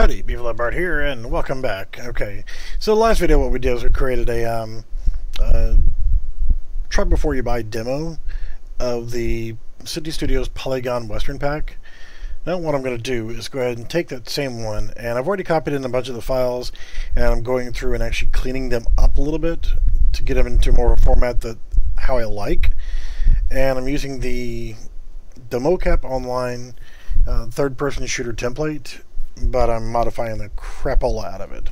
Howdy, Bart here, and welcome back. Okay, so the last video what we did was we created a try before you buy demo of the Synty Studios Polygon Western pack. Now what I'm going to do is go ahead and take that same one, and I've already copied in a bunch of the files, and I'm going through and actually cleaning them up a little bit to get them into more of a format that how I like. And I'm using the MoCap online third-person shooter template, but I'm modifying the crapola out of it.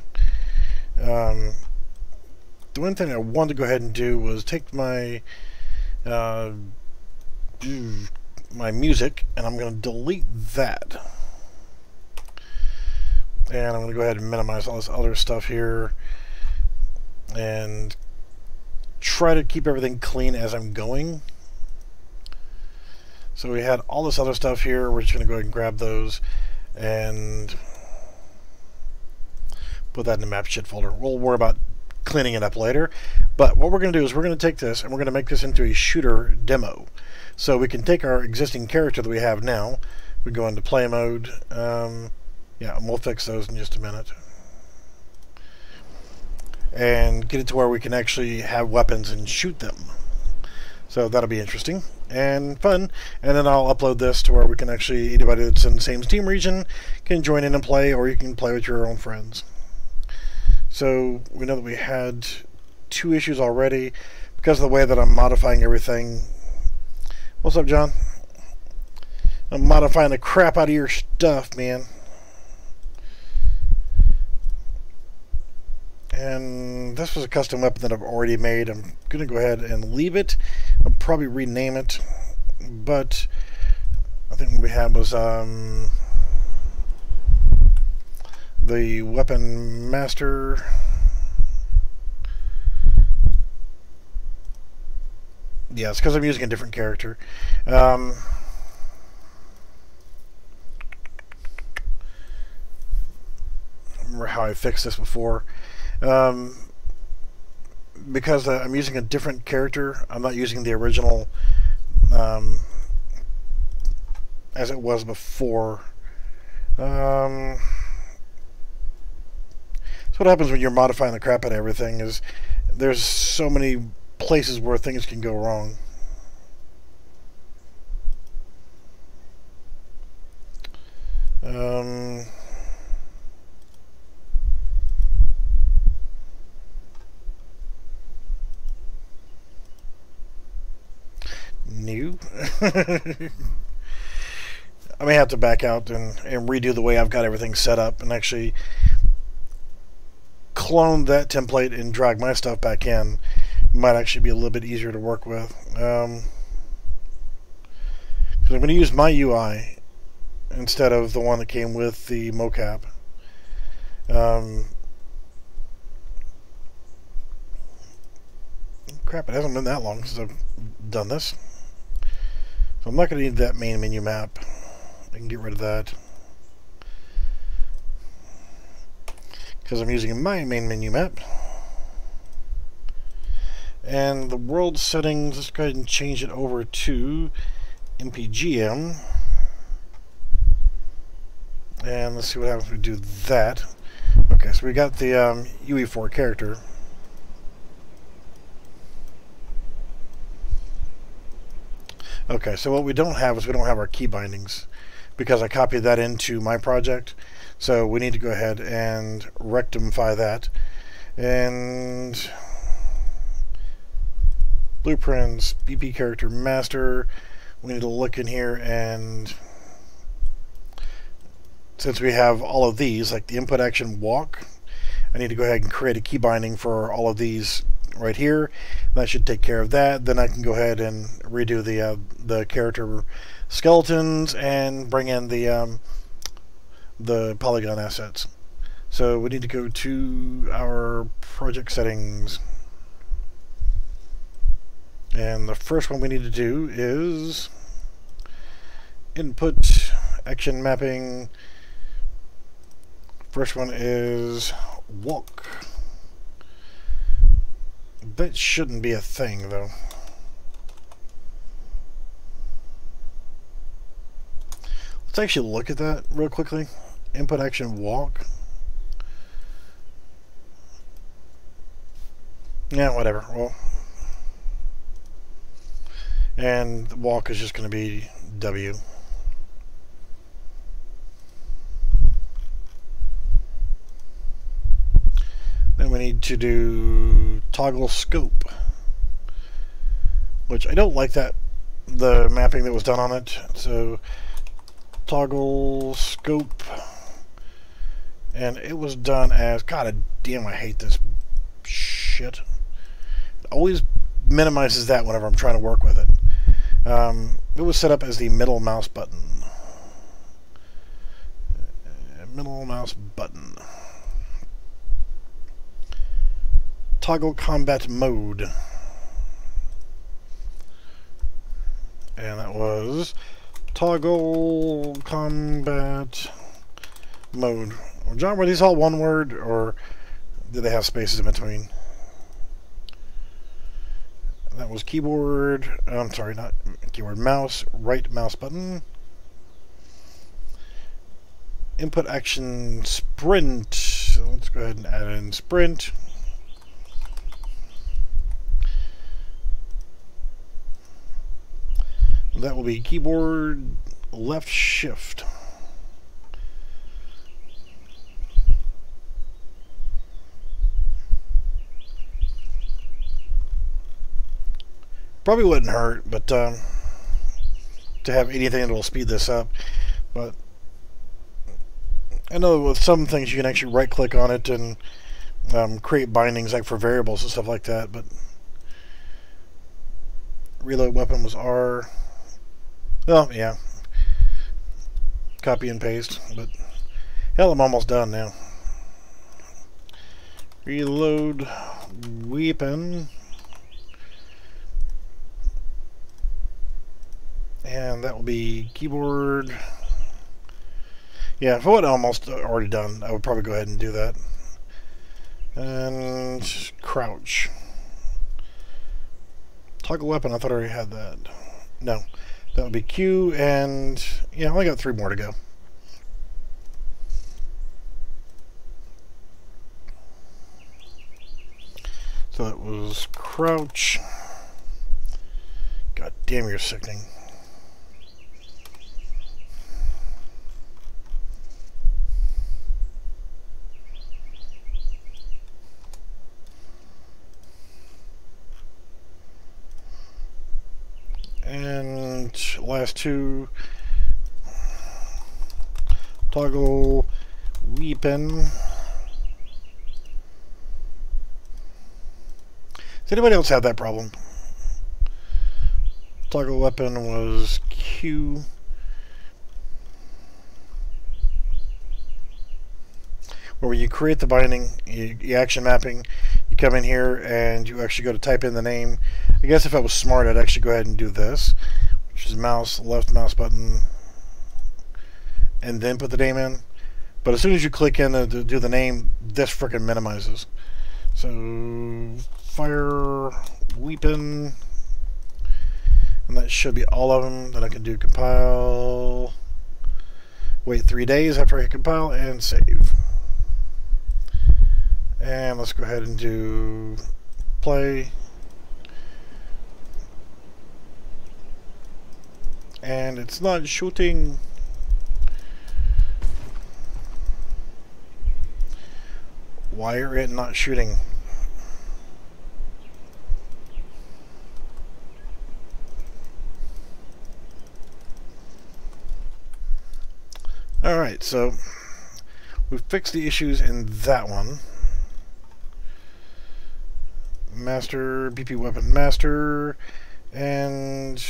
The one thing I wanted to go ahead and do was take my my music, and I'm going to delete that. And I'm going to go ahead and minimize all this other stuff here and try to keep everything clean as I'm going. So we had all this other stuff here. We're just going to go ahead and grab those and put that in the map shit folder. We'll worry about cleaning it up later. But what we're going to do is we're going to take this and we're going to make this into a shooter demo. So we can take our existing character that we have now. We go into play mode. Yeah, and we'll fix those in just a minute. And get it to where we can actually have weapons and shoot them. So that'll be interesting and fun. And then I'll upload this to where we can actually, anybody that's in the same Steam region can join in and play, or you can play with your own friends. So we know that we had 2 issues already because of the way that I'm modifying everything. What's up, John? I'm modifying the crap out of your stuff, man. And this was a custom weapon that I've already made. I'm going to go ahead and leave it. I'll probably rename it. But I think what we had was the Weapon Master. Yeah, it's because I'm using a different character. Remember how I fixed this before. Because I'm using a different character, I'm not using the original as it was before. So what happens when you're modifying the crap out of everything is there's so many places where things can go wrong. New. I may have to back out and redo the way I've got everything set up and actually clone that template and drag my stuff back in. Might actually be a little bit easier to work with. Because I'm going to use my UI instead of the one that came with the MoCap. Crap, it hasn't been that long since I've done this. So I'm not going to need that main menu map. I can get rid of that. Because I'm using my main menu map. And the world settings, let's go ahead and change it over to MPGM. And let's see what happens if we do that. Okay, so we got the UE4 character. Okay, so what we don't have is we don't have our key bindings because I copied that into my project. So we need to go ahead and rectify that. And blueprints, BP character master. We need to look in here, and since we have all of these, like the input action walk, I need to go ahead and create a key binding for all of these right here. That should take care of that. Then I can go ahead and redo the character skeletons and bring in the polygon assets. So we need to go to our project settings, and the first one we need to do is input action mapping. First one is walk. That shouldn't be a thing, though. Let's actually look at that real quickly. input action walk. Yeah, whatever. Well, and walk is just going to be W. Then we need to do toggle scope, which I don't like that, the mapping that was done on it. So toggle scope, and it was done as, God damn, I hate this shit. It always minimizes that whenever I'm trying to work with it. It was set up as the middle mouse button. Middle mouse button. Toggle combat mode. And that was toggle combat mode. Well, John, were these all one word, or did they have spaces in between? That was keyboard, I'm sorry, not keyboard, mouse, right mouse button. Input action sprint. So let's go ahead and add in sprint. That will be keyboard left shift. Probably wouldn't hurt, but to have anything that will speed this up. But I know with some things you can actually right click on it and create bindings like for variables and stuff like that, but reload weapon was R. Oh yeah, copy and paste, but hell, I'm almost done now. Reload weapon, and that will be keyboard. Yeah, if I would almost already done, I would probably go ahead and do that. And crouch. Toggle weapon, I thought I already had that. No, that would be Q, and yeah, I only got 3 more to go. So that was crouch. God damn, you're sickening. And last 2, toggle weapon. Does anybody else have that problem? Toggle weapon was Q. Where you create the binding, you action mapping, you come in here and you actually go to type in the name. I guess if I was smart, I'd actually go ahead and do this, which is mouse, left mouse button, and then put the name in. But as soon as you click in to do the name, this frickin' minimizes. So, fire weapon, and that should be all of them. Then I can do compile, wait 3 days after I hit compile, and save. And let's go ahead and do play. And it's not shooting. Why are it not shooting? Alright, so we've fixed the issues in that one. Master, BP weapon master, and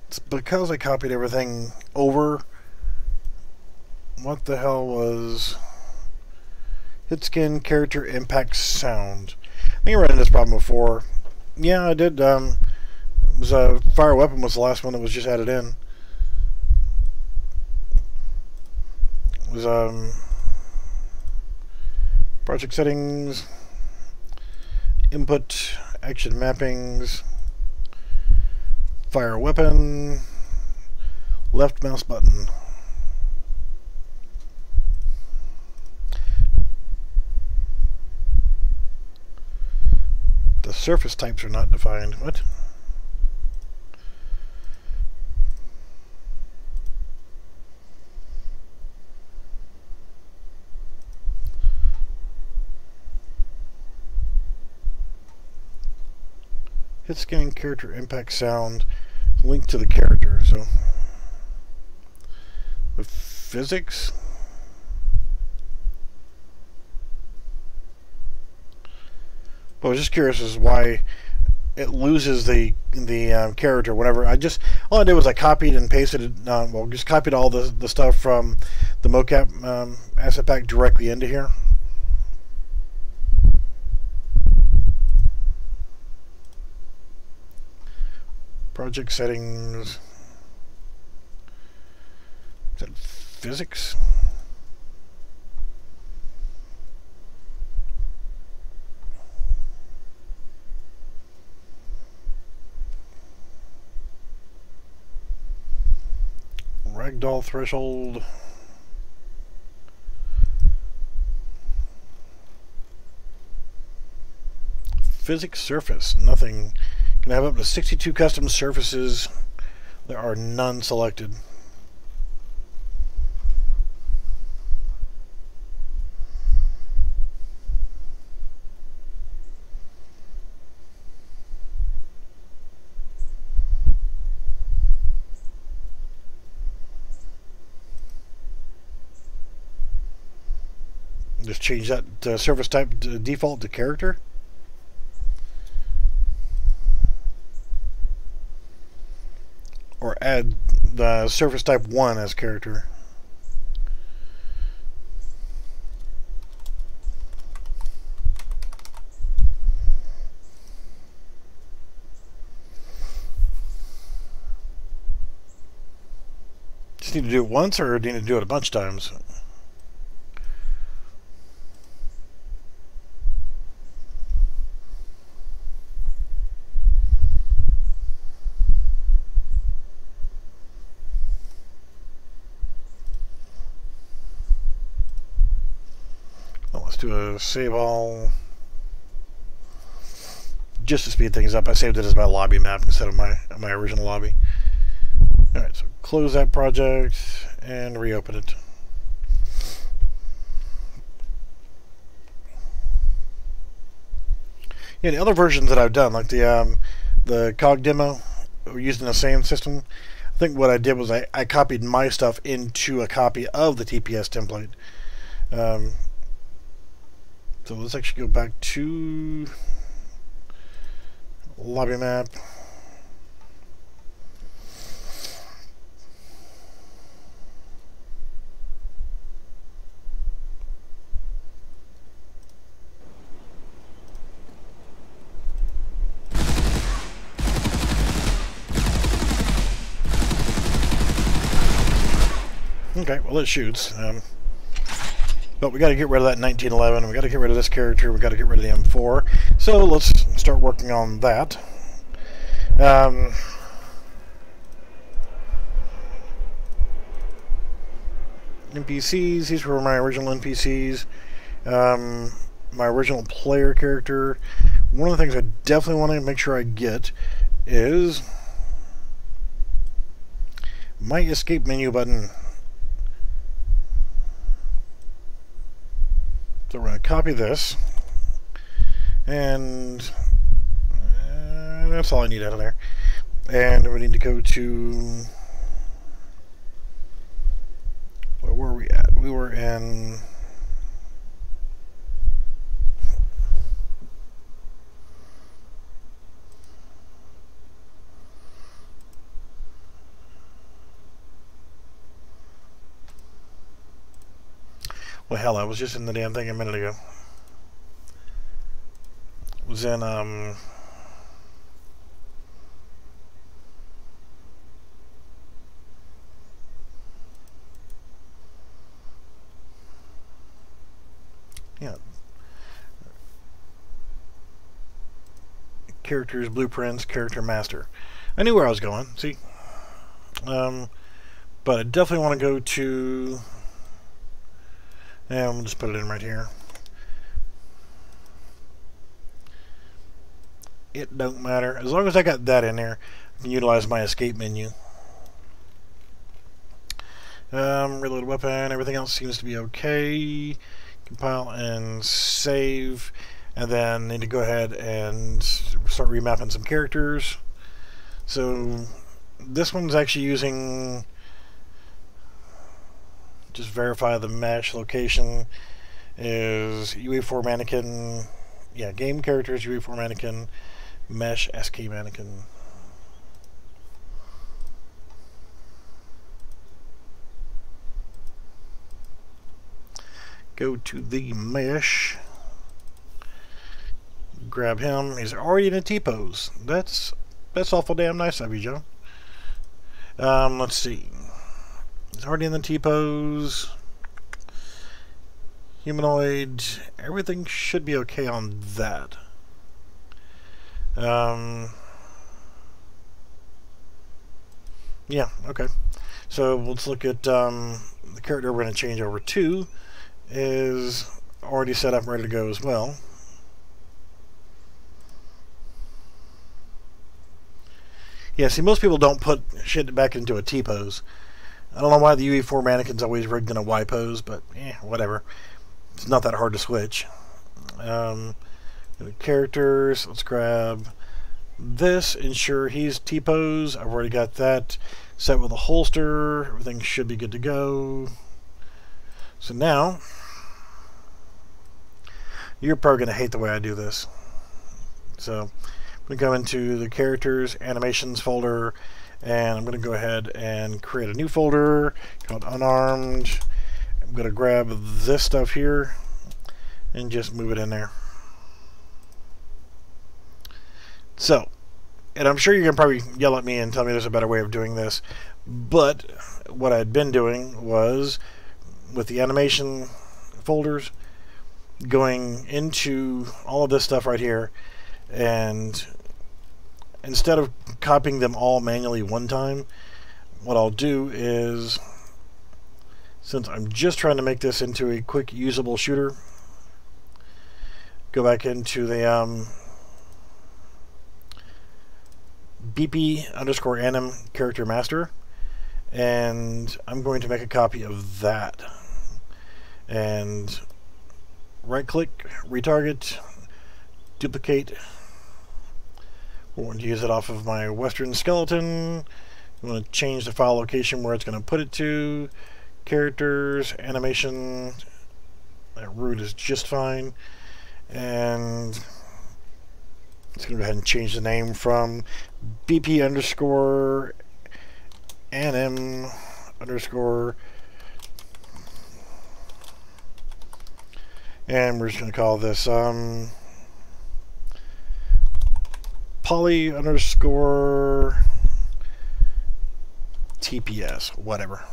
it's because I copied everything over. What the hell was hit skin character impact sound? I think I ran into this problem before. Yeah, I did. It was fire weapon was the last one that was just added in. It was project settings, input action mappings, fire weapon, left mouse button. The surface types are not defined. What? Hit scanning character impact sound linked to the character. So the physics. But I was just curious as why it loses the character whenever all I did was I copied and pasted it. Just copied all the stuff from the MoCap asset pack directly into here. Project settings. Is that physics? Ragdoll threshold. Physics surface. Nothing. Can have up to 62 custom surfaces. There are none selected. Just change that surface type to default to character. Or add the surface type 1 as character. Just need to do it once, or do you need to do it a bunch of times? Let's do a save all. Just to speed things up, I saved it as my lobby map instead of my original lobby. Alright, so close that project and reopen it. Yeah, the other versions that I've done, like the COG demo, using the same system, I think what I did was I copied my stuff into a copy of the TPS template. So let's actually go back to lobby map. Okay, well it shoots. But we got to get rid of that 1911. We got to get rid of this character. We got to get rid of the M4. So let's start working on that. NPCs. These were my original NPCs. My original player character. One of the things I definitely want to make sure I get is my escape menu button. So we're going to copy this, and that's all I need out of there. And we need to go to, where were we at? We were in, well, hell, I was just in the damn thing a minute ago. It was in, yeah. Characters, blueprints, character master. I knew where I was going, see? But I definitely want to go to, and we'll just put it in right here. It don't matter. As long as I got that in there, I can utilize my escape menu. Reload weapon, everything else seems to be okay. Compile and save. And then need to go ahead and start remapping some characters. So this one's actually using, just verify the mesh location is UE4 mannequin. Yeah, game characters, UE4 mannequin, mesh, SK mannequin. Go to the mesh, grab him. He's already in a T-pose. That's awful damn nice of you, Joe. Let's see. He's already in the T-pose. Humanoid. Everything should be okay on that. Yeah, okay. So let's look at the character we're going to change over to is already set up and ready to go as well. Yeah, see, most people don't put shit back into a T-pose. I don't know why the UE4 mannequin's always rigged in a Y pose, but whatever. It's not that hard to switch. Characters, let's grab this, ensure he's T-pose. I've already got that set with a holster. Everything should be good to go. So now, you're probably going to hate the way I do this. So I'm going to go into the characters, animations folder, and I'm going to go ahead and create a new folder called unarmed. I'm going to grab this stuff here and just move it in there. So, and I'm sure you're going to probably yell at me and tell me there's a better way of doing this, but what I'd been doing was with the animation folders, going into all of this stuff right here, and instead of copying them all manually one time, what I'll do is, since I'm just trying to make this into a quick usable shooter, go back into the BP_anim character master, and I'm going to make a copy of that. And right click, retarget, duplicate. We're going to use it off of my Western skeleton. I'm going to change the file location where it's going to put it to. Characters, animation, that root is just fine. And it's going to go ahead and change the name from BP_anim_ and we're just going to call this Poly_TPS, whatever,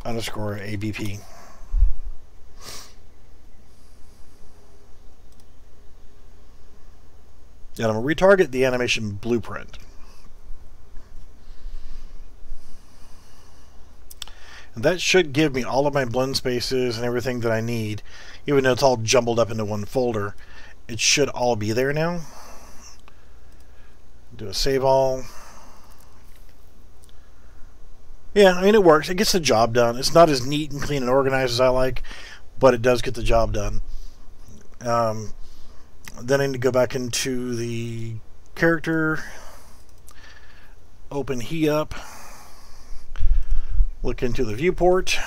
_ABP. And I'm going to retarget the animation blueprint. And that should give me all of my blend spaces and everything that I need. Even though it's all jumbled up into one folder, it should all be there now. Do a save all. Yeah, I mean, it works. It gets the job done. It's not as neat and clean and organized as I like, but it does get the job done. Then I need to go back into the character, open he up, look into the viewport.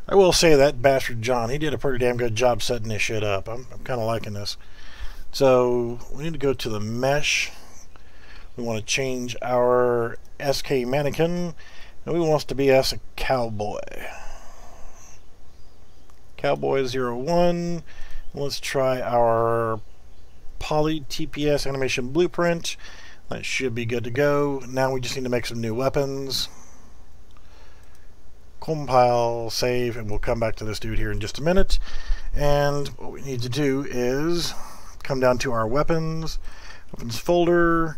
I will say that bastard John, he did a pretty damn good job setting this shit up. I'm kind of liking this. So we need to go to the mesh. We want to change our SK mannequin, and we want it to be as a cowboy. Cowboy 01. Let's try our Poly TPS animation blueprint. That should be good to go. Now we just need to make some new weapons. Compile, save, and we'll come back to this dude here in just a minute. And what we need to do is come down to our weapons folder,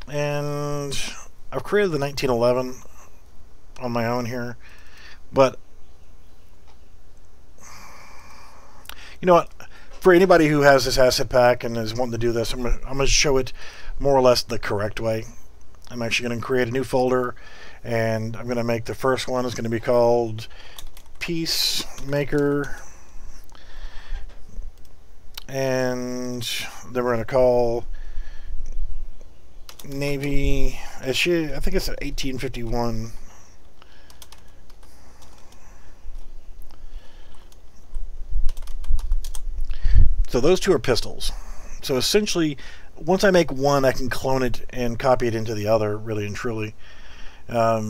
and created the 1911 on my own here, but you know what? For anybody who has this asset pack and is wanting to do this, I'm going to show it more or less the correct way. I'm actually going to create a new folder, and I'm going to make the first one is going to be called Peacemaker, and then we're going to call Navy. I think it's 1851. So those two are pistols. So essentially, once I make one, I can clone it and copy it into the other, really and truly. But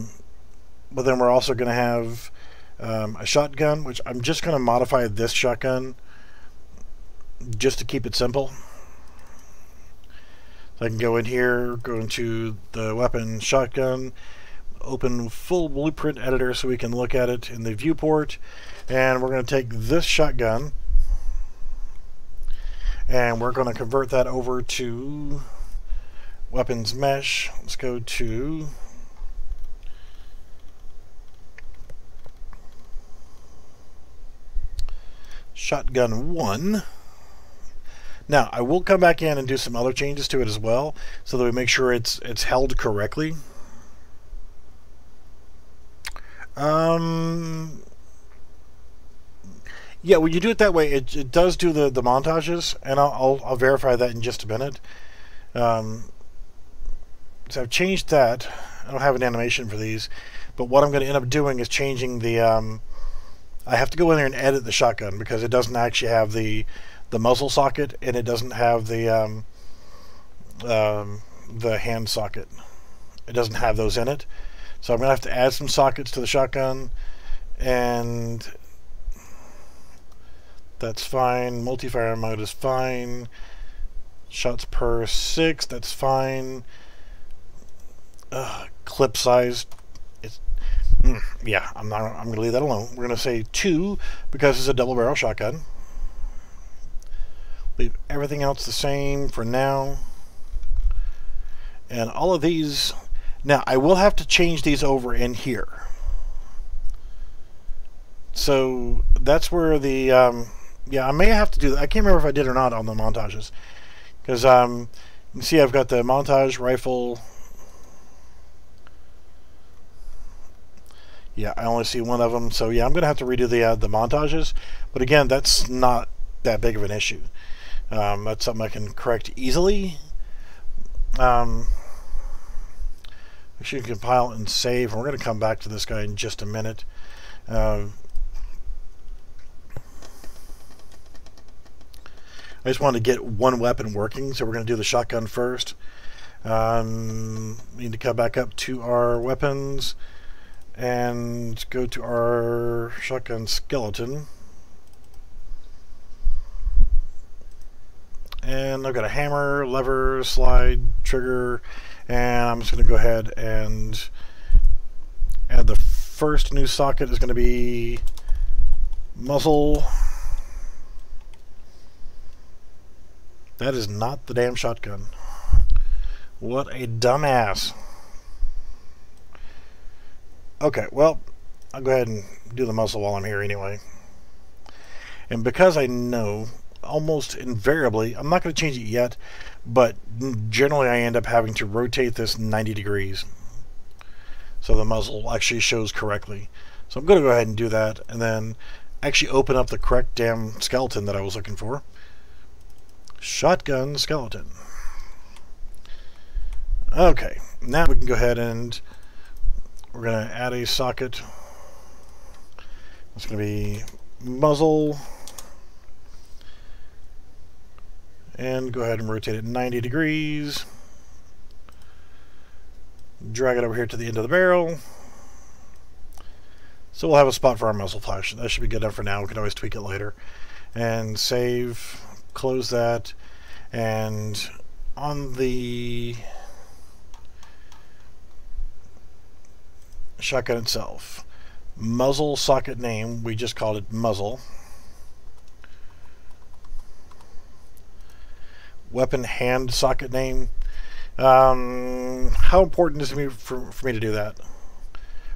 then we're also going to have a shotgun, which I'm just going to modify this shotgun just to keep it simple. So I can go in here, go into the weapon shotgun, open full blueprint editor so we can look at it in the viewport, and we're going to take this shotgun and we're going to convert that over to weapons mesh. Let's go to shotgun 1. Now I will come back in and do some other changes to it as well, so that we make sure it's held correctly. Yeah, when you do it that way, it does do the montages, and I'll verify that in just a minute. So I've changed that. I don't have an animation for these, but what I'm going to end up doing is changing the. I have to go in there and edit the shotgun because it doesn't actually have the muzzle socket, and it doesn't have the hand socket. It doesn't have those in it, so I'm going to have to add some sockets to the shotgun, and that's fine. Multi-fire mode is fine. Shots per 6, that's fine. Clip size, it's yeah, I'm going to leave that alone. We're going to say 2 because it's a double barrel shotgun. Leave everything else the same for now. And all of these, now I will have to change these over in here. So that's where the yeah, I may have to do that. I can't remember if I did or not on the montages, because you can see I've got the montage rifle. Yeah, I only see one of them, so yeah, I'm gonna have to redo the montages. But again, that's not that big of an issue. That's something I can correct easily. We should compile and save, and we're going to come back to this guy in just a minute. I just wanted to get one weapon working, so we're going to do the shotgun first. We need to come back up to our weapons and go to our shotgun skeleton. And I've got a hammer, lever, slide, trigger, and I'm just going to go ahead and add the first new socket is going to be muzzle. That is not the damn shotgun. What a dumbass. Okay, well, I'll go ahead and do the muzzle while I'm here anyway. And because I know almost invariably, I'm not going to change it yet, but generally I end up having to rotate this 90 degrees so the muzzle actually shows correctly. So I'm going to go ahead and do that, and then actually open up the correct damn skeleton that I was looking for. Shotgun skeleton. Okay, now we can go ahead and we're going to add a socket. It's going to be muzzle, and go ahead and rotate it 90 degrees. Drag it over here to the end of the barrel. So we'll have a spot for our muzzle flash. That should be good enough for now. We can always tweak it later. And save, close that, and on the shotgun itself, muzzle socket name, we just called it muzzle. Weapon hand socket name, How important is it for me to do that?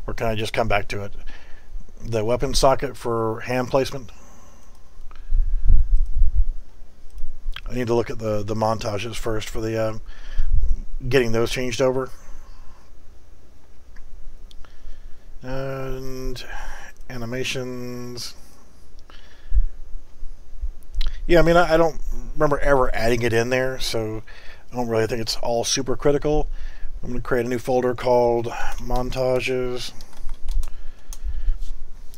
Or can I just come back to it? The weapon socket for hand placement. I need to look at the montages first for the getting those changed over. And animations. Yeah, I mean, I don't remember ever adding it in there, so I don't really think it's all super critical. I'm going to create a new folder called montages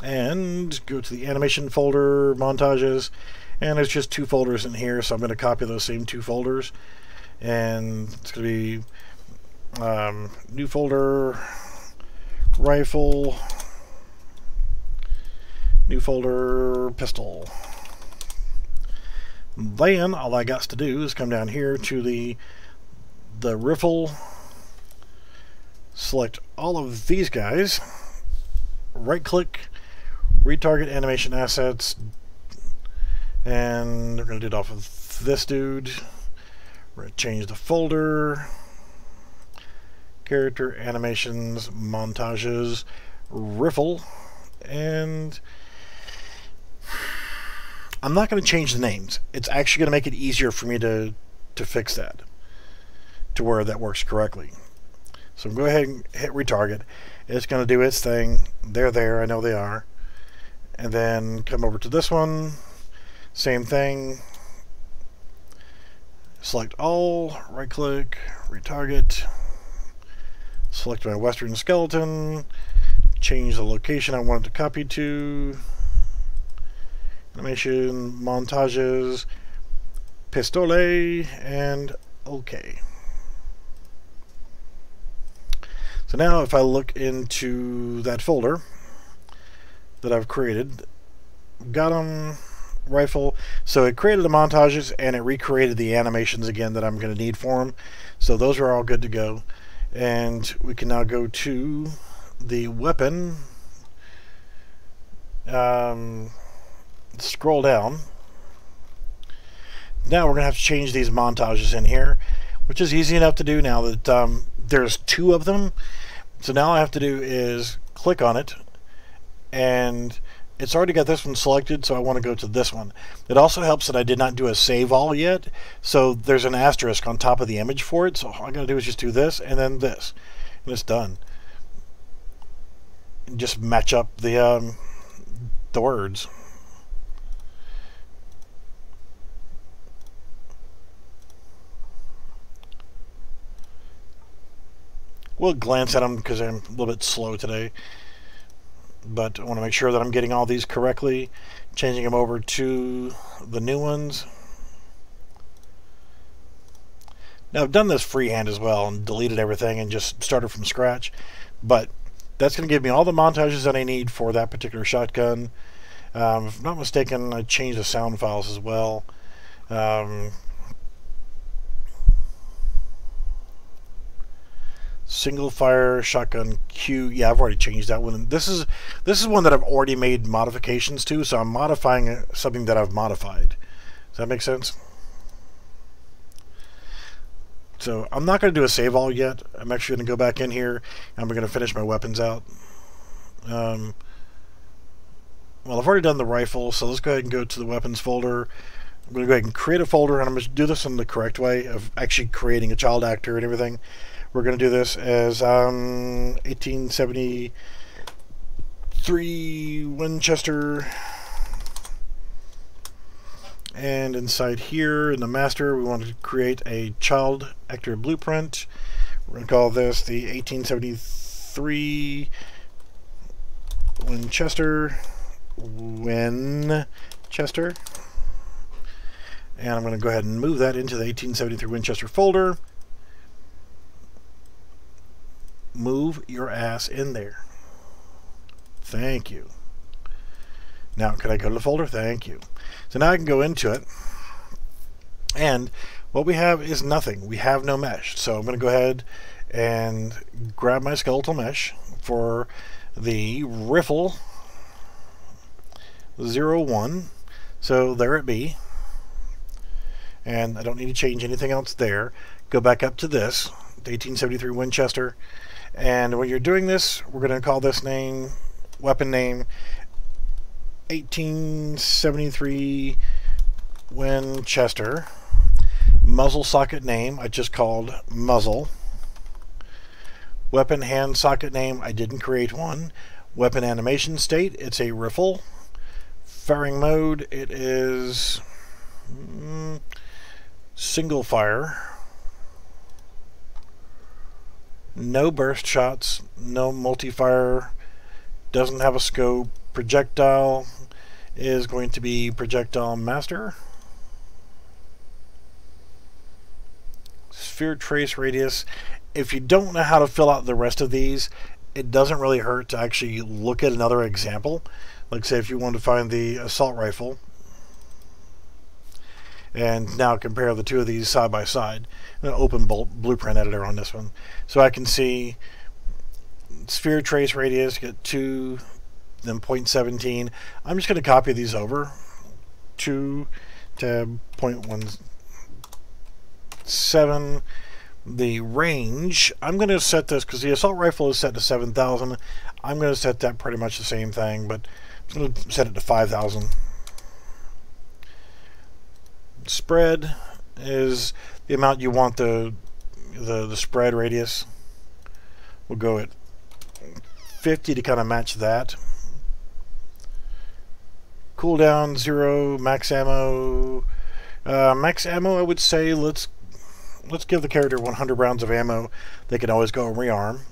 and go to the animation folder, montages, and there's just 2 folders in here, so I'm going to copy those same 2 folders, and it's going to be new folder, rifle, new folder, pistol. Then all I got to do is come down here to the riffle, select all of these guys, right click, retarget animation assets, and we're going to do it off of this dude. We're going to change the folder, character, animations, montages, riffle, and I'm not going to change the names. It's actually going to make it easier for me to fix that to where that works correctly. So go ahead and hit retarget. It's going to do its thing. They're there. I know they are. And then come over to this one. Same thing. Select all. Right click. Retarget. Select my Western skeleton. Change the location I want it to copy to. Animation, montages, pistole, and OK. So now if I look into that folder that I've created, got them, rifle, so it created the montages and it recreated the animations again that I'm going to need for them. So those are all good to go. And we can now go to the weapon, scroll down. Now we're going to have to change these montages in here, which is easy enough to do now that there's 2 of them. So now all I have to do is click on it, and it's already got this one selected, so I want to go to this one. It also helps that I did not do a save all yet, so there's an asterisk on top of the image for it. So all I got to do is just do this and then this, and it's done. And just match up the words. We'll glance at them because I'm a little bit slow today, but I want to make sure that I'm getting all these correctly, changing them over to the new ones. Now I've done this freehand as well and deleted everything and just started from scratch, but that's going to give me all the montages that I need for that particular shotgun. If I'm not mistaken, I changed the sound files as well. Single fire shotgun Q. Yeah, I've already changed that one. This is one that I've already made modifications to, so I'm modifying something that I've modified. Does that make sense? So I'm not going to do a save all yet. I'm actually going to go back in here and we're going to finish my weapons out. Well, I've already done the rifle, so let's go ahead and go to the weapons folder. I'm going to go ahead and create a folder, and I'm going to do this in the correct way of actually creating a child actor and everything. We're going to do this as 1873 Winchester. And inside here in the master, we want to create a child actor blueprint. We're going to call this the 1873 Winchester. And I'm going to go ahead and move that into the 1873 Winchester folder. Move your ass in there. Thank you. Now, can I go to the folder? Thank you. So now I can go into it. And what we have is nothing. We have no mesh. So I'm going to go ahead and grab my skeletal mesh for the riffle 01. So there it be. And I don't need to change anything else there. go back up to this, the 1873 Winchester, and when you're doing this, we're going to call this name, weapon name, 1873 Winchester. Muzzle socket name, I just called muzzle. Weapon hand socket name, I didn't create one. Weapon animation state, it's a riffle. Firing mode, it is single fire. No burst shots, no multi-fire, doesn't have a scope. Projectile is going to be projectile master. Sphere trace radius. If you don't know how to fill out the rest of these, it doesn't really hurt to actually look at another example. Like say if you want to find the assault rifle and now compare the two of these side by side. I'm going to open blueprint editor on this one. So I can see sphere trace radius, get 2, then 0.17. I'm just going to copy these over. 2 to 0.17. The range, I'm going to set this, because the assault rifle is set to 7,000. I'm going to set that pretty much the same thing, but I'm going to set it to 5,000. Spread is the amount you want the spread radius. We'll go at 50 to kind of match that. Cooldown 0, max ammo. Max ammo, I would say let's give the character 100 rounds of ammo. They can always go and rearm.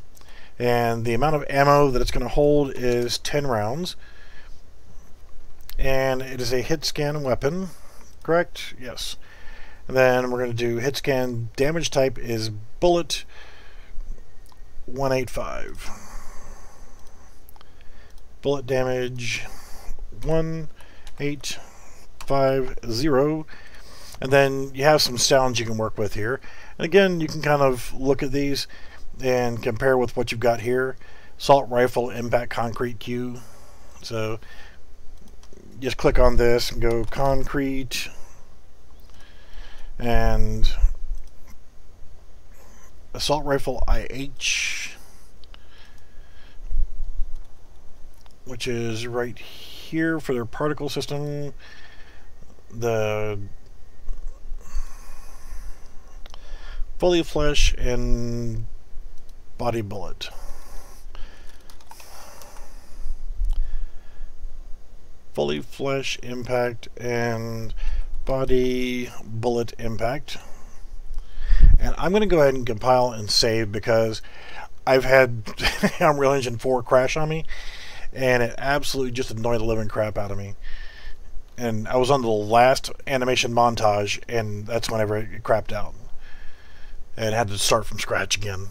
And the amount of ammo that it's going to hold is 10 rounds. And it is a hit scan weapon, correct? Yes. And then we're going to do hit scan. Damage type is bullet 185. Bullet damage 1850. And then you have some sounds you can work with here. And again, you can kind of look at these and compare with what you've got here. Assault rifle impact concrete cue. So just click on this and go concrete, and assault rifle IH, which is right here for their particle system. The fully flesh and body bullet. Fully flesh impact and body bullet impact. And I'm going to go ahead and compile and save because I've had Unreal Engine 4 crash on me and it absolutely just annoyed the living crap out of me. And I was on the last animation montage and that's whenever it crapped out. And had to start from scratch again.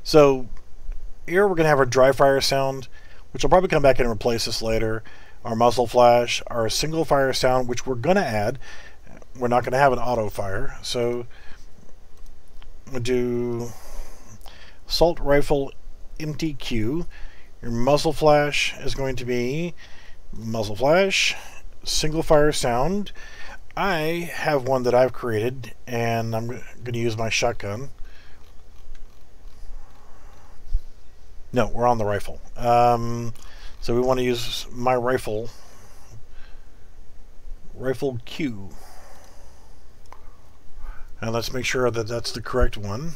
So here we're going to have our dry fire sound, which I'll probably come back and replace this later. Our muzzle flash, our single fire sound, which we're going to add. We're not going to have an auto fire. So we'll do assault rifle empty cue. Your muzzle flash is going to be muzzle flash, single fire sound. I have one that I've created, and I'm going to use my shotgun. No, we're on the rifle. So we want to use my rifle Q. And let's make sure that that's the correct one.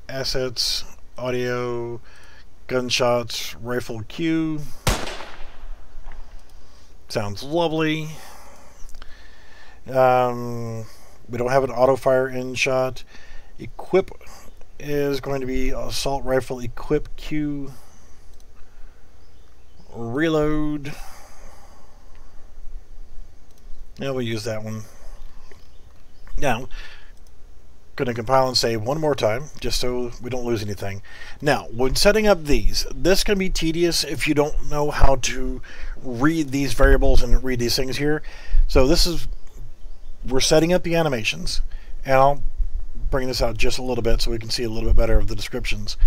Assets, audio, gunshots, rifle Q. Sounds lovely. We don't have an auto fire in shot. Equip is going to be assault rifle equip Q. Reload. Yeah, we'll use that one. Now, going to compile and save one more time, just so we don't lose anything. Now, when setting up these, this can be tedious if you don't know how to read these variables and read these things here. So this is, we're setting up the animations, and I'll bring this out just a little bit so we can see a little bit better of the descriptions.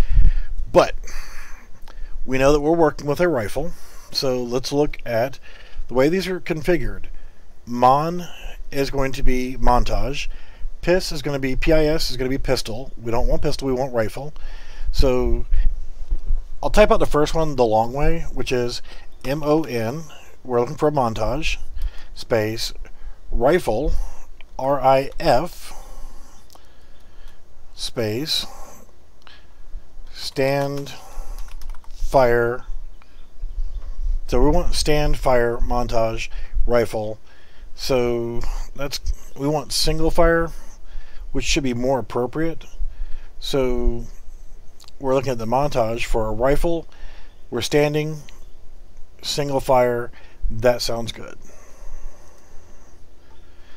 But we know that we're working with a rifle, so let's look at the way these are configured. Mon is going to be montage. PIS is going to be pistol. We don't want pistol, we want rifle. So I'll type out the first one the long way, which is MON. We're looking for a montage. Space rifle, RIF. Space stand fire. So we want stand fire montage rifle. So we want single fire, which should be more appropriate. So we're looking at the montage for a rifle. We're standing single fire. That sounds good.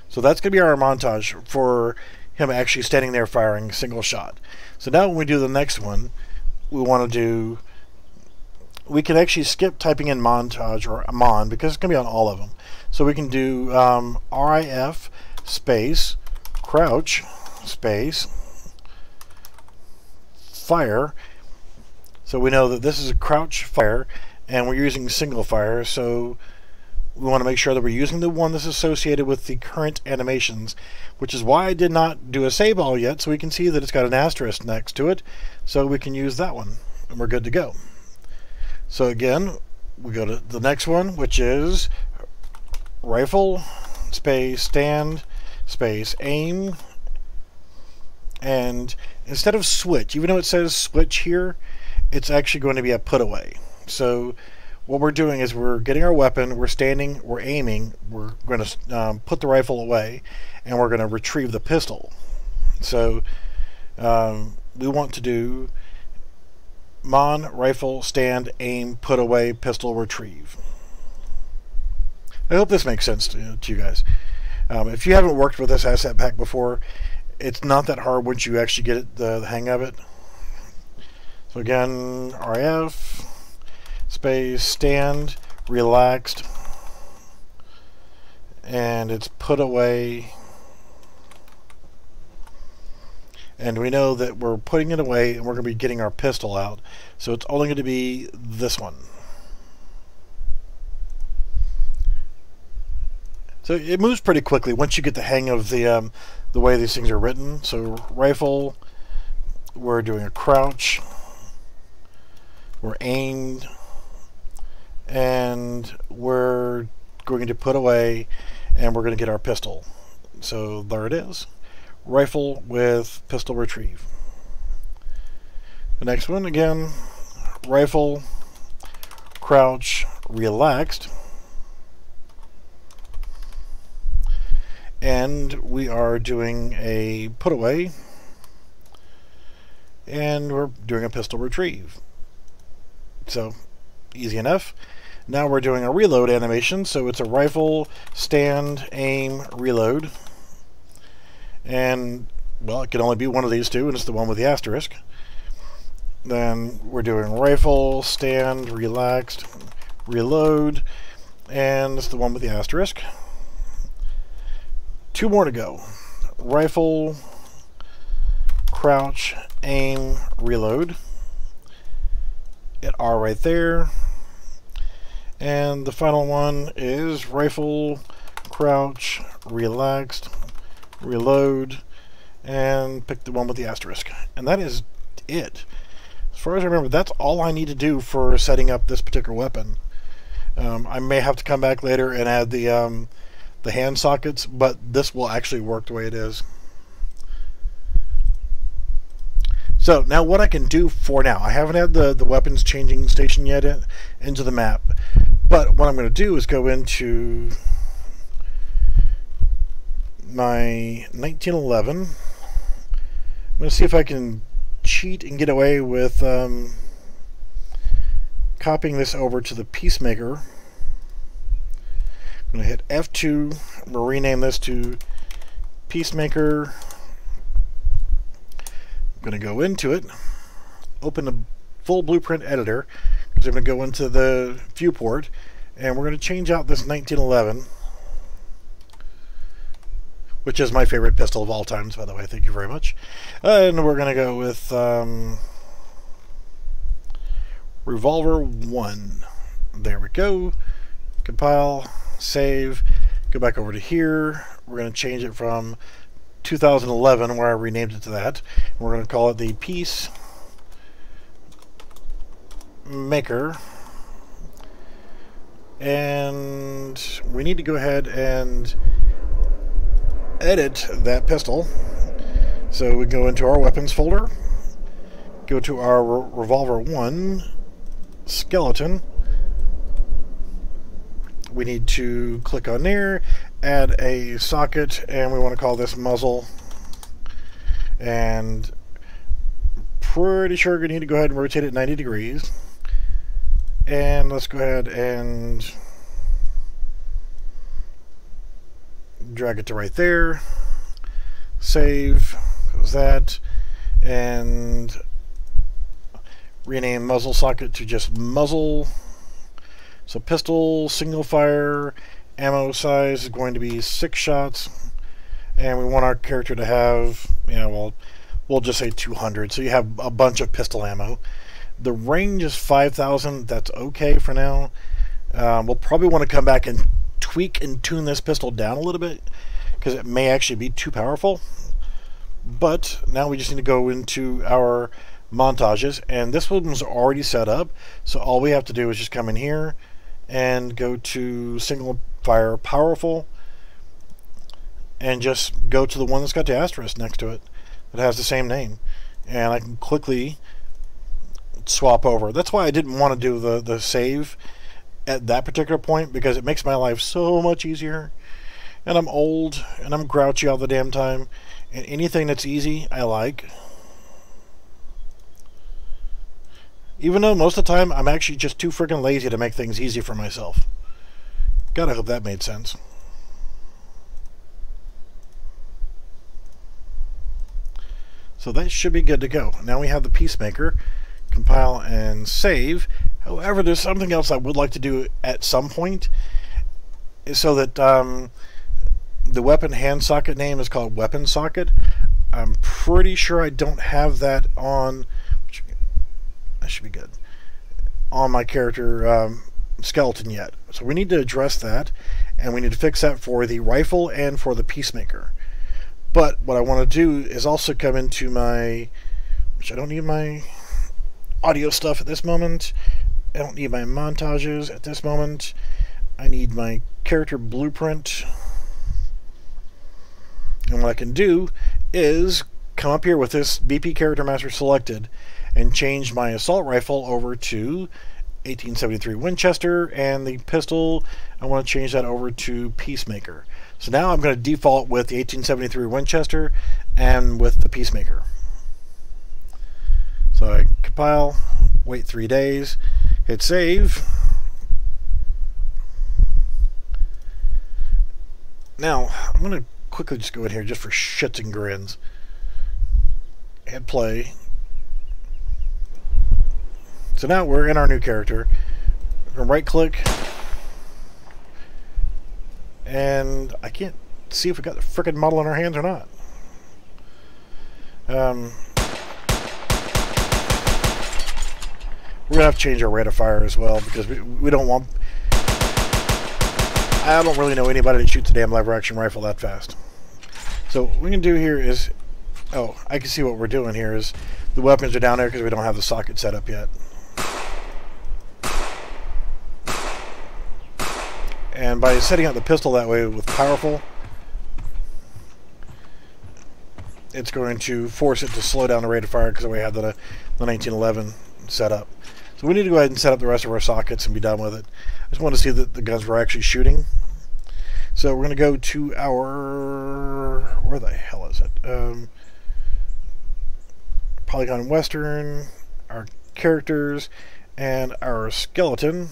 So that's going to be our montage for him actually standing there firing single shot. So now when we do the next one, we want to do, we can actually skip typing in montage or mon because it's going to be on all of them. So we can do RIF space crouch space fire. So we know that this is a crouch fire and we're using single fire, so we want to make sure that we're using the one that's associated with the current animations, which is why I did not do a save all yet, so we can see that it's got an asterisk next to it, so we can use that one, and we're good to go. So again, we go to the next one, which is rifle, space, stand, space, aim, and instead of switch, even though it says switch here, it's actually going to be a put away. So what we're doing is we're getting our weapon, we're standing, we're aiming, we're going to put the rifle away, and we're going to retrieve the pistol. So we want to do mon, rifle, stand, aim, put away, pistol, retrieve. I hope this makes sense to you guys. If you haven't worked with this asset pack before, it's not that hard once you actually get the hang of it. So again, RIF space stand relaxed, and it's put away, and we know that we're putting it away and we're going to be getting our pistol out, so it's only going to be this one. So it moves pretty quickly once you get the hang of the way these things are written. So rifle, we're doing a crouch, we're aimed, and we're going to put away, and we're going to get our pistol. So there it is. Rifle with pistol retrieve. The next one, again, rifle, crouch, relaxed. And we are doing a put away, and we're doing a pistol retrieve. So easy enough. Now we're doing a reload animation, so it's a rifle, stand, aim, reload. And, well, it can only be one of these two, and it's the one with the asterisk. Then we're doing rifle, stand, relaxed, reload, and it's the one with the asterisk. Two more to go. Rifle, crouch, aim, reload. Hit R right there. And the final one is rifle, crouch, relaxed, reload, and pick the one with the asterisk. And that is it. As far as I remember, that's all I need to do for setting up this particular weapon. I may have to come back later and add the hand sockets, but this will actually work the way it is. So now what I can do for now, I haven't had the weapons changing station yet into the map, but what I'm going to do is go into my 1911. I'm going to see if I can cheat and get away with copying this over to the Peacemaker. I'm going to hit F2. I'm going to rename this to Peacemaker. I'm going to go into it, open the full blueprint editor, because I'm going to go into the viewport, and we're going to change out this 1911, which is my favorite pistol of all times, by the way. Thank you very much. And we're going to go with Revolver 1. There we go. Compile, save, Go back over to here. We're going to change it from 2011, where I renamed it to that. We're going to call it the Piece Maker. And we need to go ahead and edit that pistol. So we go into our weapons folder, go to our revolver 1 skeleton. We need to click on there, add a socket, and we want to call this muzzle. And pretty sure we need to go ahead and rotate it 90 degrees. And let's go ahead and drag it to right there. Save, goes that, and rename muzzle socket to just muzzle. So pistol, single fire, ammo size is going to be 6 shots, and we want our character to have, well, we'll just say 200, so you have a bunch of pistol ammo. The range is 5,000, that's okay for now. We'll probably want to come back and tweak and tune this pistol down a little bit, because it may actually be too powerful. But now we just need to go into our montages, and this one's already set up, so all we have to do is just come in here and go to single fire powerful, and just go to the one that's got the asterisk next to it that has the same name, and I can quickly swap over. That's why I didn't want to do the save at that particular point, because it makes my life so much easier, and I'm old and I'm grouchy all the damn time, and anything that's easy I like. Even though most of the time I'm actually just too freaking lazy to make things easy for myself. God, I hope that made sense. So that should be good to go. Now we have the Peacemaker. Compile and save. However, there's something else I would like to do at some point, so that the weapon hand socket name is called weapon socket. I'm pretty sure I don't have that on. That should be good on my character skeleton yet, so we need to address that, and we need to fix that for the rifle and for the Peacemaker. But what I want to do is also come into my, which I don't need my audio stuff at this moment, I don't need my montages at this moment, I need my character blueprint. And what I can do is come up here with this BP Character Master selected and change my assault rifle over to 1873 Winchester, and the pistol, I want to change that over to Peacemaker. So now I'm going to default with the 1873 Winchester and with the Peacemaker. So I compile, wait 3 days, hit save. Now I'm going to quickly just go in here just for shits and grins. Hit play. So now we're in our new character. We're going to right click. And I can't see if we got the frickin' model in our hands or not. We're going to have to change our rate of fire as well, because we don't want... I don't really know anybody that shoots a damn lever action rifle that fast. So what we can do here is... Oh, I can see what we're doing here is the weapons are down there because we don't have the socket set up yet. And by setting up the pistol that way with powerful, it's going to force it to slow down the rate of fire because we have the 1911 set up. So we need to go ahead and set up the rest of our sockets and be done with it. I just want to see that the guns were actually shooting. So we're going to go to our... Where the hell is it? Polygon Western, our characters, and our skeleton.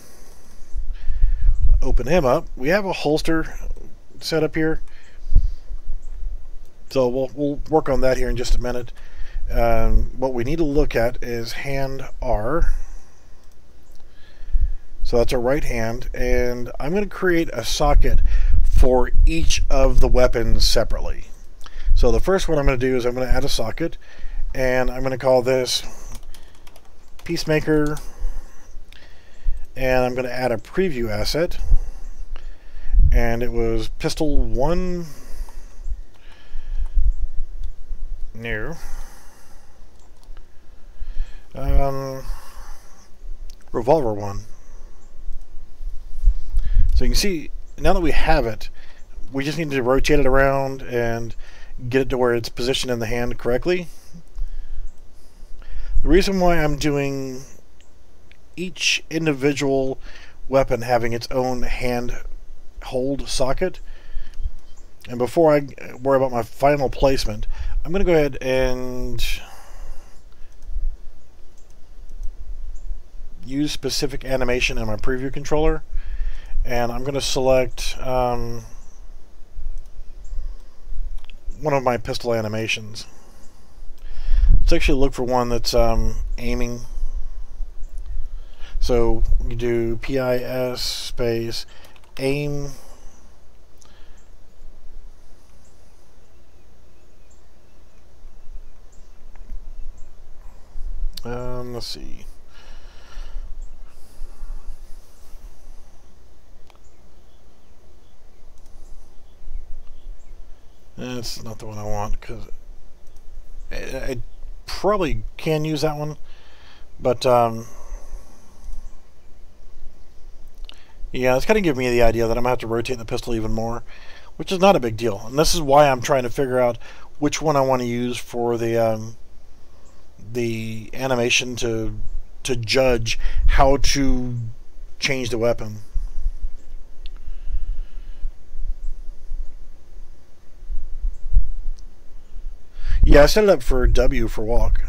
Open him up. We have a holster set up here, so we'll work on that here in just a minute. What we need to look at is hand R. So that's our right hand, and I'm going to create a socket for each of the weapons separately. So the first one I'm going to do is I'm going to add a socket, and I'm going to call this Peacemaker, and I'm going to add a preview asset, and it was pistol 1. New. Revolver 1. So you can see, now that we have it, we just need to rotate it around and get it to where it's positioned in the hand correctly. The reason why I'm doing each individual weapon having its own hand hold socket, and before I worry about my final placement, I'm going to go ahead and use specific animation in my preview controller, and I'm going to select one of my pistol animations. Let's actually look for one that's aiming. So you do PIS space aim. Let's see. That's not the one I want, because I probably can use that one, but yeah, it's kind of giving me the idea that I'm going to have to rotate the pistol even more, which is not a big deal. And this is why I'm trying to figure out which one I want to use for the animation to judge how to change the weapon. Yeah, I set it up for W for walk.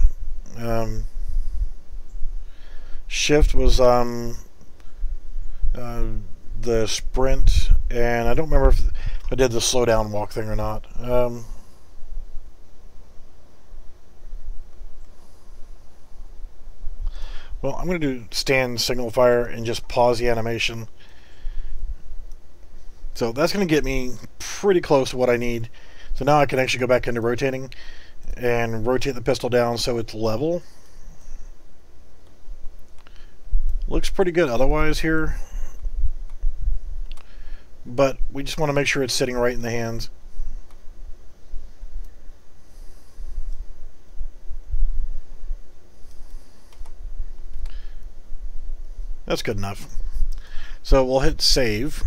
Shift was the sprint, and I don't remember if I did the slow down walk thing or not. Well, I'm going to do stand signal fire and just pause the animation. So that's going to get me pretty close to what I need. So now I can actually go back into rotating and rotate the pistol down so it's level. Looks pretty good otherwise here, but we just want to make sure it's sitting right in the hands. That's good enough. So we'll hit save.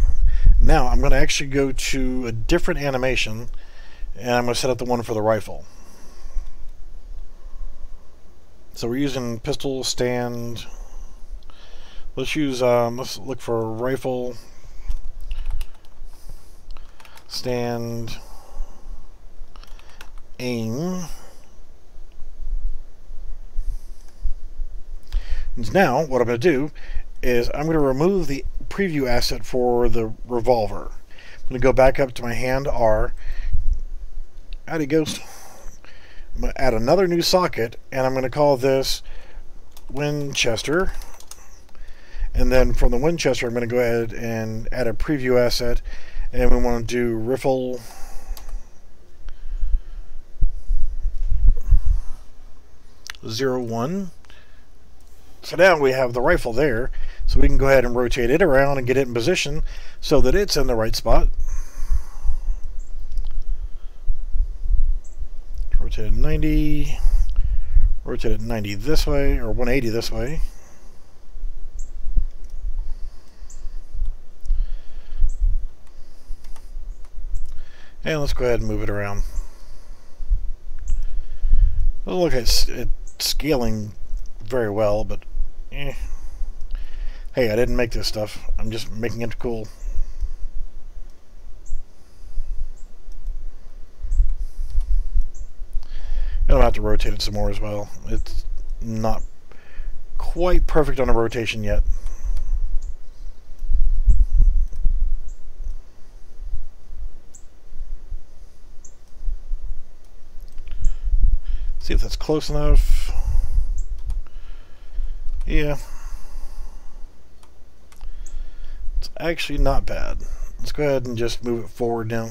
Now I'm going to actually go to a different animation, and I'm going to set up the one for the rifle. So we're using pistol stand. Let's use, let's look for rifle stand aim. And now what I'm going to do is I'm going to remove the preview asset for the revolver. I'm going to go back up to my hand R. Howdy ghost. I'm going to add another new socket, and I'm going to call this Winchester. And then from the Winchester, I'm going to go ahead and add a preview asset, and we want to do riffle (01). So now we have the rifle there, so we can go ahead and rotate it around and get it in position so that it's in the right spot. Rotate it 90, rotate it 90 this way, or 180 this way. And let's go ahead and move it around. Doesn't look like it's scaling very well, but hey, I didn't make this stuff. I'm just making it cool. And I'll have to rotate it some more as well. It's not quite perfect on a rotation yet. See if that's close enough. Yeah. It's actually not bad. Let's go ahead and just move it forward now.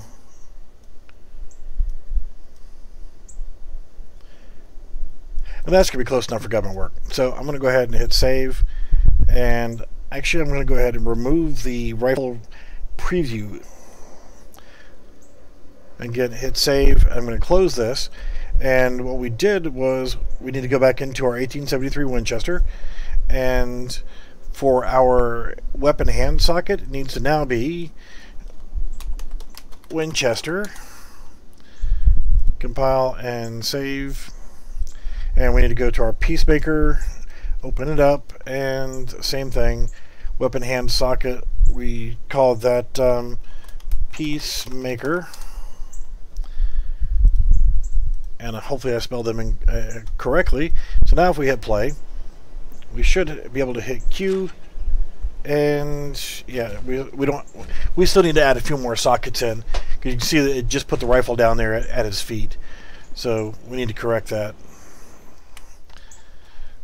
And that's going to be close enough for government work. So I'm going to go ahead and hit save. And actually I'm going to go ahead and remove the rifle preview Again, hit save. I'm going to close this. And what we did was we need to go back into our 1873 Winchester, and for our weapon hand socket, it needs to now be Winchester. Compile and save. And we need to go to our Peacemaker, open it up, and same thing. Weapon hand socket, we call that Peacemaker. And hopefully I spelled them correctly. So now if we hit play, we should be able to hit Q. And yeah, we still need to add a few more sockets in, because you can see that it just put the rifle down there at his feet. So we need to correct that.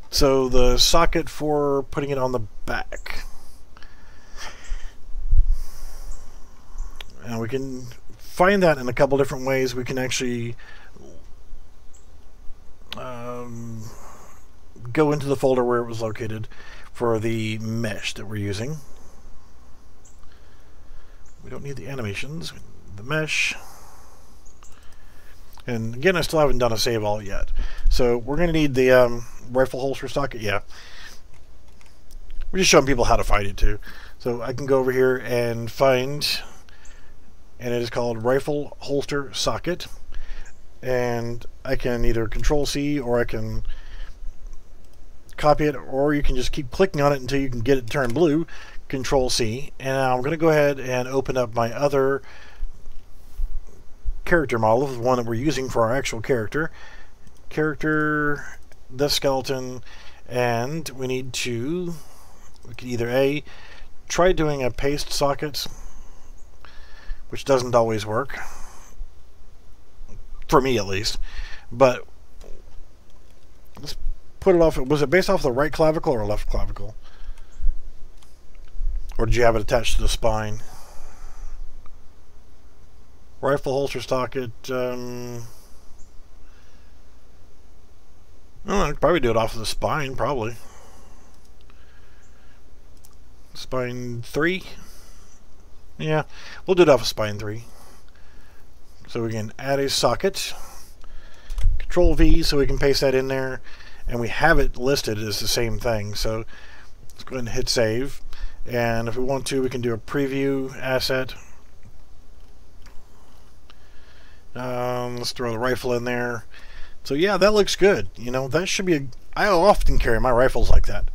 So the socket for putting it on the back. And we can find that in a couple different ways. We can actually go into the folder where it was located for the mesh that we're using. We don't need the animations, the mesh. And again, I still haven't done a save all yet. So we're going to need the rifle holster socket. Yeah. We're just showing people how to find it too. So I can go over here and find, and it is called rifle holster socket. And I can either Control C, or I can copy it, or you can just keep clicking on it until you can get it turned blue. Control C. And now I'm going to go ahead and open up my other character model, the one that we're using for our actual character. The skeleton, and we need to, we can either try doing a paste socket, which doesn't always work, for me at least, but let's put it off. Was it based off the right clavicle or left clavicle? Or did you have it attached to the spine? Rifle holster socket, I'd probably do it off of the spine, probably. Spine 3? Yeah, we'll do it off of spine 3. So we can add a socket. Control V so we can paste that in there. And we have it listed as the same thing. So let's go ahead and hit save. And if we want to, we can do a preview asset. Let's throw the rifle in there. So yeah, that looks good. You know, that should be I often carry my rifles like that.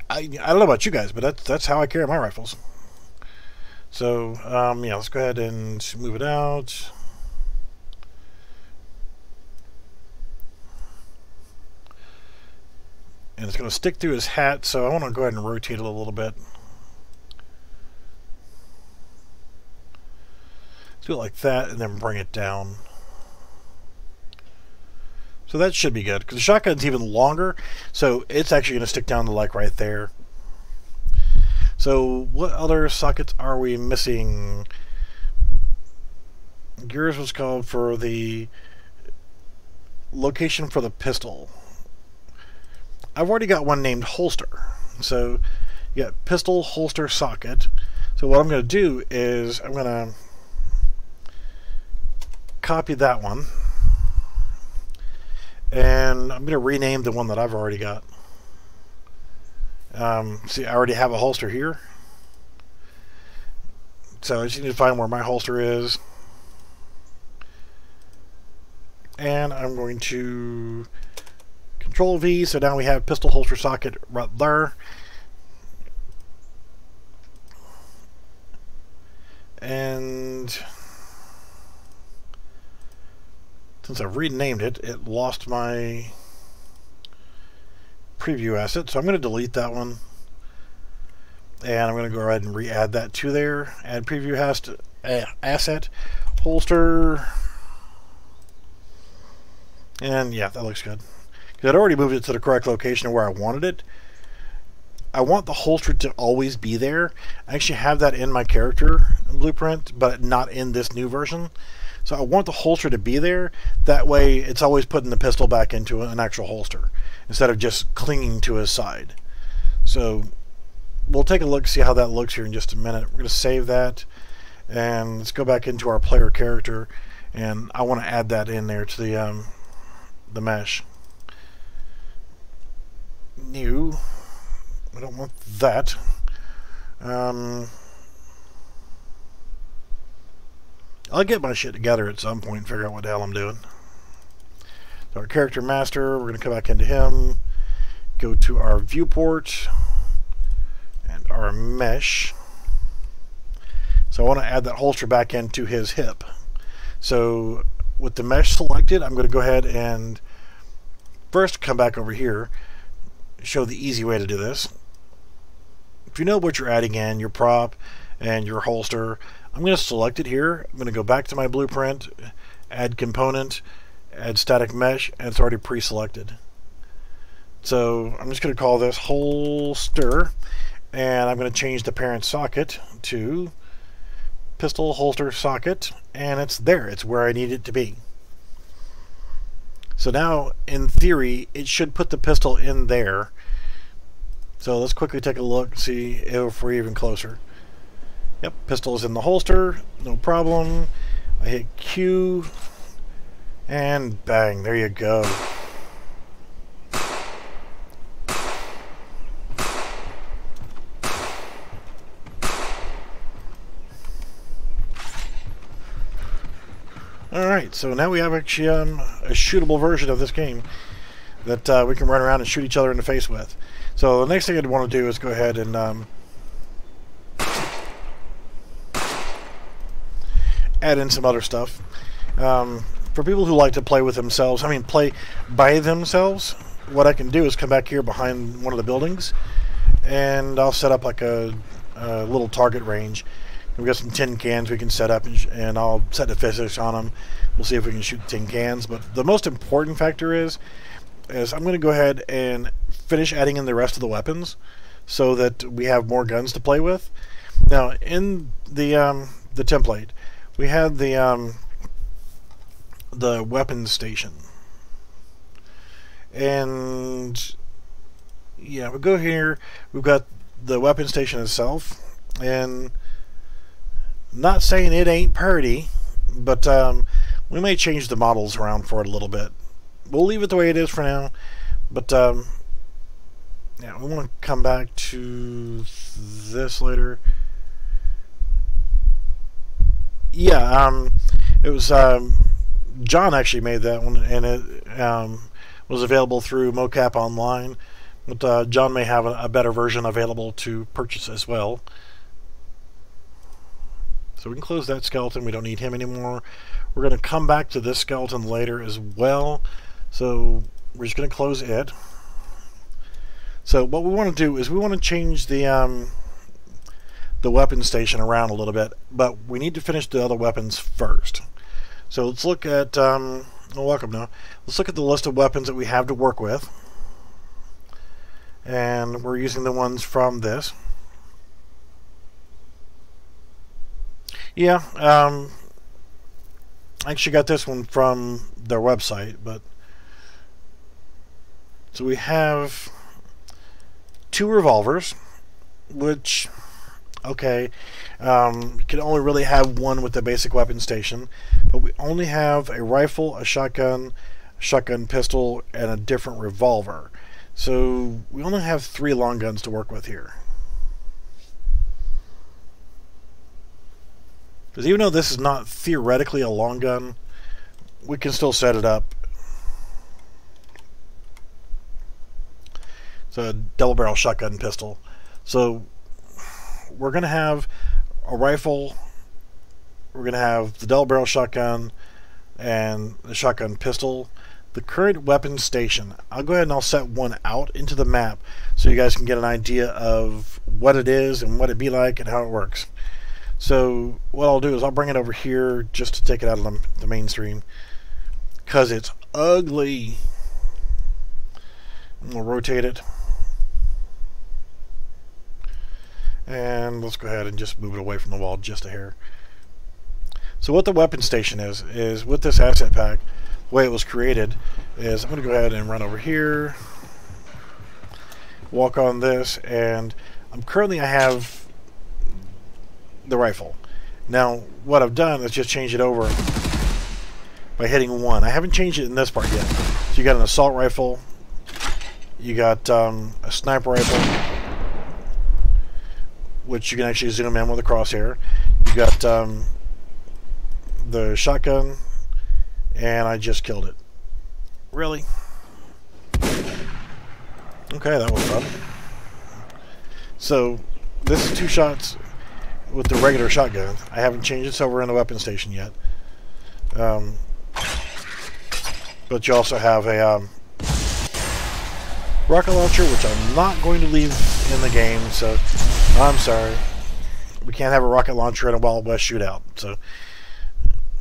I don't know about you guys, but that's how I carry my rifles. So yeah, let's go ahead and move it out. And it's going to stick through his hat, so I want to go ahead and rotate it a little bit. Let's do it like that, and then bring it down. So that should be good, because the shotgun's even longer, so it's actually going to stick down to like right there. So what other sockets are we missing? Yours was called for the location for the pistol. I've already got one named holster. So you got pistol holster socket. So what I'm going to do is I'm going to copy that one. And I'm going to rename the one that I've already got. See, I already have a holster here. So I just need to find where my holster is. And I'm going to Control V, so now we have pistol holster socket right there. And since I've renamed it, it lost my preview asset, so I'm going to delete that one. And I'm going to go ahead and re-add that to there. Add preview asset, holster. And yeah, that looks good. Because I'd already moved it to the correct location where I wanted it. I want the holster to always be there. I actually have that in my character blueprint, but not in this new version. So I want the holster to be there. That way it's always putting the pistol back into an actual holster instead of just clinging to his side. So we'll take a look, see how that looks here in just a minute. We're going to save that. And let's go back into our player character, and I want to add that in there to the mesh. New. I don't want that. I'll get my shit together at some point and figure out what the hell I'm doing. So our character master, we're going to come back into him, go to our viewport and our mesh. So I want to add that holster back into his hip. So with the mesh selected, I'm going to go ahead and first come back over here, show the easy way to do this. If you know what you're adding in, your prop and your holster, I'm going to select it here. I'm going to go back to my blueprint, add component, add static mesh, and it's already pre-selected. So I'm just going to call this holster, and I'm going to change the parent socket to pistol holster socket, and it's there. It's where I need it to be. So now, in theory, it should put the pistol in there. So let's quickly take a look and see if we're even closer. Yep, pistol is in the holster, no problem. I hit Q, and bang, there you go. Alright, so now we have actually a shootable version of this game that we can run around and shoot each other in the face with. So the next thing I'd want to do is go ahead and add in some other stuff. For people who like to play with themselves, play by themselves, what I can do is come back here behind one of the buildings, and I'll set up like a little target range. We've got some tin cans we can set up, and I'll set the physics on them. We'll see if we can shoot tin cans. But the most important factor is I'm going to go ahead and finish adding in the rest of the weapons so that we have more guns to play with. Now, in the template, we had the weapons station, and yeah, we go here. We've got the weapons station itself, and not saying it ain't pretty, but we may change the models around for it a little bit. We'll leave it the way it is for now, but yeah, we want to come back to this later. Yeah, it was John actually made that one, and it was available through MoCap online, but John may have a better version available to purchase as well. So we can close that skeleton. We don't need him anymore. We're going to come back to this skeleton later as well. So we're just going to close it. So what we want to do is we want to change the weapon station around a little bit, but we need to finish the other weapons first. So let's look at welcome now. Let's look at the list of weapons that we have to work with, and we're using the ones from this. Yeah, I actually got this one from their website, but so we have 2 revolvers, which, okay, you can only really have one with the basic weapon station, but we only have a rifle, a shotgun pistol, and a different revolver. So we only have 3 long guns to work with here. Because even though this is not theoretically a long gun, we can still set it up. It's a double barrel shotgun pistol. So we're going to have a rifle, we're going to have the double barrel shotgun, and the shotgun pistol. The current weapon station, I'll go ahead and I'll set one out into the map so you guys can get an idea of what it is and what it'd be like and how it works. So what I'll do is I'll bring it over here just to take it out of the mainstream, because it's ugly. And we'll rotate it, and let's go ahead and just move it away from the wall just a hair. So what the weapon station is with this asset pack, the way it was created is I'm going to go ahead and run over here, walk on this, and I have the rifle, Now, what I've done is just change it over by hitting 1. I haven't changed it in this part yet. So you got an assault rifle, you got a sniper rifle, which you can actually zoom in with a crosshair. You got the shotgun, and I just killed it. Really? Okay, that was fun. So, this is 2 shots with the regular shotgun. I haven't changed this over in the weapon station yet. But you also have a rocket launcher, which I'm not going to leave in the game, so I'm sorry. We can't have a rocket launcher in a Wild West shootout. So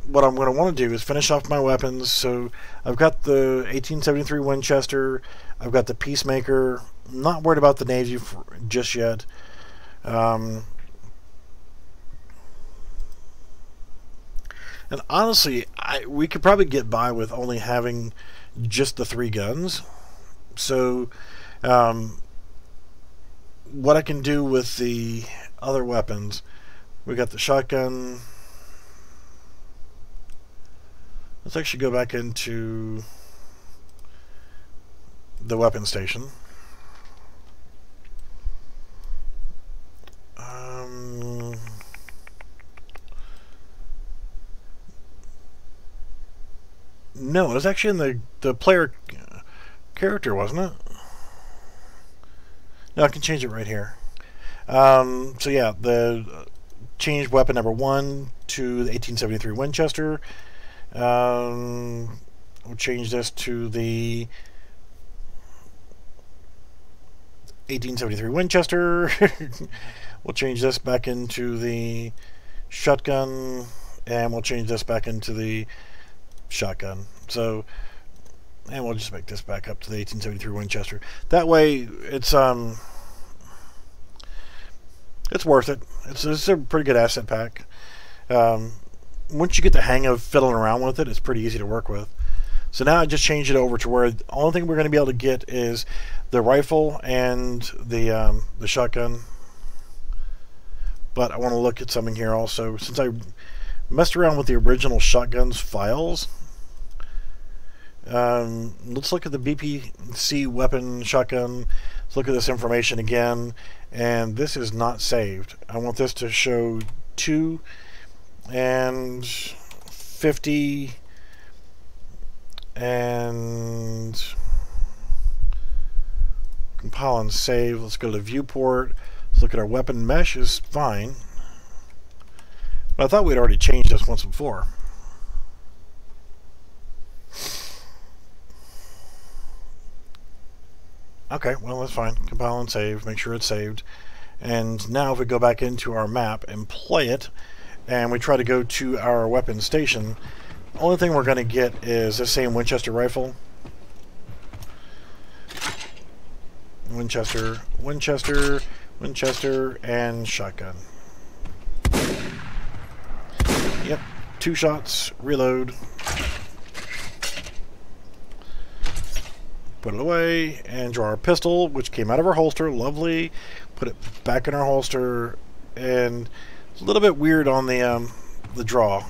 what I'm going to want to do is finish off my weapons. So I've got the 1873 Winchester. I've got the Peacemaker. I'm not worried about the Navy just yet. And honestly, we could probably get by with only having just the 3 guns. So what I can do with the other weapons, we got the shotgun. Let's actually go back into the weapon station. No, it was actually in the player character, wasn't it? No, I can change it right here. So yeah, the change weapon number 1 to the 1873 Winchester. We'll change this to the 1873 Winchester. We'll change this back into the shotgun, and we'll change this back into the shotgun. So, and we'll just make this back up to the 1873 Winchester. That way, it's worth it. It's a pretty good asset pack. Once you get the hang of fiddling around with it, it's pretty easy to work with. So now I just changed it over to where the only thing we're going to be able to get is the rifle and the shotgun. But I want to look at something here also. Since I messed around with the original shotgun's files, let's look at the BPC weapon shotgun. Let's look at this information again, and this is not saved. I want this to show 2 and 50 and compile and save. Let's go to viewport. Let's look at our weapon mesh is fine. But I thought we'd already changed this once before. Okay, well that's fine. Compile and save. Make sure it's saved. And now if we go back into our map and play it, and we try to go to our weapon station, the only thing we're going to get is the same Winchester rifle. Winchester, Winchester, Winchester, and shotgun. Yep, 2 shots, reload. Put it away, and draw our pistol, which came out of our holster. Lovely. Put it back in our holster, and it's a little bit weird on the draw.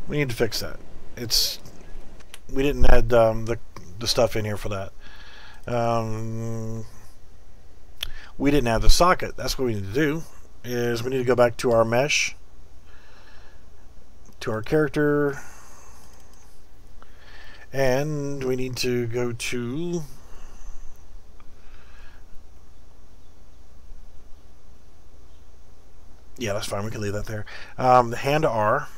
We need to fix that. We didn't add the stuff in here for that. We didn't add the socket. That's what we need to do. Is we need to go back to our mesh, to our character, and we need to go to yeah, that's fine. We can leave that there. Hand R.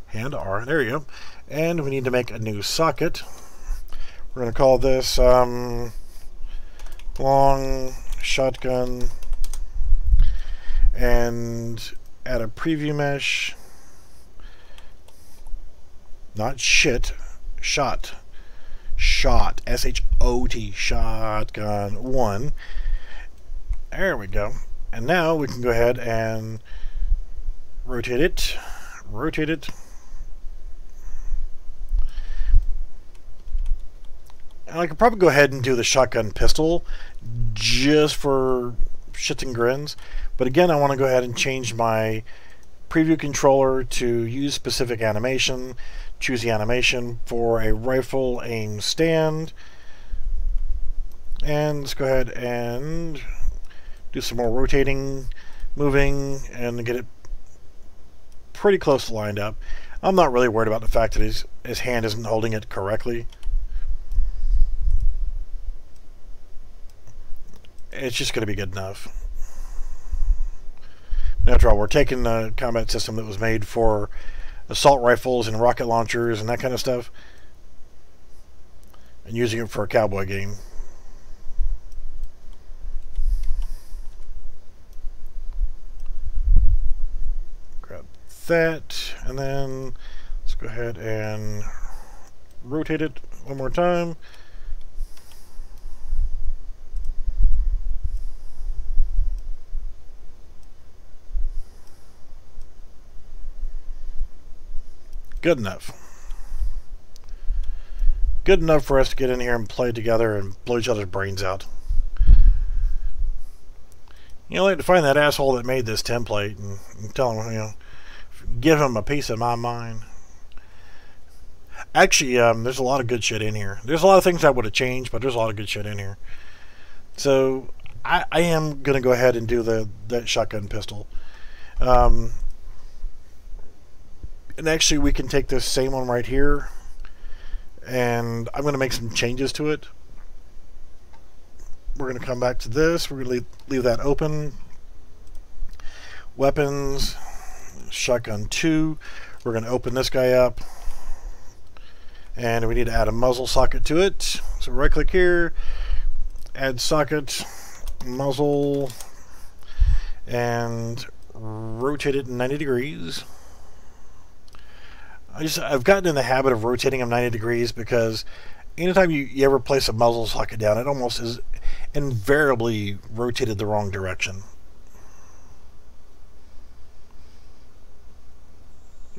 Hand R. There you go. And we need to make a new socket. We're going to call this long shotgun, and add a preview mesh. Not shit. Shot. Shot. S-H-O-T. Shotgun 1. There we go. And now we can go ahead and rotate it. Rotate it. And I could probably go ahead and do the shotgun pistol just for shits and grins. But again, I want to go ahead and change my preview controller to use specific animation. Choose the animation for a rifle aim stand. And let's go ahead and do some more rotating, moving, and get it pretty close to lined up. I'm not really worried about the fact that his hand isn't holding it correctly. It's just going to be good enough. After all, we're taking the combat system that was made for assault rifles and rocket launchers and that kind of stuff and using it for a cowboy game. Grab that, and then let's go ahead and rotate it one more time. Good enough. Good enough for us to get in here and play together and blow each other's brains out. You know, I'd like to find that asshole that made this template and tell him, you know, give him a piece of my mind. Actually, there's a lot of good shit in here. There's a lot of things I would have changed, but there's a lot of good shit in here. So I am going to go ahead and do that shotgun pistol. And actually, we can take this same one right here, and I'm going to make some changes to it. We're going to come back to this. We're going to leave that open. Weapons, shotgun 2. We're going to open this guy up, and we need to add a muzzle socket to it. So right click here, add socket, muzzle, and rotate it 90 degrees. I've gotten in the habit of rotating them 90 degrees because anytime you ever place a muzzle socket down, it almost is invariably rotated the wrong direction.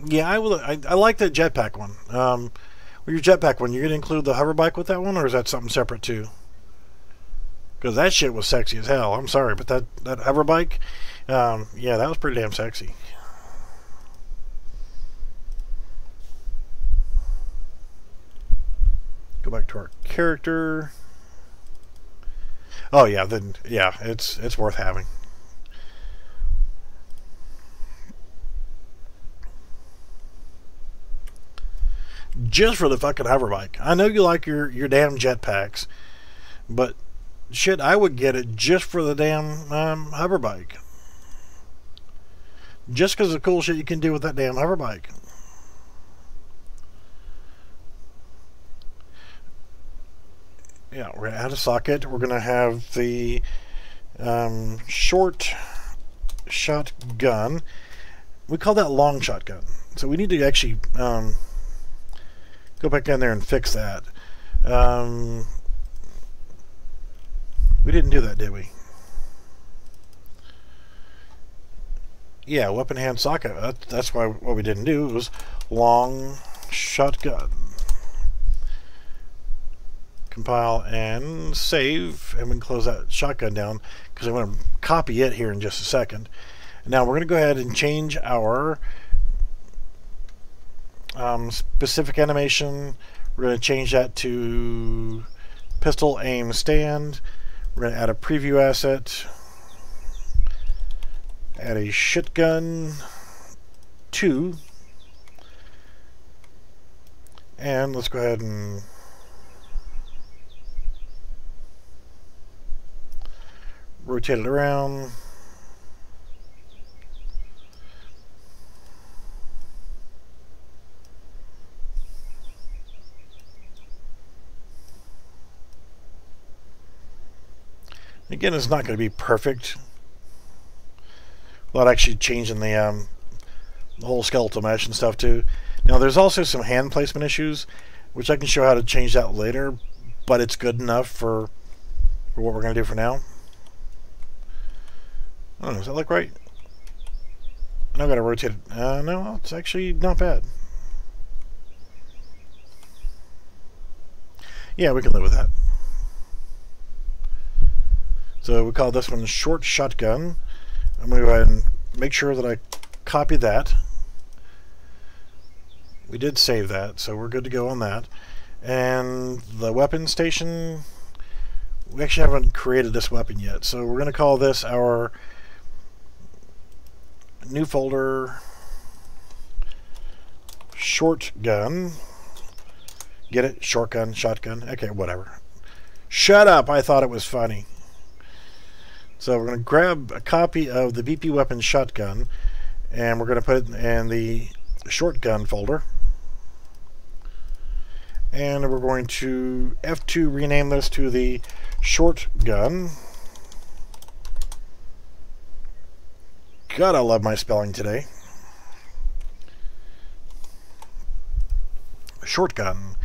Yeah, I like the jetpack one. With your jetpack one, you're going to include the hover bike with that one, or is that something separate too? Because that shit was sexy as hell. I'm sorry, but that hover bike, yeah, that was pretty damn sexy. Go back to our character. Oh yeah, then yeah, it's worth having. Just for the fucking hover bike. I know you like your damn jetpacks, but shit, I would get it just for the damn hover bike. Just because of the cool shit you can do with that damn hover bike. Yeah, we're going to add a socket. We're going to have the short shotgun. We call that long shotgun. So we need to actually go back in there and fix that. We didn't do that, did we? Yeah, weapon hand socket. That's why what we didn't do. It was long shotgun. Compile and save, and we can close that shotgun down because I want to copy it here in just a second. Now we're going to go ahead and change our specific animation. We're going to change that to pistol aim stand. We're going to add a preview asset, add a shotgun 2, and let's go ahead and rotate it around. Again, it's not going to be perfect without actually changing the whole skeletal mesh and stuff too. Now there's also some hand placement issues, which I can show how to change that later, but it's good enough for what we're going to do for now. I don't know, does that look right? Now I've got to rotate it. No, it's actually not bad. Yeah, we can live with that. So we call this one short shotgun. I'm going to go ahead and make sure that I copy that. We did save that, so we're good to go on that. And the weapon station, we actually haven't created this weapon yet, so we're going to call this our new folder short gun. Get it? Short gun, shotgun. Okay, whatever. Shut up! I thought it was funny. So we're going to grab a copy of the BP weapon shotgun, and we're going to put it in the short gun folder. And we're going to F2 rename this to the short gun. God, I love my spelling today. Short gun.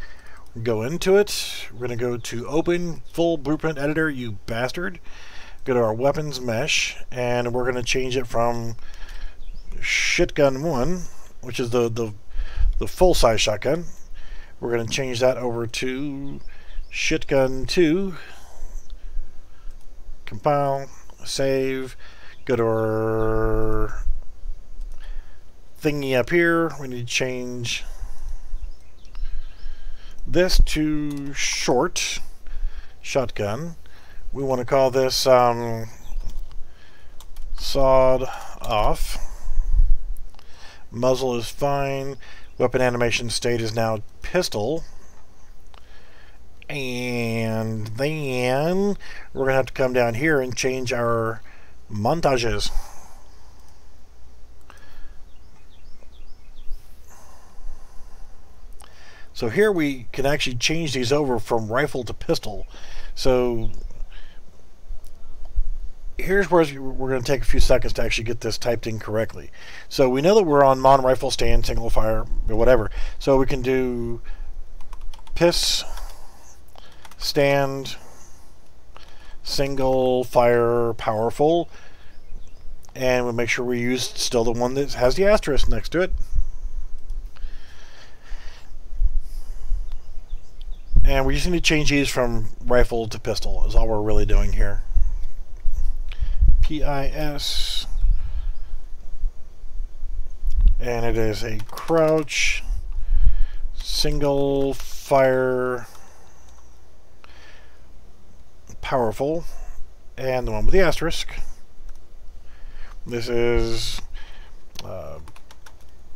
Go into it. We're going to go to Open Full Blueprint Editor, you bastard. Go to our weapons mesh, and we're going to change it from shotgun 1, which is the full-size shotgun. We're going to change that over to shotgun 2. Compile, save, go to our thingy up here. We need to change this to short shotgun. We want to call this sawed off. Muzzle is fine. Weapon animation state is now pistol. And then we're going to have to come down here and change our montages. So here we can actually change these over from rifle to pistol. So here's where we're going to take a few seconds to actually get this typed in correctly. So we know that we're on mon-rifle stand, single fire, or whatever. So we can do pis stand single fire powerful, and we'll make sure we use still the one that has the asterisk next to it. And we just need to change these from rifle to pistol is all we're really doing here. PIS, and it is a crouch single fire powerful, and the one with the asterisk. This is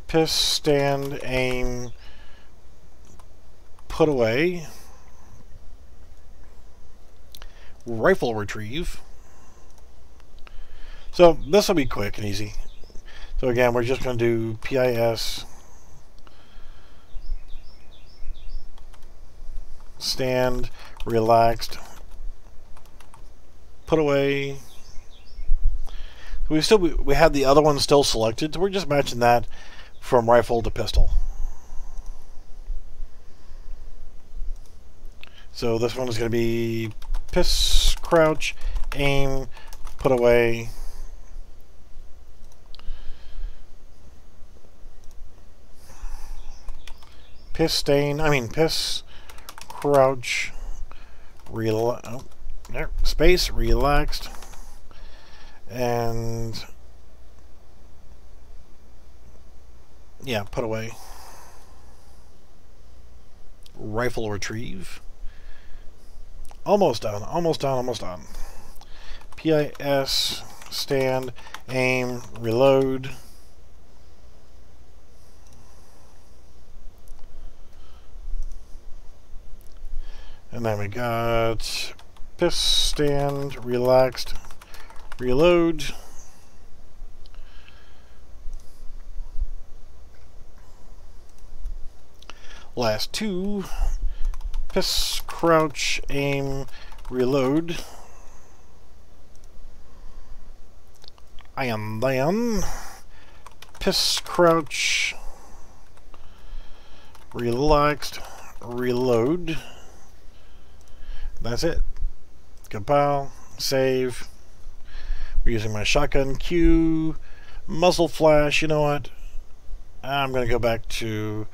pis stand aim put away rifle retrieve. So this will be quick and easy. So again, we're just going to do PIS stand relaxed put away. We had the other one still selected, so we're just matching that from rifle to pistol. So this one is going to be pis crouch aim put away pis crouch space relaxed, and yeah, put away rifle retrieve. Almost done, almost done, almost done. PIS stand aim reload. And then we got pis stand relaxed reload. Last two, pis crouch aim reload. And then pis crouch relaxed reload. That's it. Compile, save. We're using my shotgun Q, muzzle flash. You know what? I'm going to go back to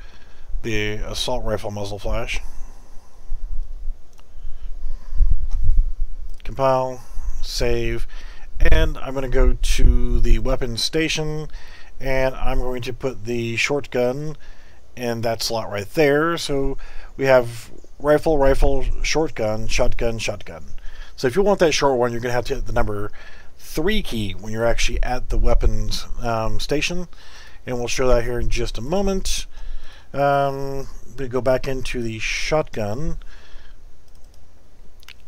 the assault rifle muzzle flash. Compile, save, and I'm going to go to the weapons station, and I'm going to put the shotgun in that slot right there. So we have rifle, rifle, shotgun, shotgun, shotgun. So if you want that short one, you're going to have to hit the number 3 key when you're actually at the weapons station, and we'll show that here in just a moment. We go back into the shotgun.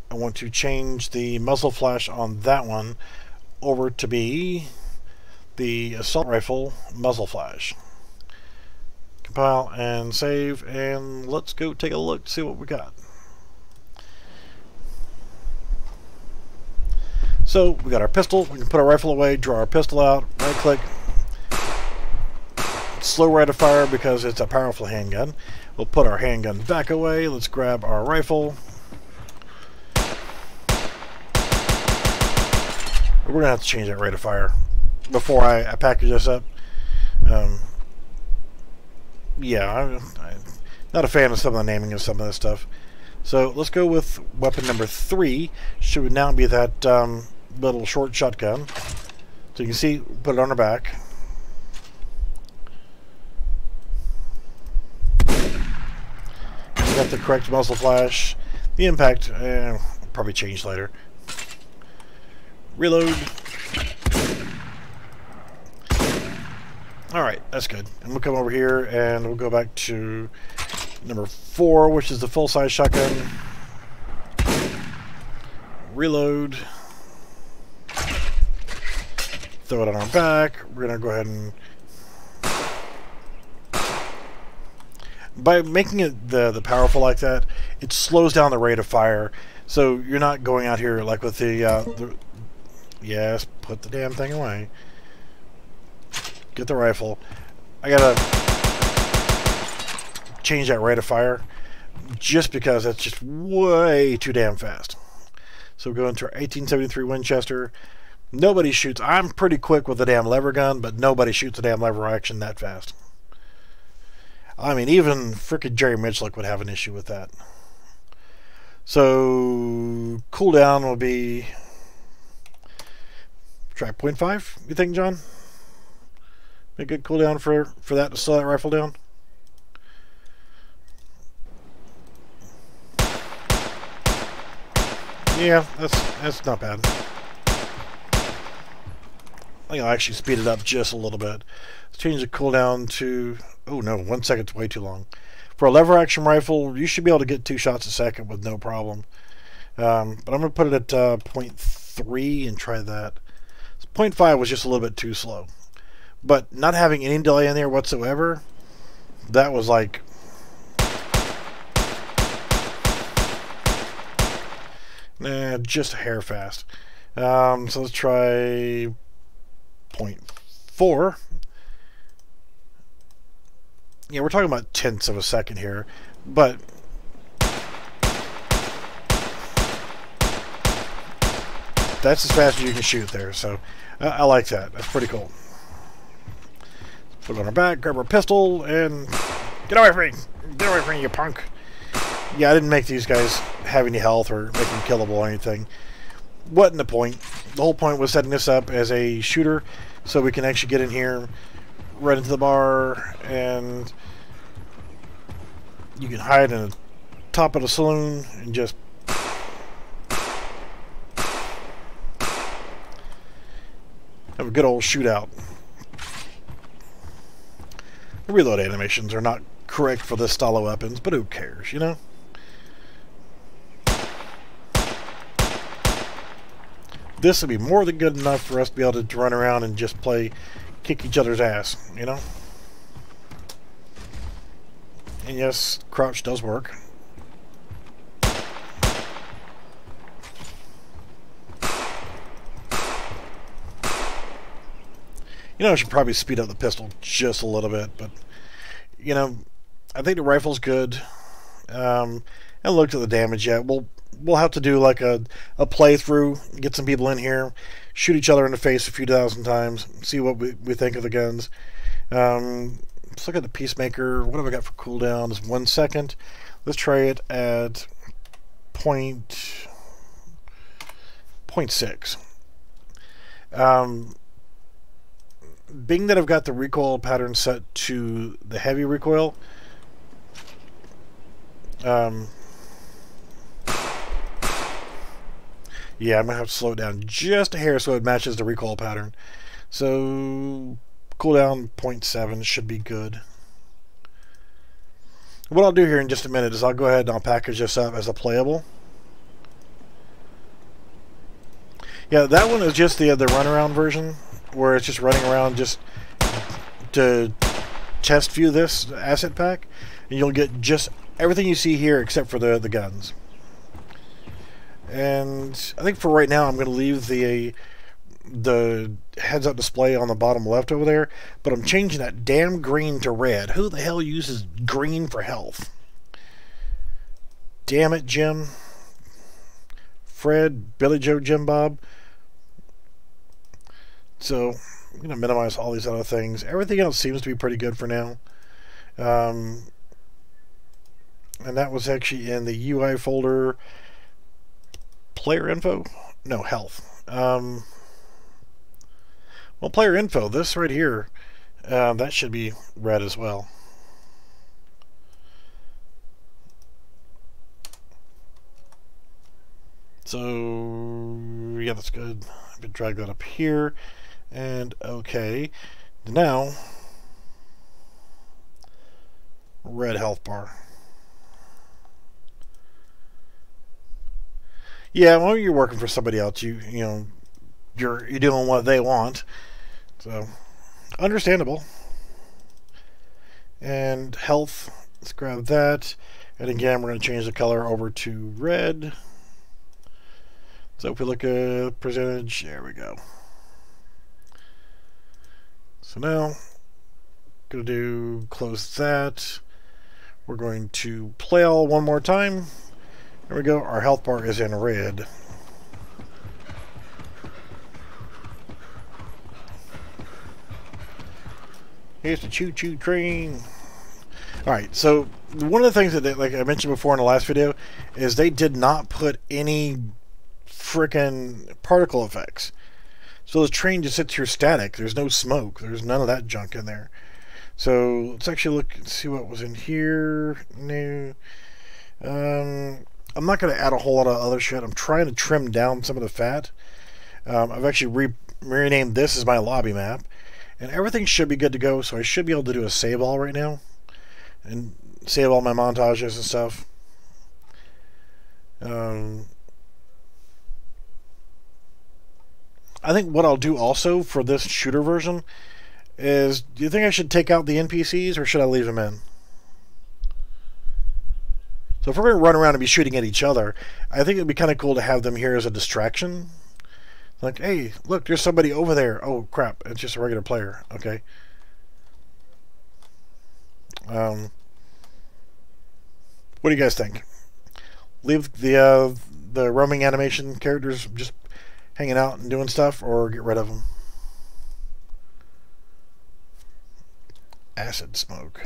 I want to change the muzzle flash on that one over to be the assault rifle muzzle flash. Compile and save, and let's go take a look to see what we got. So we got our pistol. We can put our rifle away, draw our pistol out, right click, slow rate of fire because it's a powerful handgun. We'll put our handgun back away. Let's grab our rifle. We're gonna have to change that rate of fire before I package this up. Yeah, I'm not a fan of some of the naming of some of this stuff. So let's go with weapon number 3. Should now be that little short shotgun. So you can see, put it on our back. Got the correct muzzle flash. The impact, probably change later. Reload. Alright, that's good. And we'll come over here and we'll go back to number 4, which is the full-size shotgun. Reload. Throw it on our back. We're going to go ahead and... By making it the powerful like that, it slows down the rate of fire. So you're not going out here like with the yes, put the damn thing away. Get the rifle. I gotta change that rate of fire just because that's just way too damn fast. So we'll go into our 1873 Winchester. Nobody shoots. I'm pretty quick with the damn lever gun, but nobody shoots a damn lever action that fast. I mean, even frickin' Jerry Mitchell would have an issue with that. So cooldown will be, try 0.5. You think, John? Be a good cooldown for that to slow that rifle down. Yeah, that's not bad. I think I'll actually speed it up just a little bit. Let's change the cooldown to, oh no, 1 second's way too long. For a lever action rifle, you should be able to get 2 shots a second with no problem. But I'm going to put it at 0.3 and try that. 0.5 was just a little bit too slow. But not having any delay in there whatsoever, that was like... Nah, just a hair fast. So let's try 0.4. Yeah, we're talking about tenths of a second here, but that's as fast as you can shoot there, so I like that. That's pretty cool. Put it on our back, grab our pistol, and get away from me! Get away from me, you punk! Yeah, I didn't make these guys have any health or make them killable or anything. Wasn't the point. The whole point was setting this up as a shooter so we can actually get in here, right into the bar, and you can hide in the top of the saloon and just have a good old shootout. The reload animations are not correct for this style of weapons, but who cares, you know? This would be more than good enough for us to be able to run around and just play kick each other's ass, you know? And yes, crouch does work. You know, I should probably speed up the pistol just a little bit, but, you know, I think the rifle's good. I haven't looked at the damage yet. We'll have to do like a playthrough, get some people in here, shoot each other in the face a few thousand times, see what we think of the guns. Let's look at the Peacemaker. What have I got for cooldown? It's 1 second. Let's try it at 0.5. 0.6. Being that I've got the recoil pattern set to the heavy recoil, yeah, I'm going to have to slow it down just a hair so it matches the recoil pattern. So, cooldown 0.7 should be good. What I'll do here in just a minute is I'll go ahead and I'll package this up as a playable. Yeah, that one is just the runaround version, where it's just running around just to test view this asset pack, and you'll get just everything you see here except for the guns. And I think for right now I'm going to leave the heads-up display on the bottom left over there, but I'm changing that damn green to red. Who the hell uses green for health? Damn it, Jim. Fred, Billy Joe, Jim Bob. So I'm going to minimize all these other things. Everything else seems to be pretty good for now. And that was actually in the UI folder. Player info? No, health. Well, player info, this right here, that should be red as well. So, yeah, that's good. I'm going to drag that up here. And, okay. Now, red health bar. Yeah, well, you're working for somebody else. You know, you're doing what they want. So, understandable. And health, let's grab that. And again, we're going to change the color over to red. So if we look at percentage, there we go. So now, going to do close that. We're going to play all one more time. There we go. Our health bar is in red. Here's the choo-choo train. Alright, so one of the things that they, like I mentioned before in the last video, is they did not put any frickin' particle effects. So the train just sits here static. There's no smoke. There's none of that junk in there. So let's actually look and see what was in here. New. I'm not going to add a whole lot of other shit. I'm trying to trim down some of the fat. I've actually renamed this as my lobby map. And everything should be good to go, so I should be able to do a save all right now. And save all my montages and stuff. I think what I'll do also for this shooter version is, do you think I should take out the NPCs or should I leave them in? So if we're going to run around and be shooting at each other, I think it'd be kind of cool to have them here as a distraction. Like, hey, look, there's somebody over there. Oh, crap, it's just a regular player. Okay. What do you guys think? Leave the roaming animation characters just hanging out and doing stuff, or get rid of them? Acid smoke.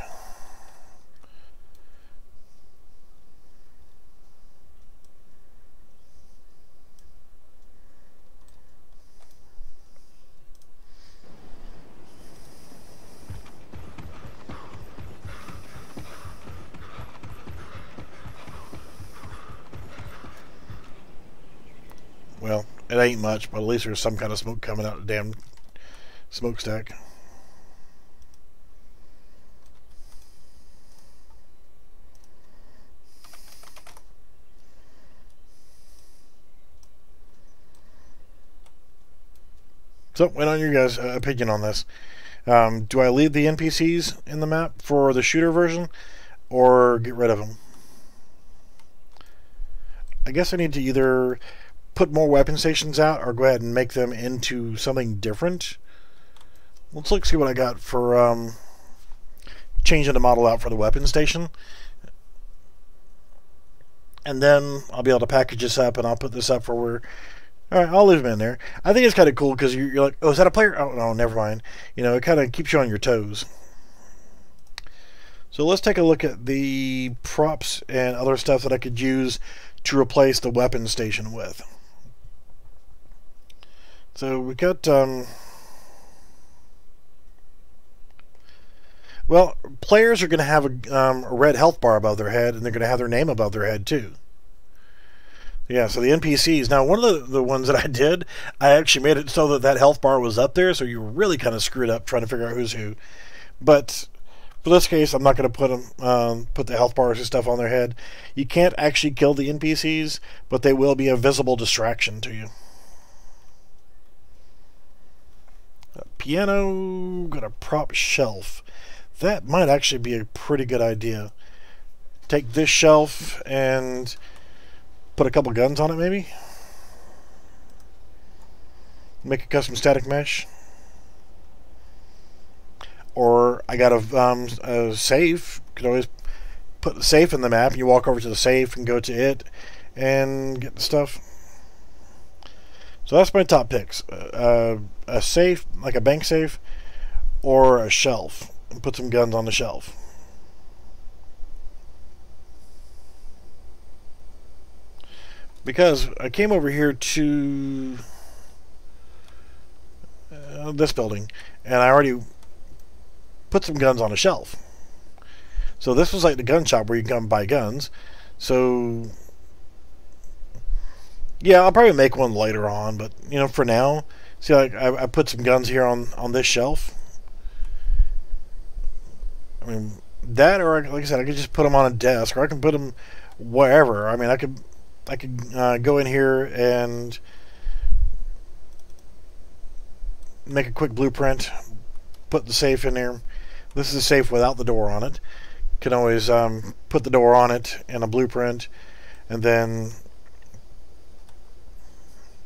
Well, it ain't much, but at least there's some kind of smoke coming out of the damn smokestack. So, wait on your guys' opinion on this. Do I leave the NPCs in the map for the shooter version, or get rid of them? I guess I need to either put more weapon stations out or go ahead and make them into something different. Let's look, see what I got for changing the model out for the weapon station. And then I'll be able to package this up, and I'll put this up for where... Alright, I'll leave them in there. I think it's kind of cool because you're like, oh, is that a player? Oh, no, never mind. You know, it kind of keeps you on your toes. So let's take a look at the props and other stuff that I could use to replace the weapon station with. So we got well, players are going to have a red health bar above their head, and they're going to have their name above their head too. Yeah, so the NPCs. Now, one of the ones that I did, I actually made it so that that health bar was up there, so you were really kind of screwed up trying to figure out who's who. But for this case, I'm not going to put the health bars and stuff on their head. You can't actually kill the NPCs, but they will be a visible distraction to you. A piano, got a prop shelf. That might actually be a pretty good idea. Take this shelf and put a couple guns on it, maybe. Make a custom static mesh. Or I got a safe. You could always put the safe in the map. You walk over to the safe and go to it and get the stuff. So that's my top picks. A safe, like a bank safe, or a shelf. And put some guns on the shelf. Because I came over here to this building, and I already put some guns on a shelf. So this was like the gun shop where you can come buy guns. So yeah, I'll probably make one later on, but you know, for now, see, like I put some guns here on this shelf. I mean, that, or like I said, I could just put them on a desk, or I can put them wherever. I mean, I could go in here and make a quick blueprint, put the safe in there. This is a safe without the door on it. Can always put the door on it and a blueprint, and then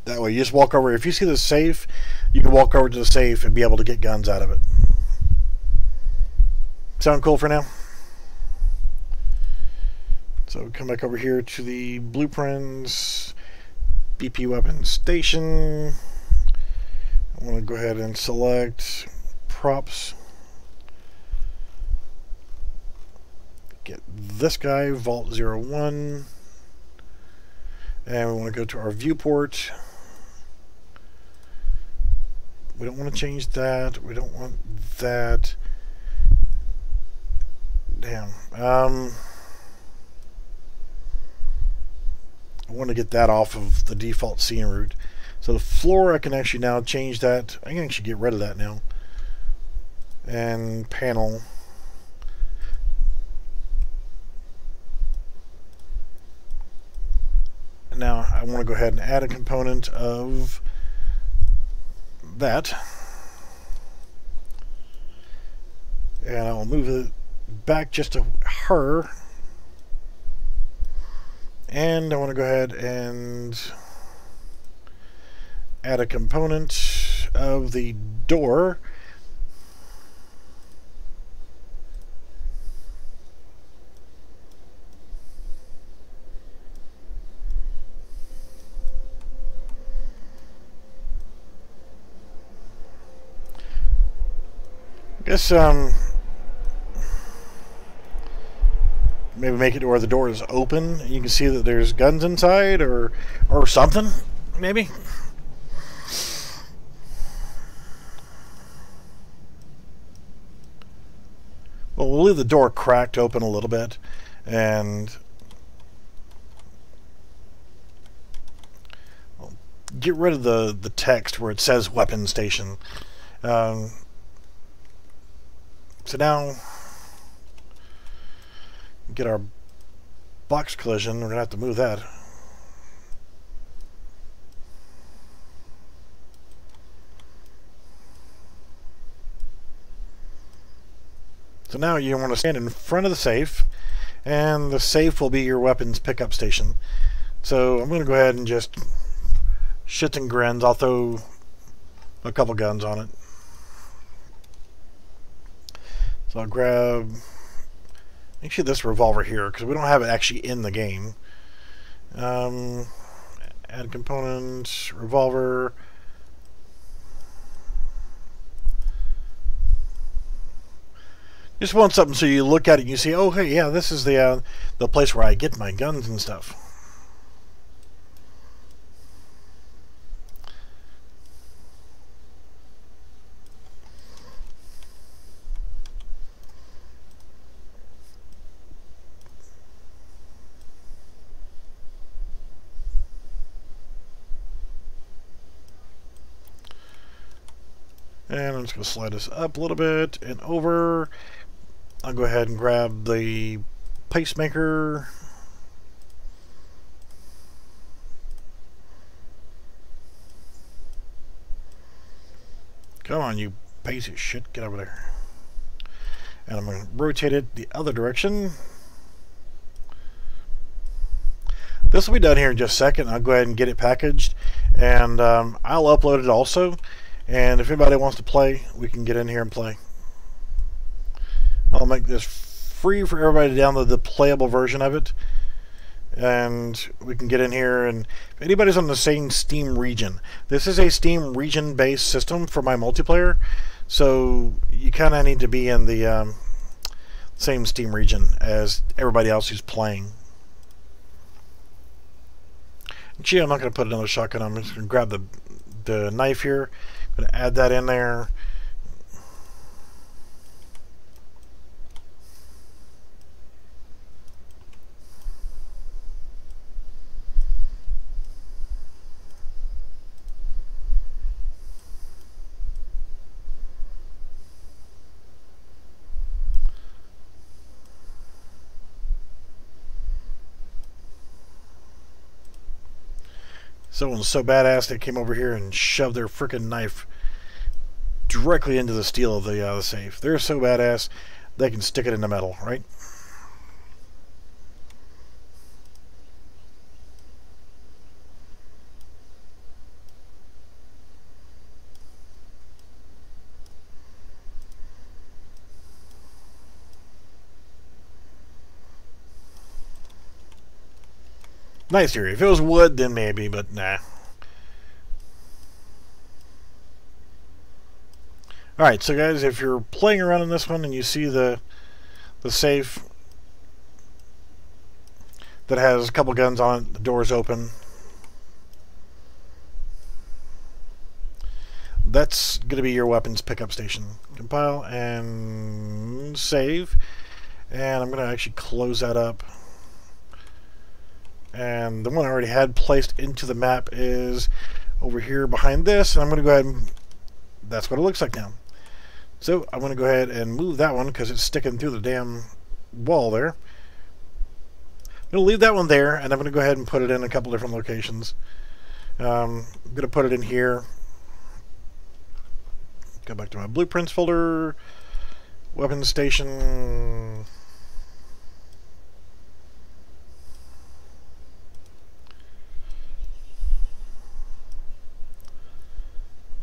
that way you just walk over. If you see the safe, you can walk over to the safe and be able to get guns out of it. Sound cool for now? So come back over here to the blueprints, BP weapon station. I want to go ahead and select props. Get this guy, Vault 01. And we want to go to our viewport. We don't want to change that. We don't want that. Damn. I want to get that off of the default scene route. So the floor, I can actually now change that. I can actually get rid of that now. And panel. Now I want to go ahead and add a component of that. And I will move it back just to her. And I want to go ahead and add a component of the door. I guess maybe make it to where the door is open. You can see that there's guns inside, or something, maybe. Well, we'll leave the door cracked open a little bit, and we'll get rid of the text where it says weapon station. So now, get our box collision. We're going to have to move that. So now you want to stand in front of the safe, and the safe will be your weapons pickup station. So I'm going to go ahead and just shits and grins. I'll throw a couple guns on it. So I'll grab actually this revolver here, because we don't have it actually in the game. Add component, revolver. Just want something so you look at it and you see, oh hey, yeah, this is the place where I get my guns and stuff. And I'm just going to slide this up a little bit and over. I'll go ahead and grab the pacemaker. Come on, you piece of shit. Get over there. And I'm going to rotate it the other direction. This will be done here in just a second. I'll go ahead and get it packaged. And I'll upload it also. And if anybody wants to play, we can get in here and play. I'll make this free for everybody to download the playable version of it. And we can get in here, and if anybody's on the same Steam region, this is a Steam region based system for my multiplayer, so you kind of need to be in the same Steam region as everybody else who's playing. Gee, I'm not going to put another shotgun. I'm just going to grab the knife here. I'm going to add that in there. Someone's so badass they came over here and shoved their frickin' knife directly into the steel of the safe. They're so badass they can stick it in the metal, right? Nice theory. If it was wood, then maybe, but nah. Alright, so guys, if you're playing around in this one and you see the safe that has a couple guns on it, the door's open, that's going to be your weapons pickup station. Compile and save. And I'm going to actually close that up. And the one I already had placed into the map is over here behind this, and I'm going to go ahead and that's what it looks like now. So I'm going to go ahead and move that one because it's sticking through the damn wall there. I'm going to leave that one there, and I'm going to go ahead and put it in a couple different locations. I'm going to put it in here. Go back to my blueprints folder, weapons station.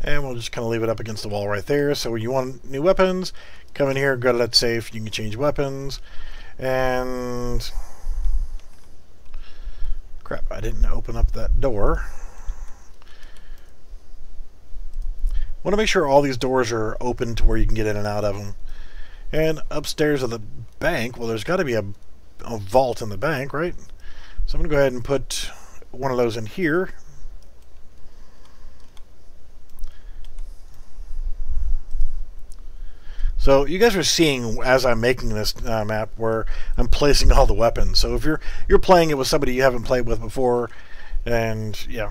And we'll just kind of leave it up against the wall right there. So when you want new weapons, come in here, go to that safe, you can change weapons. And crap, I didn't open up that door. Want to make sure all these doors are open to where you can get in and out of them. And upstairs of the bank, well, there's got to be a vault in the bank, right? So I'm going to go ahead and put one of those in here. So you guys are seeing as I'm making this map where I'm placing all the weapons. So if you're playing it with somebody you haven't played with before, and yeah,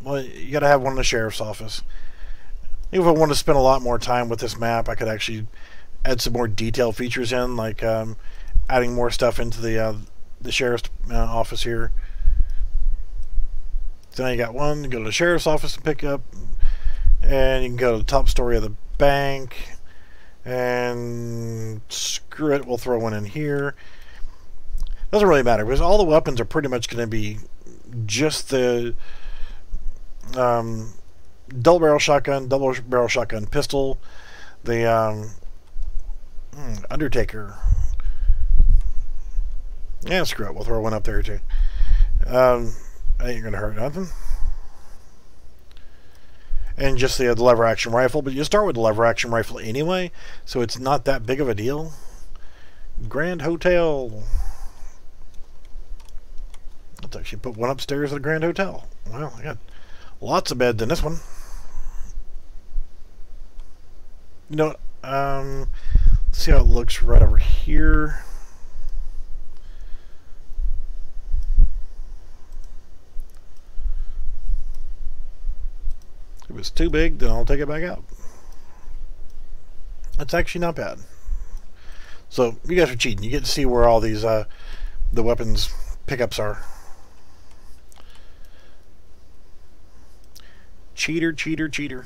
well, you got to have one in the sheriff's office. If I want to spend a lot more time with this map, I could actually add some more detail features in, like adding more stuff into the sheriff's office here. So now you got one. You go to the sheriff's office and pick up, and you can go to the top story of the bank. And screw it, we'll throw one in here. Doesn't really matter because all the weapons are pretty much going to be just the double barrel shotgun pistol, the Undertaker. Yeah, screw it, we'll throw one up there too. Ain't going to hurt nothing. And just the lever action rifle, but you start with the lever action rifle anyway, so it's not that big of a deal. Grand Hotel. Let's actually put one upstairs at the Grand Hotel. Well, I got lots of beds in this one. You know, let's see how it looks right over here. If it's too big, then I'll take it back out. That's actually not bad. So you guys are cheating. You get to see where all these the weapons pickups are. Cheater, cheater, cheater.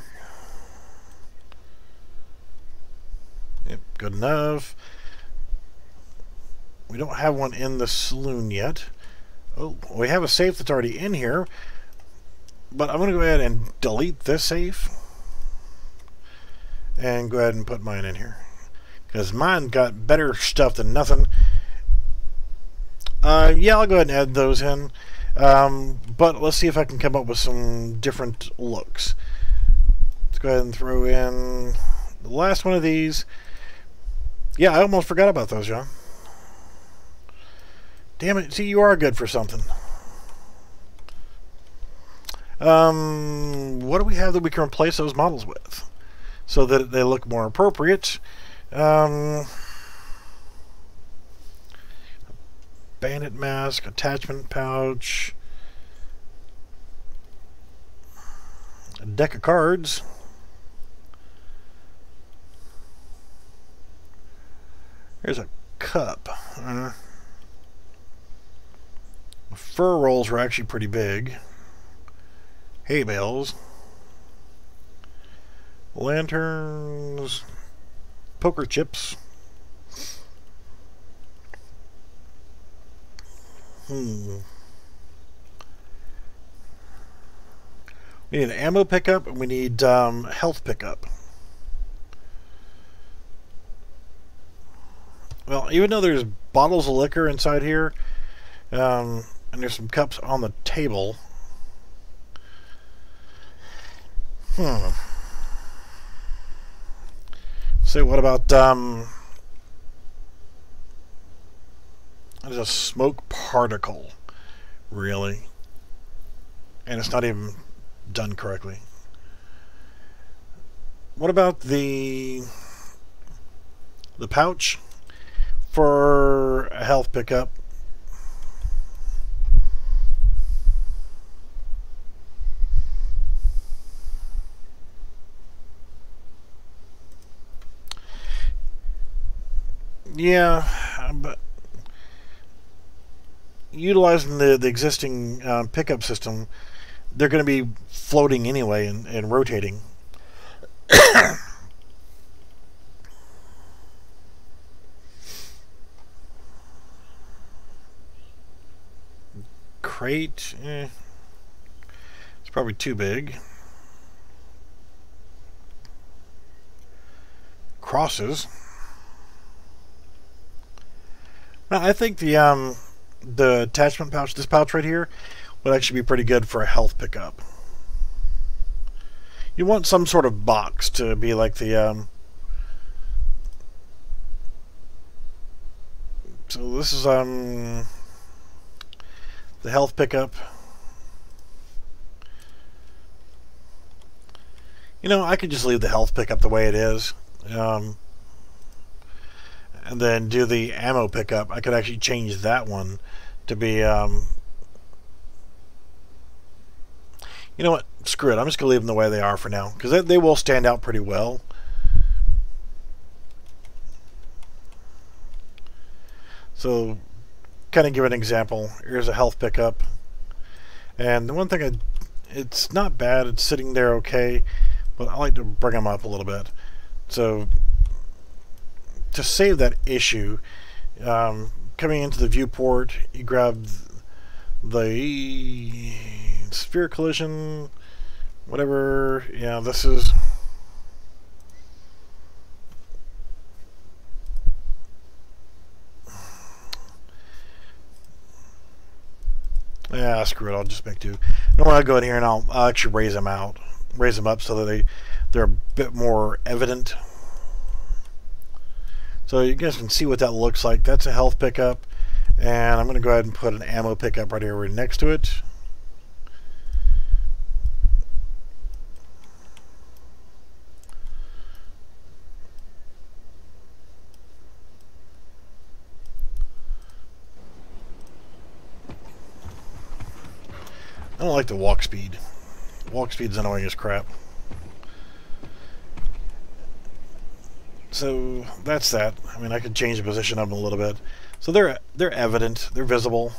Yep, good enough. We don't have one in the saloon yet. Oh, we have a safe that's already in here. But I'm going to go ahead and delete this safe. And go ahead and put mine in here. Because mine got better stuff than nothing. Yeah, I'll go ahead and add those in. But let's see if I can come up with some different looks. Let's go ahead and throw in the last one of these. Yeah, I almost forgot about those, John. Damn it. See, you are good for something. What do we have that we can replace those models with so that they look more appropriate? Bandit mask, attachment pouch, a deck of cards, there's a cup. Fur rolls are actually pretty big. Hay bales, lanterns, poker chips. We need an ammo pickup and we need health pickup. Well, even though there's bottles of liquor inside here, and there's some cups on the table. So what about there's a smoke particle, really, and it's not even done correctly. What about the pouch for a health pickup? Yeah, but utilizing the existing pickup system, they're going to be floating anyway and rotating. Crate, it's probably too big. Crosses. Now, I think the attachment pouch, this pouch right here, would actually be pretty good for a health pickup. You want some sort of box to be like the so this is the health pickup. You know, I could just leave the health pickup the way it is. And then do the ammo pickup. I could actually change that one to be, you know what? Screw it. I'm just going to leave them the way they are for now, because they will stand out pretty well. So, kind of give an example. Here's a health pickup. And the one thing, it's not bad. It's sitting there okay, but I like to bring them up a little bit. So, to save that issue, coming into the viewport, you grab the sphere collision, whatever. Yeah, this is yeah, screw it. I'll just make do. I want to go in here and I'll actually raise them up so that they're a bit more evident. So you guys can see what that looks like. That's a health pickup, and I'm going to go ahead and put an ammo pickup right here right next to it. I don't like the walk speed. Walk speed's annoying as crap. So that's that. I mean, I could change the position of them a little bit. So they're evident, they're visible.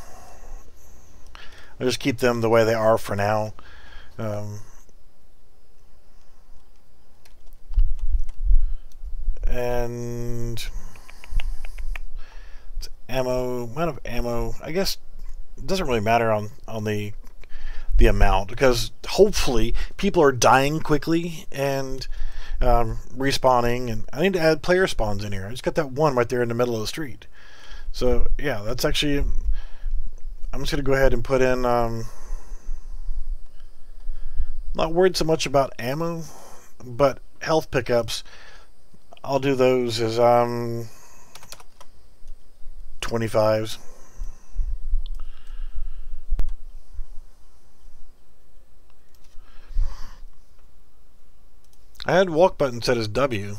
I'll just keep them the way they are for now. And it's amount of ammo. I guess it doesn't really matter on the amount, because hopefully people are dying quickly and respawning, and I need to add player spawns in here. I just got that one right there in the middle of the street. So yeah, that's actually, I'm just gonna go ahead and put in, not worried so much about ammo, but health pickups, I'll do those as 25s. I had walk button set as W.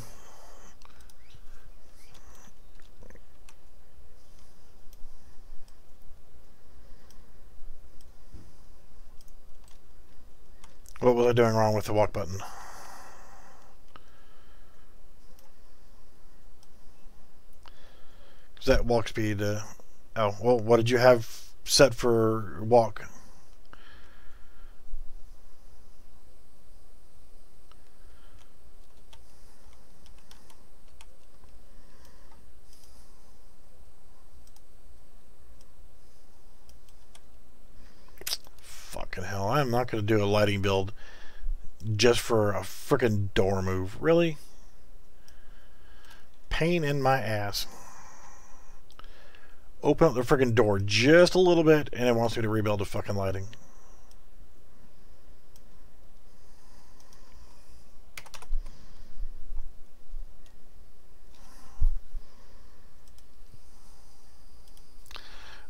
What was I doing wrong with the walk button? Is that walk speed? Oh, well, what did you have set for walk? Fucking hell, I'm not going to do a lighting build just for a frickin' door move. Really? Pain in my ass. Open up the frickin' door just a little bit and it wants me to rebuild the fucking lighting.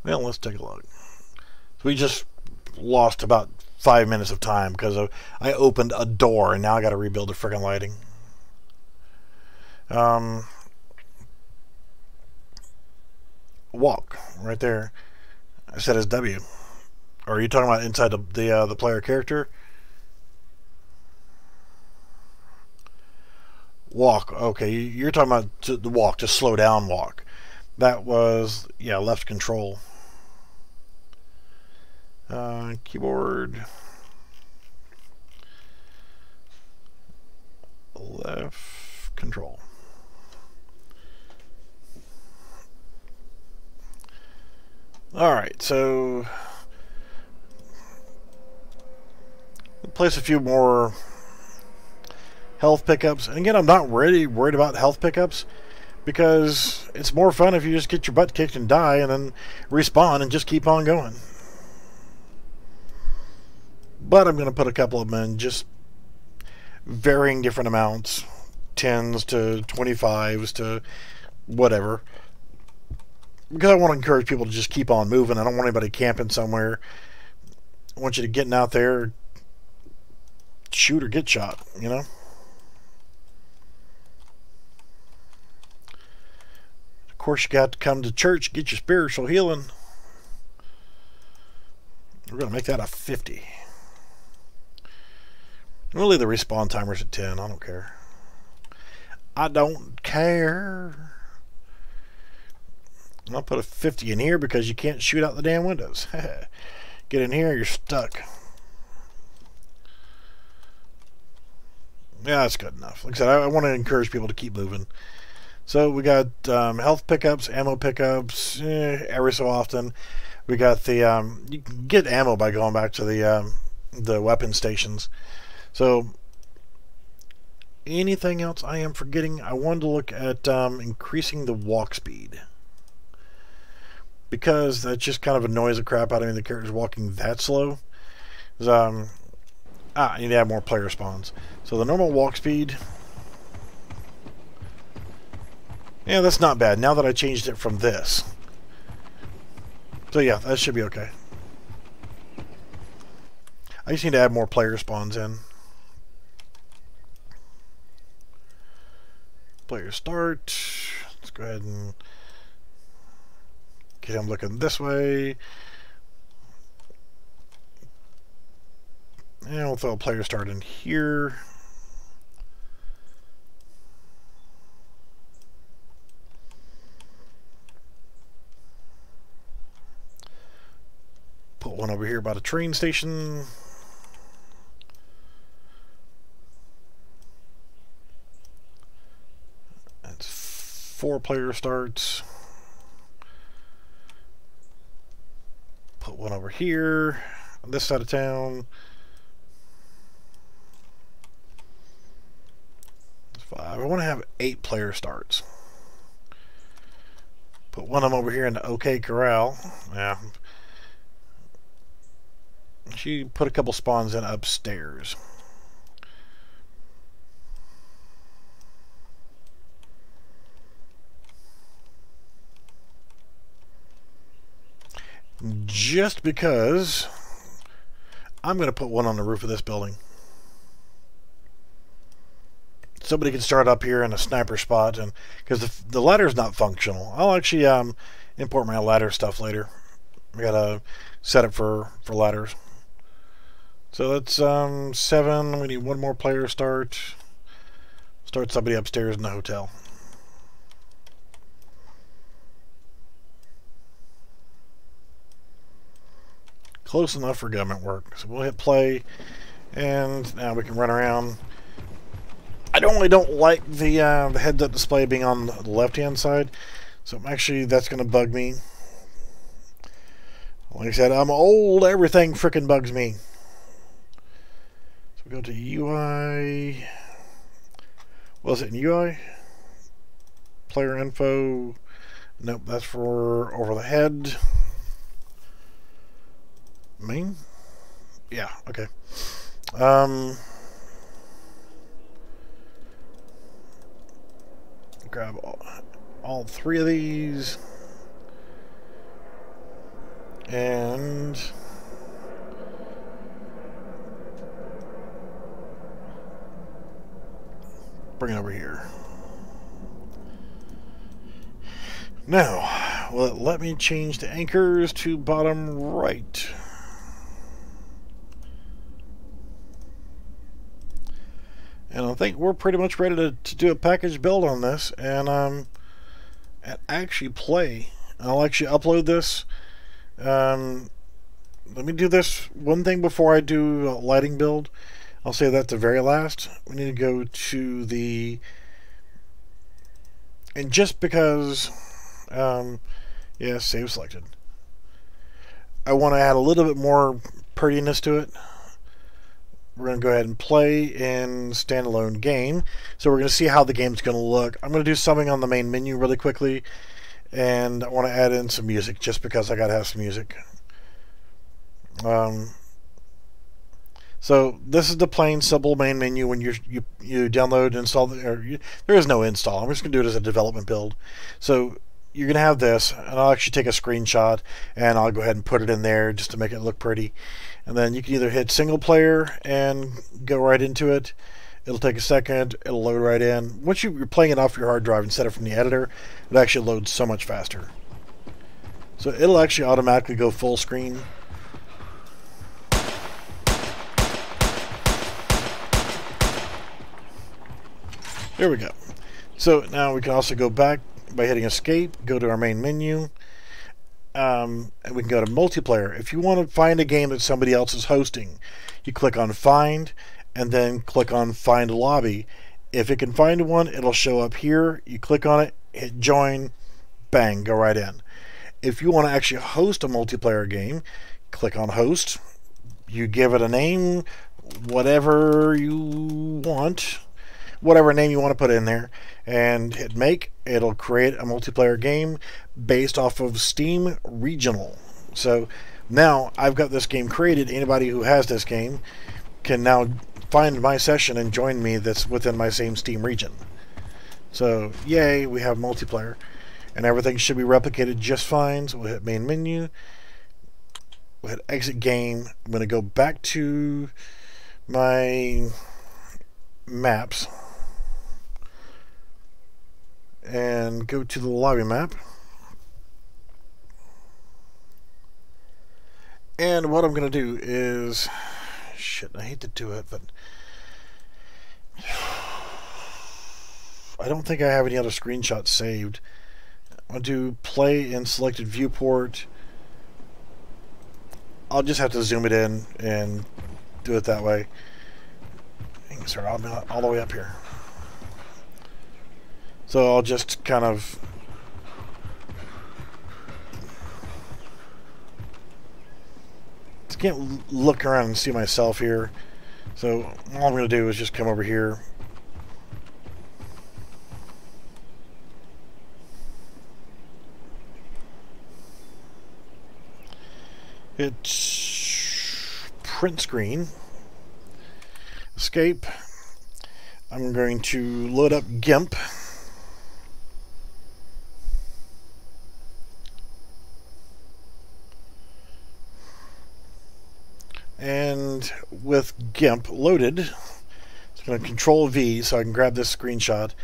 Well, let's take a look. So we just lost about 5 minutes of time because I opened a door and now I got to rebuild the friggin' lighting. Walk right there. I said as W. Or are you talking about inside the player character? Walk. Okay, you're talking about the walk, to slow down walk. That was, yeah, left control. Keyboard. Left control. Alright, so we'll place a few more health pickups. And again, I'm not really worried about health pickups because it's more fun if you just get your butt kicked and die and then respawn and just keep on going. But I'm going to put a couple of them in, just varying different amounts, 10s to 25s to whatever, because I want to encourage people to just keep on moving. I don't want anybody camping somewhere. I want you to getting out there, shoot or get shot, you know. Of course, you got to come to church, get your spiritual healing. We're going to make that a 50. We'll leave the respawn timers at 10. I don't care. I don't care. I'll put a 50 in here because you can't shoot out the damn windows. Get in here, you're stuck. Yeah, that's good enough. Like I said, I want to encourage people to keep moving. So we got health pickups, ammo pickups, every so often. We got the you can get ammo by going back to the weapon stations. So anything else I am forgetting? I wanted to look at increasing the walk speed, because that just kind of annoys the crap out of me. The character's walking that slow. I need to add more player spawns. So the normal walk speed, yeah, that's not bad now that I changed it from this. So yeah, that should be okay. I just need to add more player spawns in. Player start. Let's go ahead and get him looking this way. And we'll throw a player start in here. Put one over here by the train station. That's 4 player starts. Put one over here on this side of town. That's 5. I want to have 8 player starts. Put one of them over here in the OK Corral. Yeah. She put a couple spawns in upstairs. Just because I'm going to put one on the roof of this building. Somebody can start up here in a sniper spot, and because the ladder's not functional. I'll actually import my ladder stuff later. I gotta set it for ladders. So that's 7. We need one more player start. Start somebody upstairs in the hotel. Close enough for government work. So we'll hit play, and now we can run around. I really don't like the heads-up display being on the left-hand side, so actually that's going to bug me. Like I said, I'm old. Everything frickin' bugs me. So we go to UI. What is it in UI? Player info. Nope, that's for over the head. Main? Yeah, okay. Grab all 3 of these. And bring it over here. Now, will it let me change the anchors to bottom right? And I think we're pretty much ready to do a package build on this and actually play. I'll actually upload this. Let me do this one thing before I do a lighting build. I'll say that the very last. We need to go to the... And just because... yeah, save selected. I want to add a little bit more prettiness to it. We're going to go ahead and play in standalone game. So we're going to see how the game's going to look. I'm going to do something on the main menu really quickly. And I want to add in some music just because I got to have some music. So this is the plain simple main menu when you download and install. There is no install. I'm just going to do it as a development build. So you're going to have this, and I'll actually take a screenshot and I'll go ahead and put it in there just to make it look pretty. And then you can either hit single player and go right into it. It'll take a second. It'll load right in. Once you're playing it off your hard drive instead of from the editor, it actually loads so much faster. So it'll actually automatically go full screen. There we go. So now we can also go back by hitting escape, go to our main menu, and we can go to multiplayer. If you want to find a game that somebody else is hosting, you click on find and then click on find lobby. If it can find one, it'll show up here. You click on it, hit join, bang, go right in. If you want to actually host a multiplayer game, click on host. You give it a name, whatever you want, whatever name you want to put in there, and hit make. It'll create a multiplayer game based off of Steam Regional. So now I've got this game created. Anybody who has this game can now find my session and join me that's within my same Steam region. So yay, we have multiplayer, and everything should be replicated just fine. So we'll hit main menu, we'll hit exit game. I'm going to go back to my maps and go to the lobby map. And what I'm going to do is, shit, I hate to do it, but I don't think I have any other screenshots saved. I'm going to do play in selected viewport, I'll just have to zoom it in and do it that way. You can start all the way up here. So I'll just kind of can't look around and see myself here. So all I'm going to do is just come over here. Hit print screen. Escape. I'm going to load up GIMP. And with GIMP loaded, it's going to Control V so I can grab this screenshot.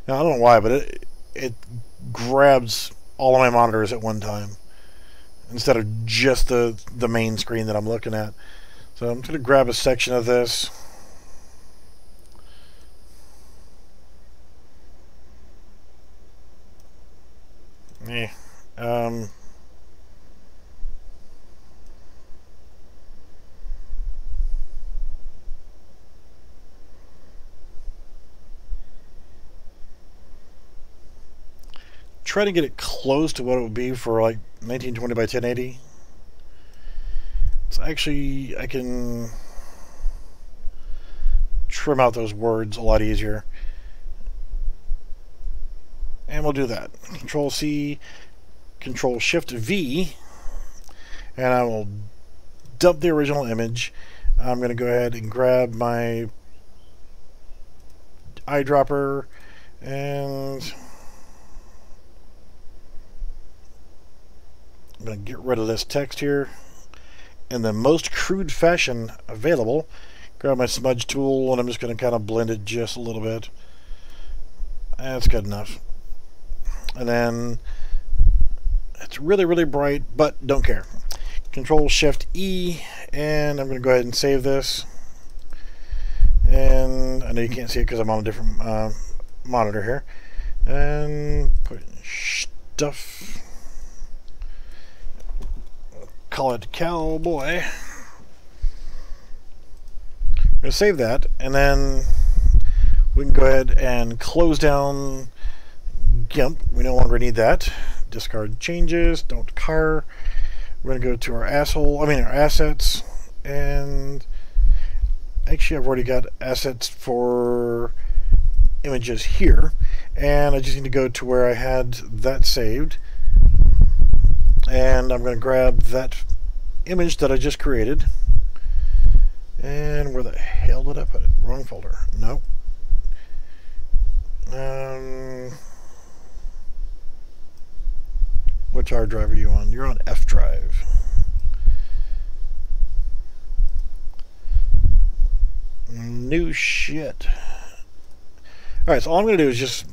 Now I don't know why, but it grabs all of my monitors at one time instead of just the main screen that I'm looking at. So I'm going to grab a section of this. Try to get it close to what it would be for like 1920 by 1080. So actually I can trim out those words a lot easier. And we'll do that. Control C, Control Shift V, and I will dump the original image. I'm going to go ahead and grab my eyedropper and I'm going to get rid of this text here in the most crude fashion available. Grab my smudge tool and I'm just going to kind of blend it just a little bit. That's good enough. And then it's really, really bright, but don't care. Control Shift E, and I'm going to go ahead and save this. And I know you can't see it because I'm on a different monitor here. And put stuff. Call it Cowboy. I'm going to save that, and then we can go ahead and close down GIMP. We no longer need that. Discard changes, don't car. We're going to go to our our assets, and actually I've already got assets for images here, and I just need to go to where I had that saved, and I'm going to grab that image that I just created. And where the hell did I put it? Wrong folder. Nope. Which hard drive are you on? You're on F drive. New shit. Alright, so all I'm going to do is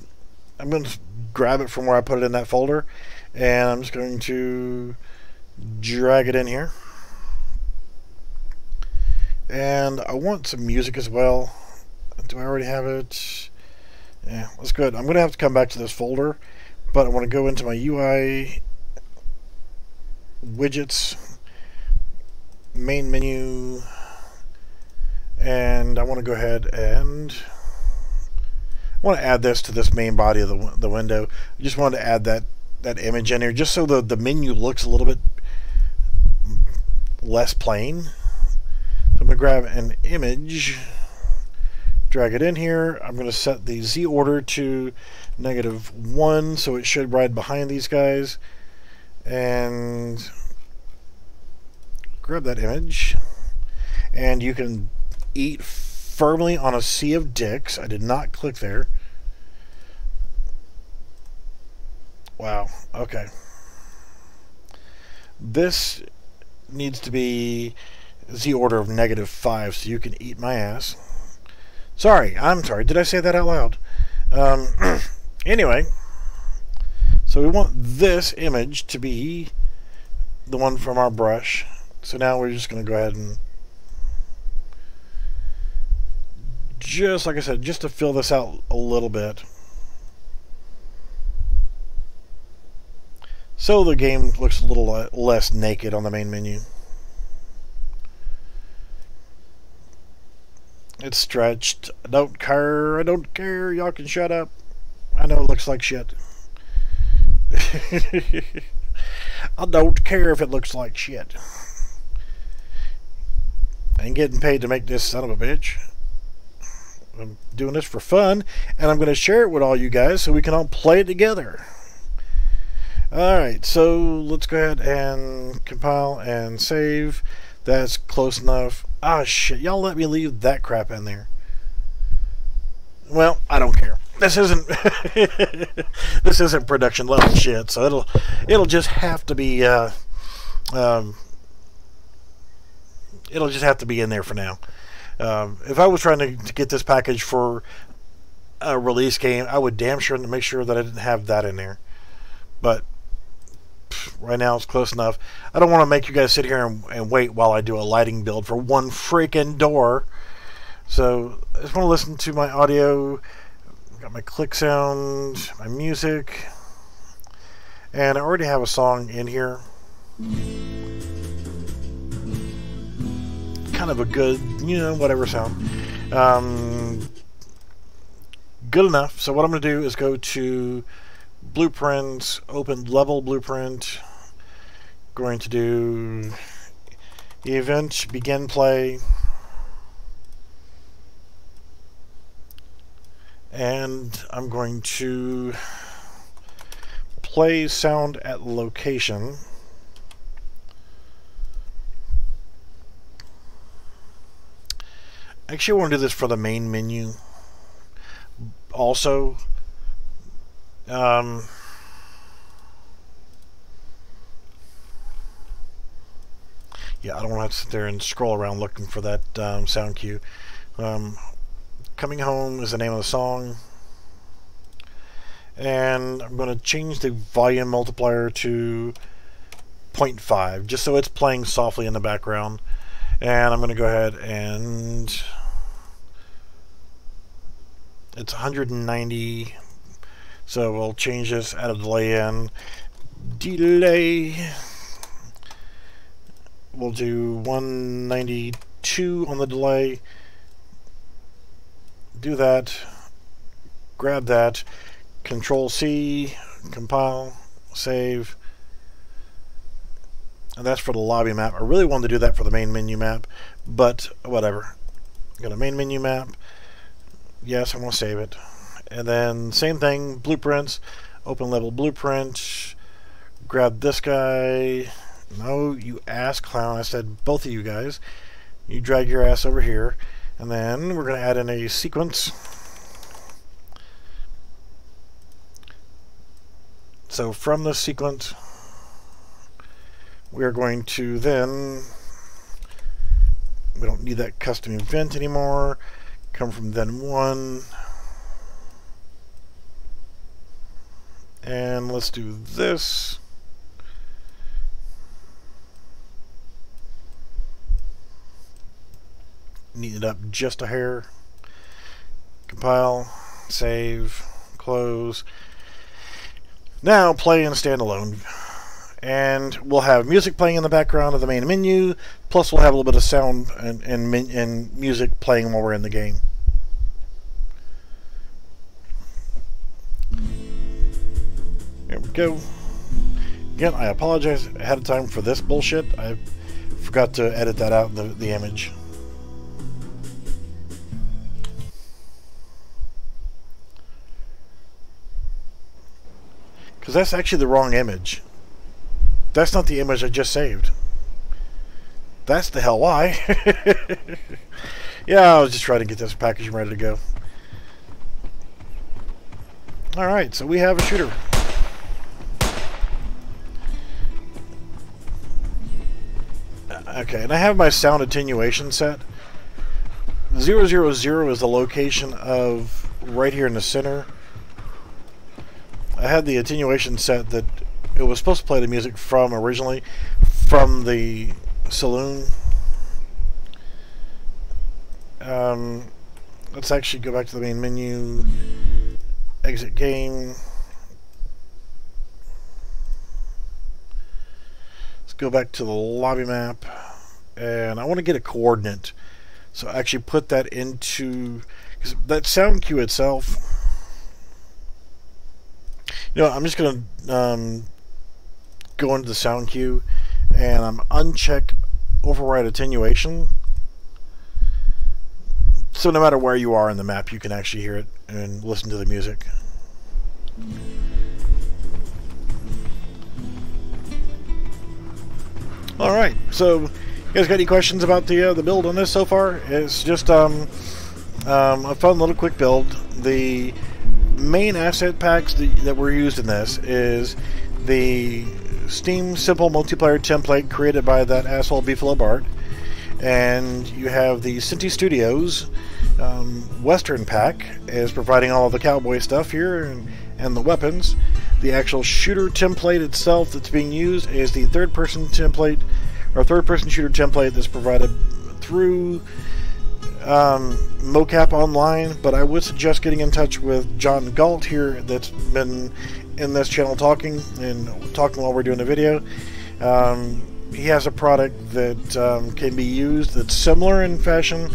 I'm going to grab it from where I put it in that folder, and I'm just going to drag it in here. And I want some music as well. Do I already have it? Yeah, that's good. I'm going to have to come back to this folder, but I want to go into my UI widgets, main menu, and I want to go ahead and I want to add this to this main body of the window. I just wanted to add that image in here just so the menu looks a little bit less plain. So I'm going to grab an image, drag it in here. I'm going to set the Z order to -1 so it should ride behind these guys, and grab that image, and you can eat firmly on a sea of dicks. I did not click there. Wow, okay. This needs to be Z order of -5 so you can eat my ass. I'm sorry, did I say that out loud? Anyway, so we want this image to be the one from our brush. So now we're just going to go ahead and, just like I said, just to fill this out a little bit, so the game looks a little less naked on the main menu. It's stretched. I don't care. I don't care. Y'all can shut up. I know it looks like shit. I don't care if it looks like shit. I ain't getting paid to make this son of a bitch. I'm doing this for fun, and I'm going to share it with all you guys so we can all play it together. Alright, so let's go ahead and compile and save. That's close enough. Ah, shit. Y'all let me leave that crap in there. Well, I don't care. This isn't this isn't production level shit, so it'll just have to be it'll just have to be in there for now. If I was trying to get this package for a release game, I would damn sure make sure that I didn't have that in there. But right now it's close enough. I don't want to make you guys sit here and wait while I do a lighting build for one freaking door. So I just want to listen to my audio. Got my click sound, my music, and I already have a song in here. Kind of a good, whatever sound. Good enough. So what I'm going to do is go to Blueprints, open level blueprint. Going to do event, begin play. And I'm going to play sound at location. Actually, I want to do this for the main menu. Also, yeah, I don't want to have to sit there and scroll around looking for that sound cue. Coming Home is the name of the song. And I'm going to change the volume multiplier to 0.5, just so it's playing softly in the background. And I'm going to go ahead and it's 190, so we'll change this, add a delay in. Delay, we'll do 192 on the delay. Do that, grab that, Control C, compile, save, and that's for the lobby map. I really wanted to do that for the main menu map, but whatever. Got a main menu map. Yes, I'm going to save it. And then same thing, blueprints, open level blueprint, grab this guy. No, you ass clown. I said both of you guys. You drag your ass over here. And then we're going to add in a sequence. So from this sequence, we are going to then, we don't need that custom event anymore. Come from then one. And let's do this. Neaten it up just a hair. Compile, save, close. Now play in standalone. And we'll have music playing in the background of the main menu, plus we'll have a little bit of sound and music playing while we're in the game. There we go. Again, I apologize ahead of time for this bullshit. I forgot to edit that out in the image. Because that's actually the wrong image. That's not the image I just saved. That's the hell why. Yeah, I was just trying to get this packaging ready to go. Alright, so we have a shooter. Okay, and I have my sound attenuation set. 000 is the location of right here in the center. I had the attenuation set that it was supposed to play the music from originally from the saloon. Let's actually go back to the main menu, exit game. Let's go back to the lobby map, and I want to get a coordinate So actually put that into, because that sound cue itself, I'm just going to go into the sound cue and uncheck override attenuation. So no matter where you are in the map, you can actually hear it and listen to the music. Alright, so you guys got any questions about the build on this so far? It's just a fun little quick build. The main asset packs that were used in this is the Steam Simple Multiplayer template created by that asshole Beefalo Bart, and you have the Synty Studios Western pack is providing all of the cowboy stuff here and the weapons. The actual shooter template itself that's being used is the third-person template, or third-person shooter template that's provided through MoCap Online, but I would suggest getting in touch with John Galt here that's been in this channel talking while we're doing the video. He has a product that can be used that's similar in fashion,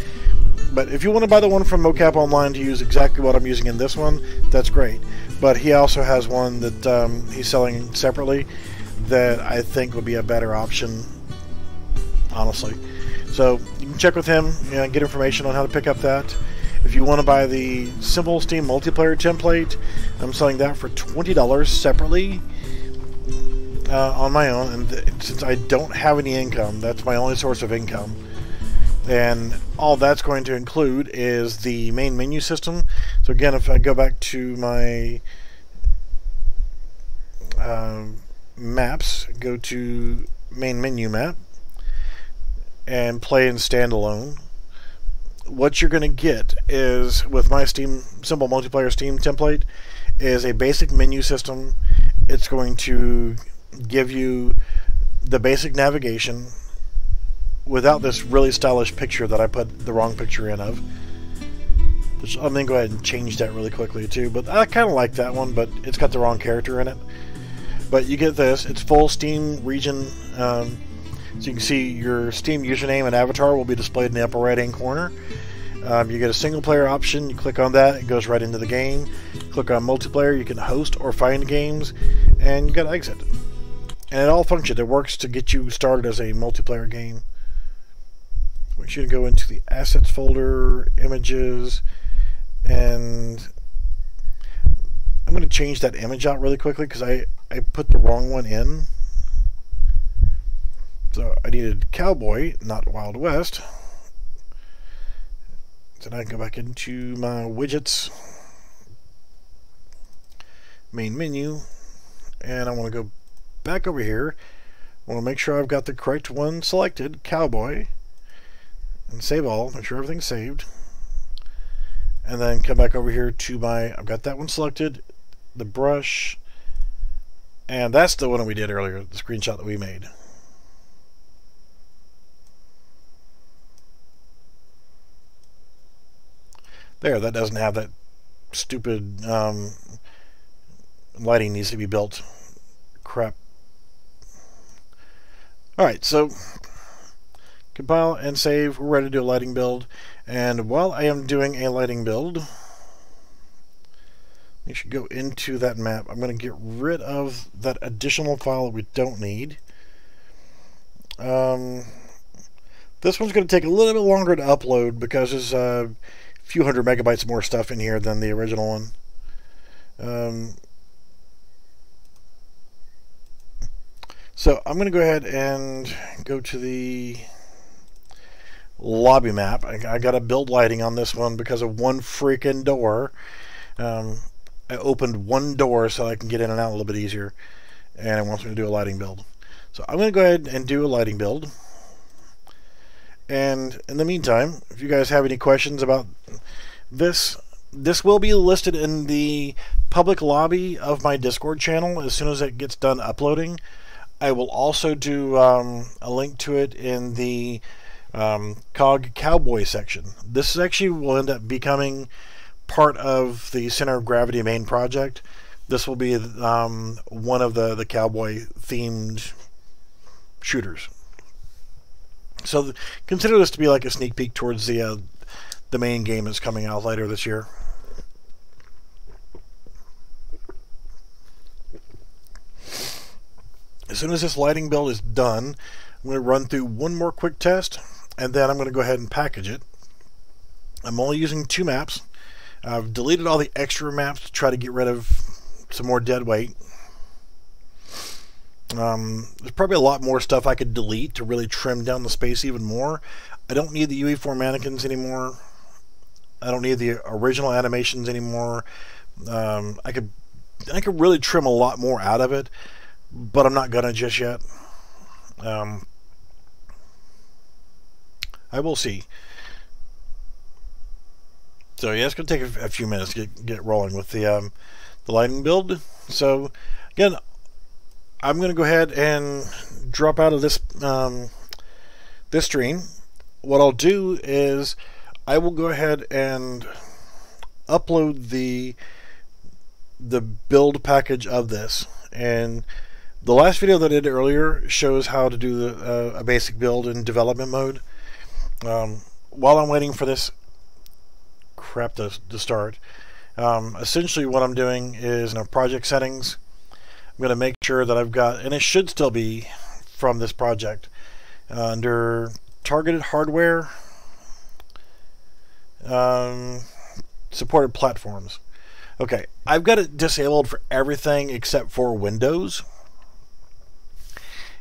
but if you want to buy the one from MoCap Online to use exactly what I'm using in this one, that's great. But he also has one that he's selling separately that I think would be a better option, honestly. So you can check with him and get information on how to pick up that. If you want to buy the Simple Steam Multiplayer template, I'm selling that for $20 separately on my own. And since I don't have any income, that's my only source of income. And all that's going to include is the main menu system. So again, if I go back to my maps, go to main menu map, and play in standalone, what you're going to get is, with my Steam Simple Multiplayer Steam template, is a basic menu system. It's going to give you the basic navigation without this really stylish picture that I put the wrong picture in of. Which I'm going to go ahead and change that really quickly too, but I kind of like that one, but it's got the wrong character in it. But you get this, it's full Steam region, so you can see your Steam username and avatar will be displayed in the upper right hand corner. You get a single player option, you click on that, it goes right into the game. Click on multiplayer, you can host or find games, and you got exit. And it all functions, it works to get you started as a multiplayer game. I want you to go into the assets folder, images, and I'm going to change that image out really quickly because I put the wrong one in. So I needed Cowboy, not Wild West. Then I can go back into my widgets, main menu, and I want to go back over here. I want to make sure I've got the correct one selected, Cowboy, and save all, make sure everything's saved. And then come back over here to I've got that one selected, the brush, and that's the one we did earlier, the screenshot that we made. There, that doesn't have that stupid lighting needs to be built crap. Alright, so compile and save. We're ready to do a lighting build. And while I am doing a lighting build, you should go into that map. I'm going to get rid of that additional file that we don't need. This one's going to take a little bit longer to upload because there's a few hundred megabytes more stuff in here than the original one. So I'm going to go ahead and go to the lobby map. I got to build lighting on this one because of one freaking door. I opened one door so I can get in and out a little bit easier, and it wants me to do a lighting build. So I'm going to go ahead and do a lighting build. And in the meantime, if you guys have any questions about this will be listed in the public lobby of my Discord channel as soon as it gets done uploading. I will also do a link to it in the COG Cowboy section. This actually will end up becoming part of the Center of Gravity main project. This will be one of the cowboy themed shooters. So So consider this to be like a sneak peek towards the main game that's coming out later this year. As soon as this lighting build is done, I'm going to run through one more quick test, and then I'm going to go ahead and package it. I'm only using 2 maps. I've deleted all the extra maps to try to get rid of some more dead weight. There's probably a lot more stuff I could delete to really trim down the space even more. I don't need the UE4 mannequins anymore. I don't need the original animations anymore. I could really trim a lot more out of it, but I'm not gonna just yet. I will see. So yeah, it's gonna take a few minutes to get rolling with the lighting build. So again, I'm gonna go ahead and drop out of this this stream. What I'll do is I will go ahead and upload the build package of this, and the last video that I did earlier shows how to do a basic build in development mode. While I'm waiting for this crap to start, essentially what I'm doing is in project settings, I'm going to make sure that I've got, and it should still be from this project, under targeted hardware, supported platforms. Okay, I've got it disabled for everything except for Windows.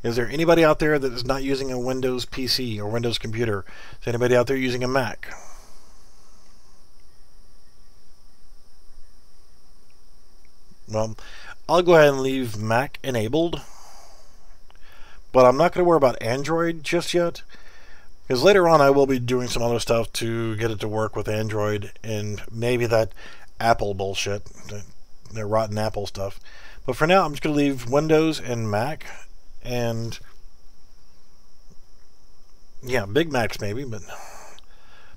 Is there anybody out there that is not using a Windows PC or Windows computer? Is anybody out there using a Mac? Well, I'll go ahead and leave Mac enabled, but I'm not going to worry about Android just yet, because later on I will be doing some other stuff to get it to work with Android and maybe that Apple bullshit, the rotten Apple stuff. But for now, I'm just going to leave Windows and Mac, and yeah, Big Macs maybe, but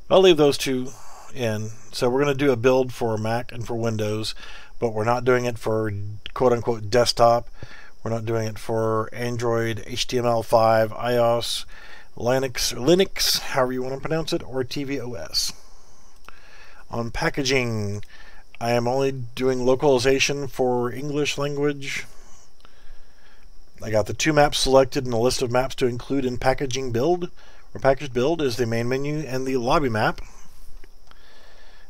I'll leave those two in. So we're going to do a build for Mac and for Windows, but we're not doing it for quote-unquote desktop. We're not doing it for Android, HTML5, iOS, Linux, however you want to pronounce it, or tvOS. On packaging, I am only doing localization for English language. I got the 2 maps selected in the list of maps to include in packaging build, or packaged build is the main menu and the lobby map.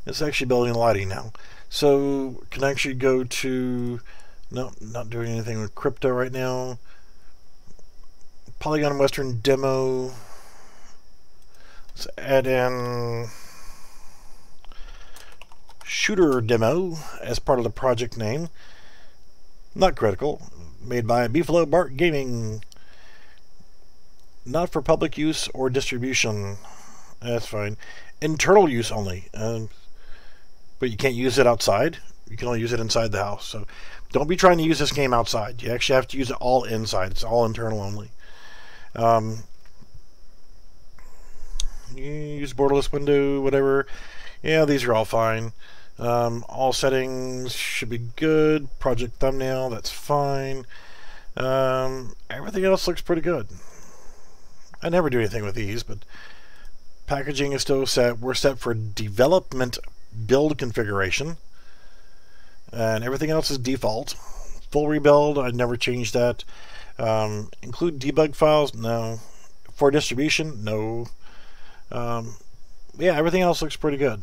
It's actually building lighting now. So can I actually go to, no, not doing anything with crypto right now. Polygon Western demo. Let's add in shooter demo as part of the project name. Not critical. Made by Beefalo Bart Gaming. Not for public use or distribution. That's fine. Internal use only. But you can't use it outside. You can only use it inside the house. So don't be trying to use this game outside. You actually have to use it all inside. It's all internal only. You use borderless window, whatever. Yeah, these are all fine. All settings should be good. Project thumbnail, that's fine. Everything else looks pretty good. I never do anything with these, but packaging is still set. We're set for development build configuration, and everything else is default. Full rebuild, I never changed that. Include debug files, no. For distribution, no. Yeah, everything else looks pretty good.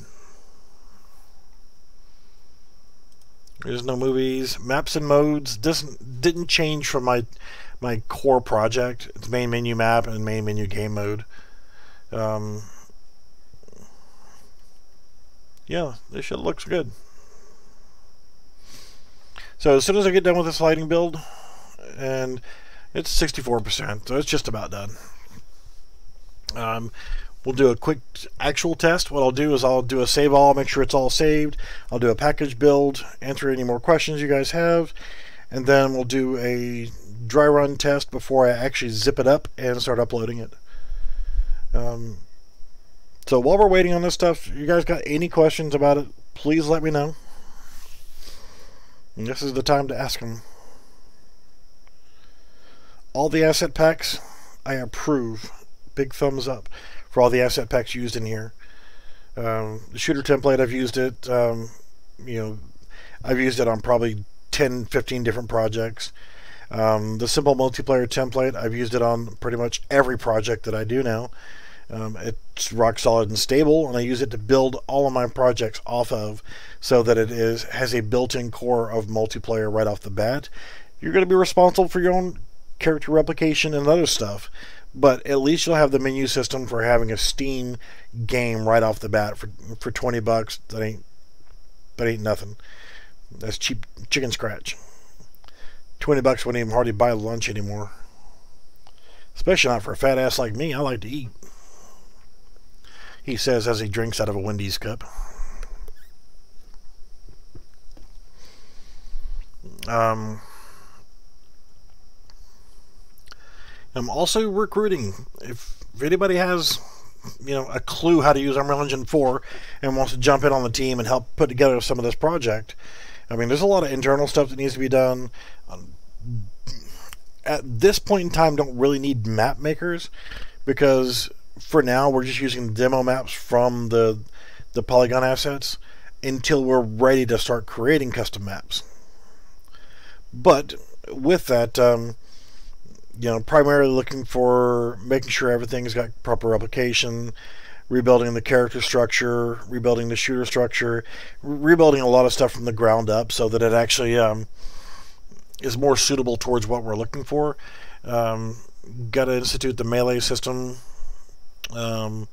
There's no movies. Maps and modes didn't change from my core project. It's main menu map and main menu game mode. Yeah, this shit looks good. So as soon as I get done with this lighting build, and it's 64%, so it's just about done. We'll do a quick actual test. What I'll do is I'll do a save all, make sure it's all saved. I'll do a package build, answer any more questions you guys have, and then we'll do a dry run test before I actually zip it up and start uploading it. So while we're waiting on this stuff, you guys got any questions about it, please let me know. And this is the time to ask them. All the asset packs, I approve. big thumbs up for all the asset packs used in here. The shooter template, I've used it, I've used it on probably 10, 15 different projects. The simple multiplayer template, I've used it on pretty much every project that I do now. It's rock solid and stable, and I use it to build all of my projects off of, so that it has a built-in core of multiplayer right off the bat. You're going to be responsible for your own character replication and other stuff, but at least you'll have the menu system for having a Steam game right off the bat for 20 bucks. That ain't nothing. That's cheap chicken scratch. 20 bucks wouldn't even hardly buy lunch anymore. Especially not for a fat ass like me. I like to eat. He says as he drinks out of a Wendy's cup. I'm also recruiting. If anybody has, a clue how to use Unreal Engine 4 and wants to jump in on the team and help put together some of this project, I mean, there's a lot of internal stuff that needs to be done. At this point in time, don't really need map makers, because for now we're just using demo maps from the Polygon assets until we're ready to start creating custom maps. But with that, primarily looking for making sure everything's got proper replication, rebuilding the character structure, rebuilding the shooter structure, rebuilding a lot of stuff from the ground up so that it actually is more suitable towards what we're looking for. Got to institute the melee system, a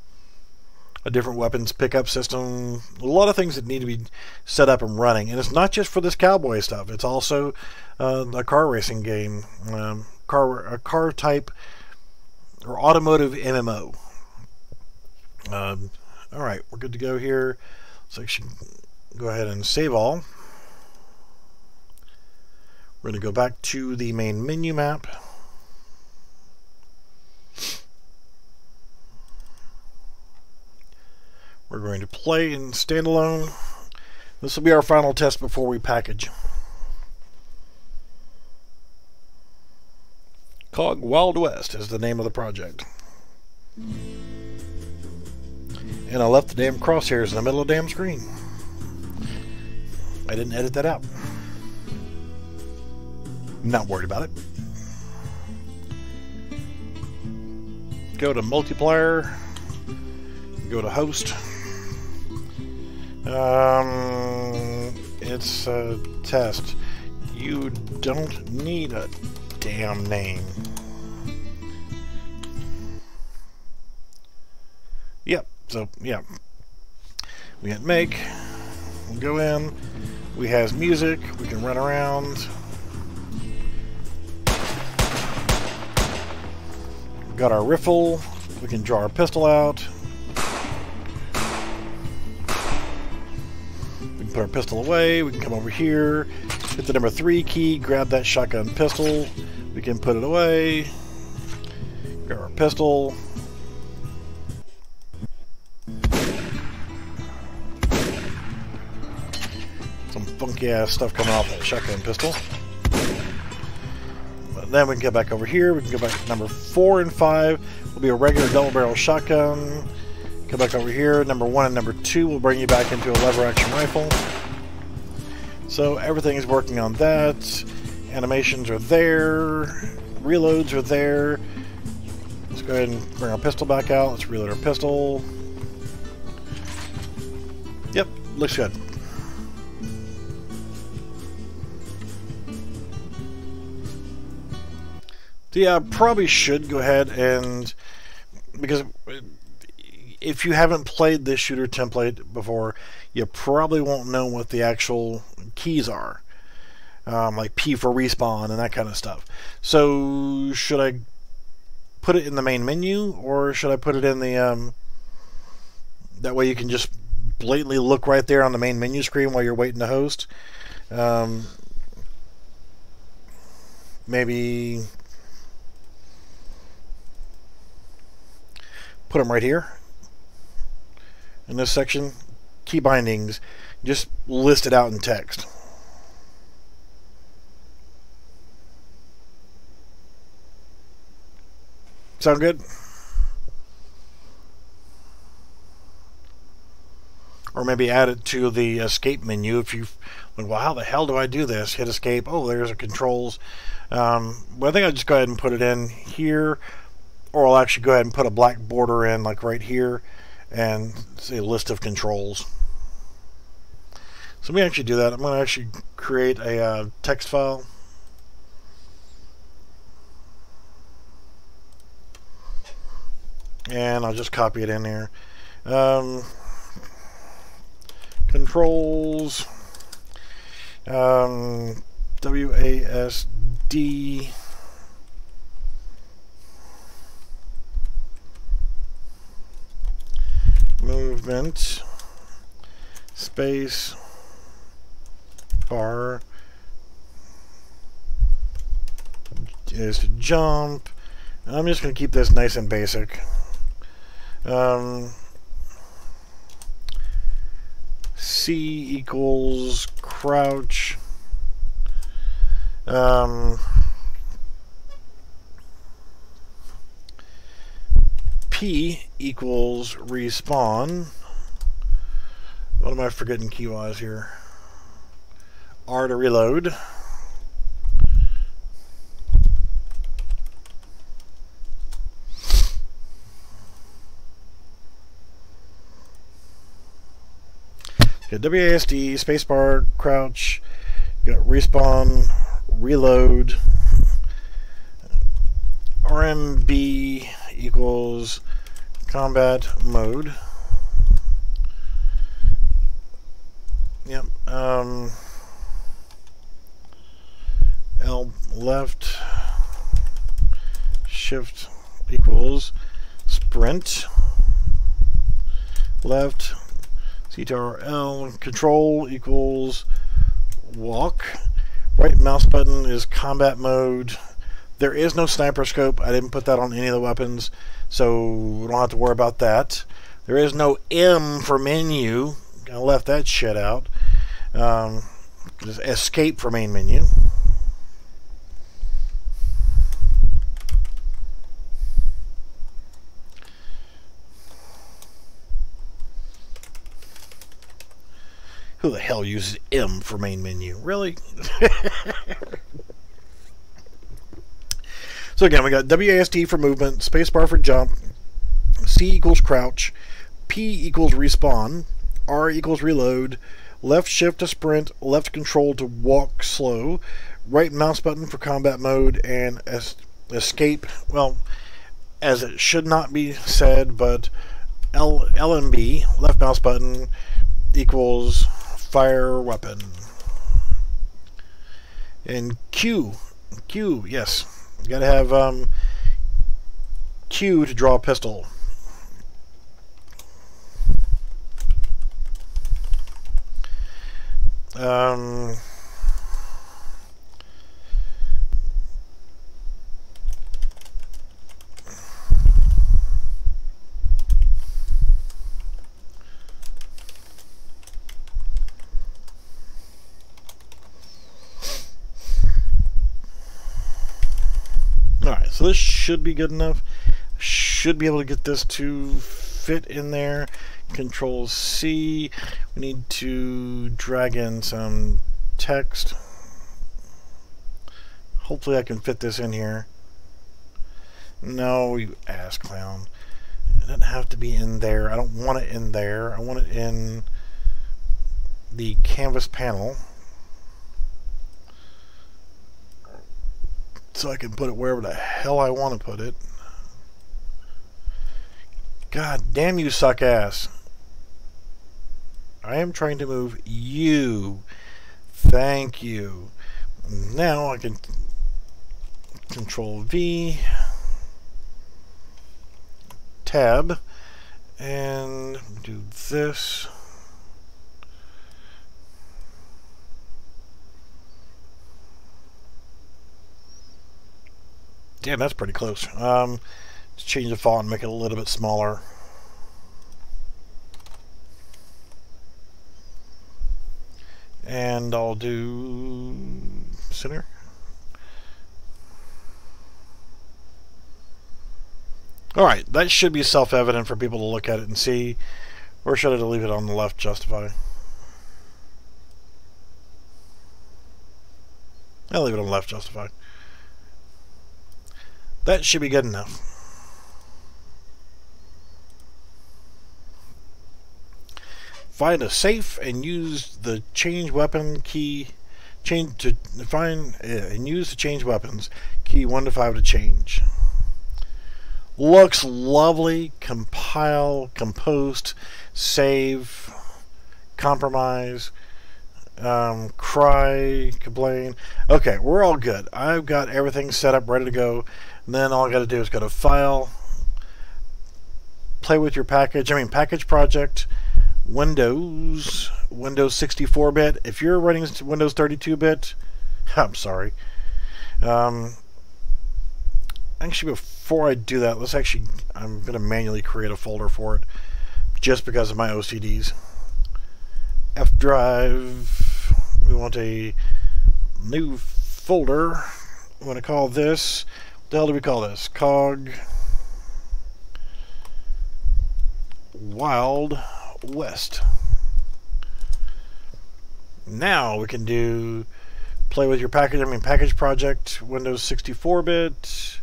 different weapons pickup system, a lot of things that need to be set up and running. And it's not just for this cowboy stuff, it's also a car racing game, a car type or automotive MMO. Alright, we're good to go here. So I should go ahead and save all. We're going to go back to the main menu map. We're going to play in standalone. This will be our final test before we package. Cog Wild West is the name of the project. And I left the damn crosshairs in the middle of the damn screen. I didn't edit that out. Not worried about it. Go to multiplayer. Go to host. It's a test. You don't need a damn name. Yep. So yeah, we hit make. We'll go in. We has music. We can run around. Got our riffle. We can draw our pistol out. We can put our pistol away. We can come over here, hit the number 3 key, grab that shotgun pistol. We can put it away. Grab our pistol. Some funky ass stuff coming off that shotgun pistol. Then we can get back over here. We can go back to number 4 and 5. Will be a regular double barrel shotgun. Come back over here. Number 1 and number 2 will bring you back into a lever action rifle. So everything is working on that. Animations are there. Reloads are there. Let's go ahead and bring our pistol back out. Let's reload our pistol. Yep, looks good. So yeah, I probably should go ahead and, because if you haven't played this shooter template before, you probably won't know what the actual keys are, like P for respawn and that kind of stuff. So should I put it in the main menu, or should I put it in the, that way you can just blatantly look right there on the main menu screen while you're waiting to host? Maybe put them right here in this section. Key bindings, just list it out in text. Sound good? or maybe add it to the escape menu. If you, well, how the hell do I do this? Hit escape. Oh, there's the controls. Well, I think I'll just go ahead and put it in here, or I'll actually go ahead and put a black border in, like right here, and say a list of controls. So let me actually do that. I'm going to actually create a text file. And I'll just copy it in here. Controls, WASD, movement, space, bar is to jump. I'm just going to keep this nice and basic. C equals crouch. P equals respawn. What am I forgetting key-wise here? R to reload. Got WASD, spacebar, crouch, you got respawn, reload, RMB equals combat mode. Yep. L left, shift equals sprint, left, CTRL, control equals walk. Right mouse button is combat mode. There is no sniper scope. I didn't put that on any of the weapons, so we don't have to worry about that. There is no M for menu. I left that shit out. Just escape for main menu. Who the hell uses M for main menu? Really? So again, we got WASD for movement, spacebar for jump, C equals crouch, P equals respawn, R equals reload, left shift to sprint, left control to walk slow, right mouse button for combat mode, and escape, well, as it should not be said, but LMB, left mouse button, equals fire weapon. And Q, yes, you gotta have Q to draw a pistol. Alright, so this should be good enough. Should be able to get this to fit in there. Control C. We need to drag in some text. Hopefully I can fit this in here. No, you ass clown. It doesn't have to be in there. I don't want it in there. I want it in the canvas panel, so I can put it wherever the hell I want to put it. God damn you, suck ass. I am trying to move you. Thank you. Now I can Control V, tab, and do this. Damn, that's pretty close. Let's change the font and make it a little bit smaller. And I'll do center. Alright, that should be self-evident for people to look at it and see. Or should I leave it on the left justify? I'll leave it on the left justify. That should be good enough. Find a safe and use the change weapon key. Change to find and use the change weapons key 1 to 5 to change. Looks lovely. Compile, compost, save, compromise, cry, complain. Okay, we're all good. I've got everything set up, ready to go. And then all I got to do is go to File, play with your package. Package project, Windows 64-bit. If you're running Windows 32-bit, I'm sorry. Actually, before I do that, I'm going to manually create a folder for it, just because of my OCDs. F drive, we want a new folder. We want to call this, what the hell do we call this? Cog Wild West. Now we can do play with your package, package project, Windows 64-bit.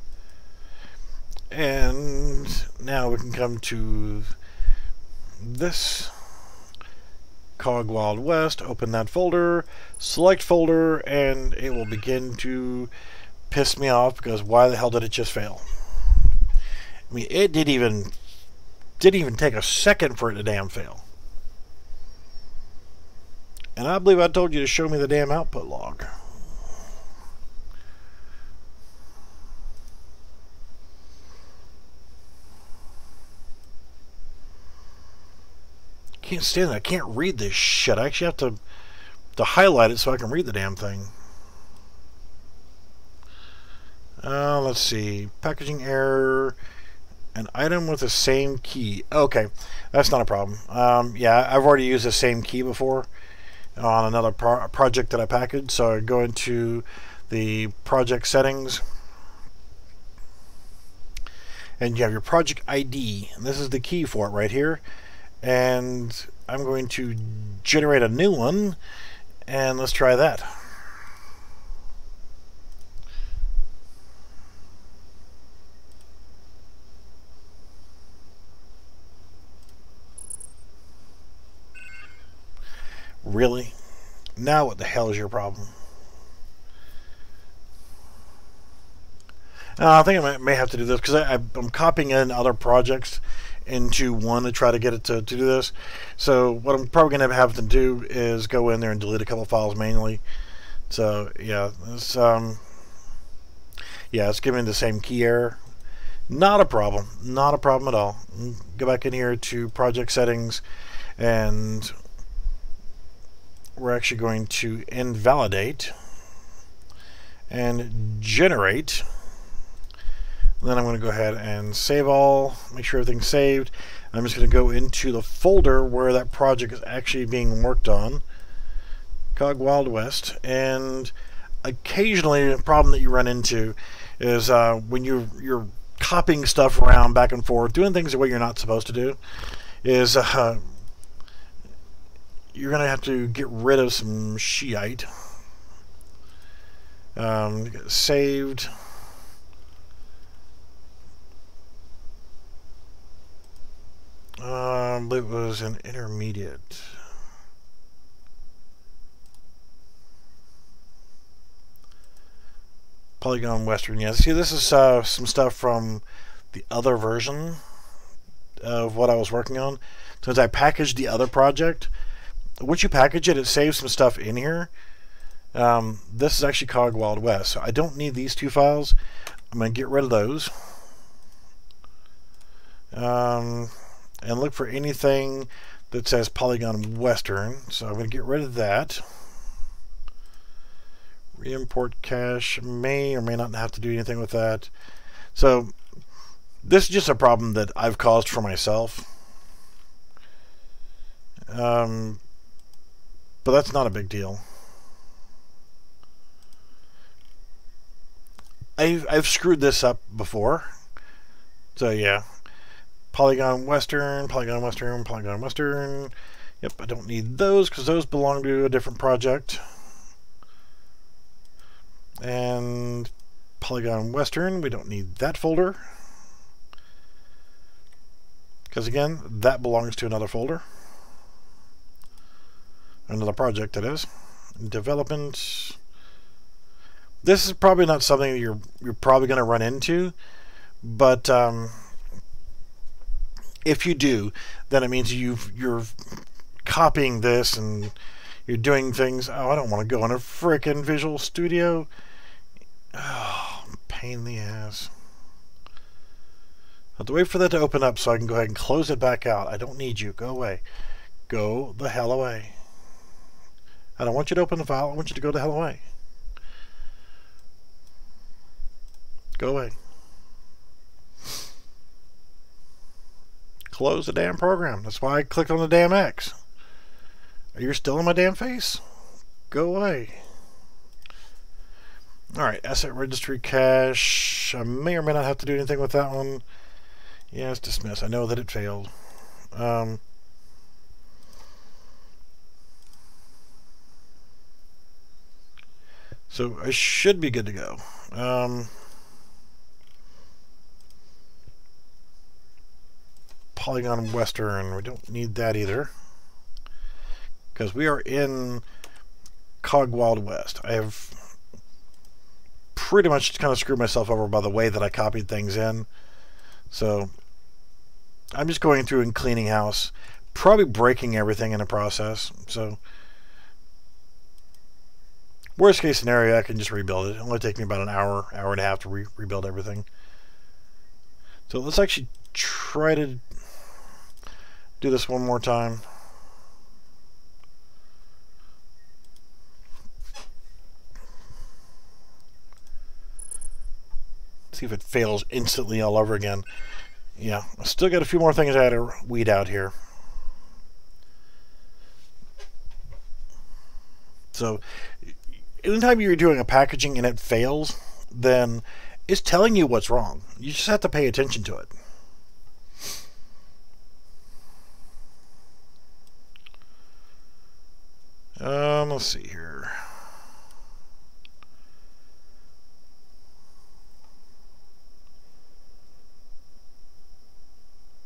And now we can come to this Cog Wild West, open that folder, select folder, and it will begin to piss me off because why the hell did it just fail? It didn't even take a second for it to damn fail. And I believe I told you to show me the damn output log. Can't stand it. I can't read this shit. I actually have to highlight it so I can read the damn thing. Let's see. Packaging error. An item with the same key. Okay, that's not a problem. Yeah, I've already used the same key before on another project that I packaged. So I go into the project settings, and you have your project ID. And this is the key for it right here. And I'm going to generate a new one, and let's try that. Really? Now what the hell is your problem? I think I may have to do this because I'm copying in other projects into one to try to get it to do this. So what I'm probably going to have to do is go in there and delete a couple files manually. So yeah, it's giving me the same key error. Not a problem. Not a problem at all. Go back in here to project settings, and we're actually going to invalidate and generate. And then I'm going to go ahead and save all, make sure everything's saved. I'm just going to go into the folder where that project is actually being worked on, Cog Wild West. And occasionally a problem that you run into is when you're copying stuff around back and forth, doing things the way you're not supposed to do, is you're going to have to get rid of some shiite. Get saved. It was an intermediate. Polygon Western. Yeah, see, this is some stuff from the other version of what I was working on. Since I packaged the other project, once you package it, it saves some stuff in here. This is actually Cog Wild West, so I don't need these two files. I'm going to get rid of those. And look for anything that says Polygon Western. So I'm going to get rid of that. Re-import cache, may or may not have to do anything with that. So this is just a problem that I've caused for myself. But that's not a big deal. I've screwed this up before. So yeah. Polygon Western, Polygon Western, Polygon Western. Yep, I don't need those because those belong to a different project. And Polygon Western, we don't need that folder. Because again, that belongs to another folder. Another project, that is. Development. This is probably not something that you're probably going to run into, but if you do, then it means you're copying this and you're doing things. Oh, I don't want to go in a frickin' Visual Studio. Oh, pain in the ass. I have to wait for that to open up so I can go ahead and close it back out. I don't need you. Go away. Go the hell away. I don't want you to open the file. I want you to go the hell away. Go away. Close the damn program. That's why I clicked on the damn X. You're still in my damn face? Go away. Alright, asset registry cache. I may or may not have to do anything with that one. Yes, dismiss. I know that it failed. So I should be good to go. Polygon Western, we don't need that either, because we are in Cog Wild West. I have pretty much kind of screwed myself over by the way that I copied things in, so I'm just going through and cleaning house, probably breaking everything in the process. So worst case scenario, I can just rebuild it. It'll only take me about an hour and a half to rebuild everything. So let's actually try to do this one more time. See if it fails instantly all over again. Yeah, I still got a few more things I had to weed out here. So anytime you're doing a packaging and it fails, then it's telling you what's wrong. You just have to pay attention to it. Let's see here.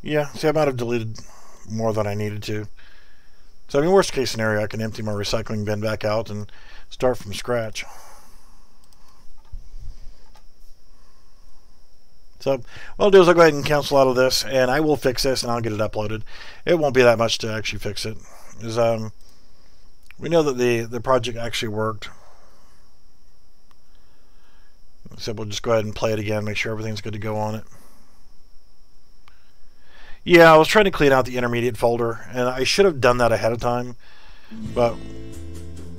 Yeah, see, I might have deleted more than I needed to. So, I mean, worst case scenario, I can empty my recycling bin back out and start from scratch. So, what I'll do is I'll go ahead and cancel out of this, and I will fix this, and I'll get it uploaded. It won't be that much to actually fix it. We know that the project actually worked. So we'll just go ahead and play it again, make sure everything's good to go on it. Yeah, I was trying to clean out the intermediate folder, and I should have done that ahead of time, but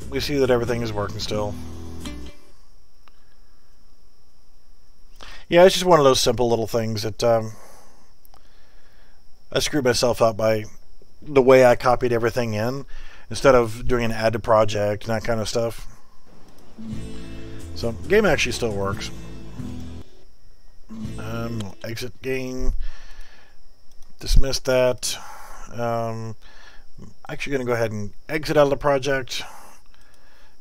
we see that everything is working still. Yeah, it's just one of those simple little things that I screwed myself up by the way I copied everything in, instead of doing an add to project and that kind of stuff. So, game actually still works. Exit game. Dismiss that. Actually going to go ahead and exit out of the project.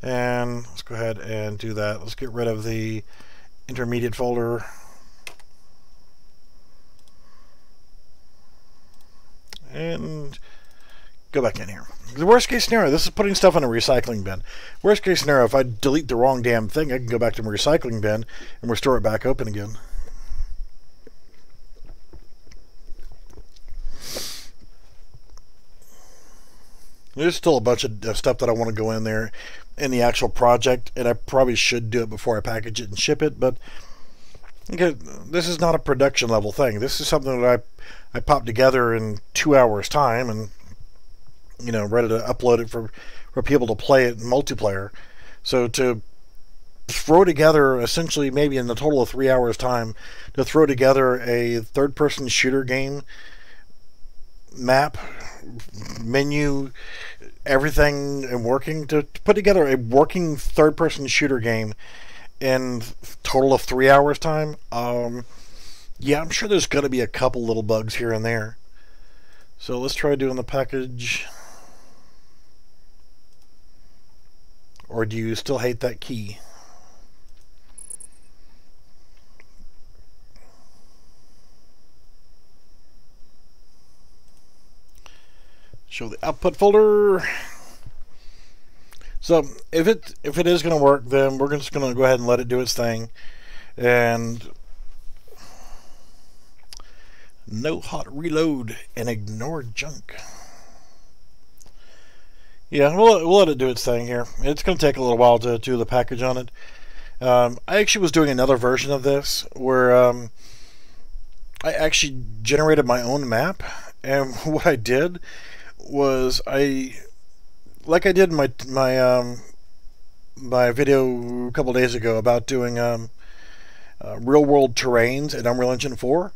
And let's go ahead and do that. Let's get rid of the intermediate folder. And go back in here. The worst case scenario, this is putting stuff in a recycling bin. Worst case scenario, if I delete the wrong damn thing, I can go back to my recycling bin and restore it back open again. There's still a bunch of stuff that I want to go in there in the actual project, and I probably should do it before I package it and ship it, but okay, this is not a production level thing. This is something that I popped together in 2 hours time, and you know, ready to upload it for people to play it in multiplayer. So to throw together, essentially maybe in the total of 3 hours time, to throw together a third-person shooter game, map, menu, everything, and working, to put together a working third-person shooter game in total of 3 hours time, Yeah, I'm sure there's going to be a couple little bugs here and there. So let's try doing the package. Or do you still hate that key? Show the output folder. So if it is going to work, then we're just going to go ahead and let it do its thing. And no hot reload and ignore junk. Yeah, we'll let it do its thing here. It's going to take a little while to do the package on it. I actually was doing another version of this where I actually generated my own map, and what I did was like I did in my video a couple days ago about doing real world terrains in Unreal Engine 4.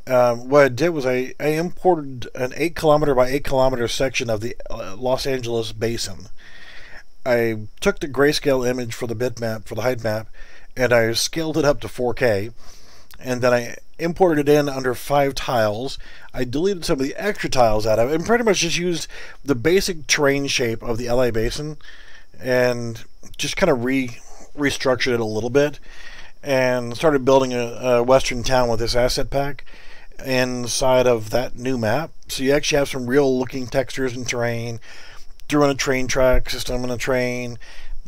What I did was I imported an 8 km by 8 km section of the Los Angeles basin. I took the grayscale image for the bitmap, for the height map, and I scaled it up to 4K, and then I imported it in under 5 tiles. I deleted some of the extra tiles out of it, and pretty much just used the basic terrain shape of the LA basin, and just kind of restructured it a little bit, and started building a western town with this asset pack inside of that new map. So you actually have some real looking textures and terrain. Threw in a train track system and a train.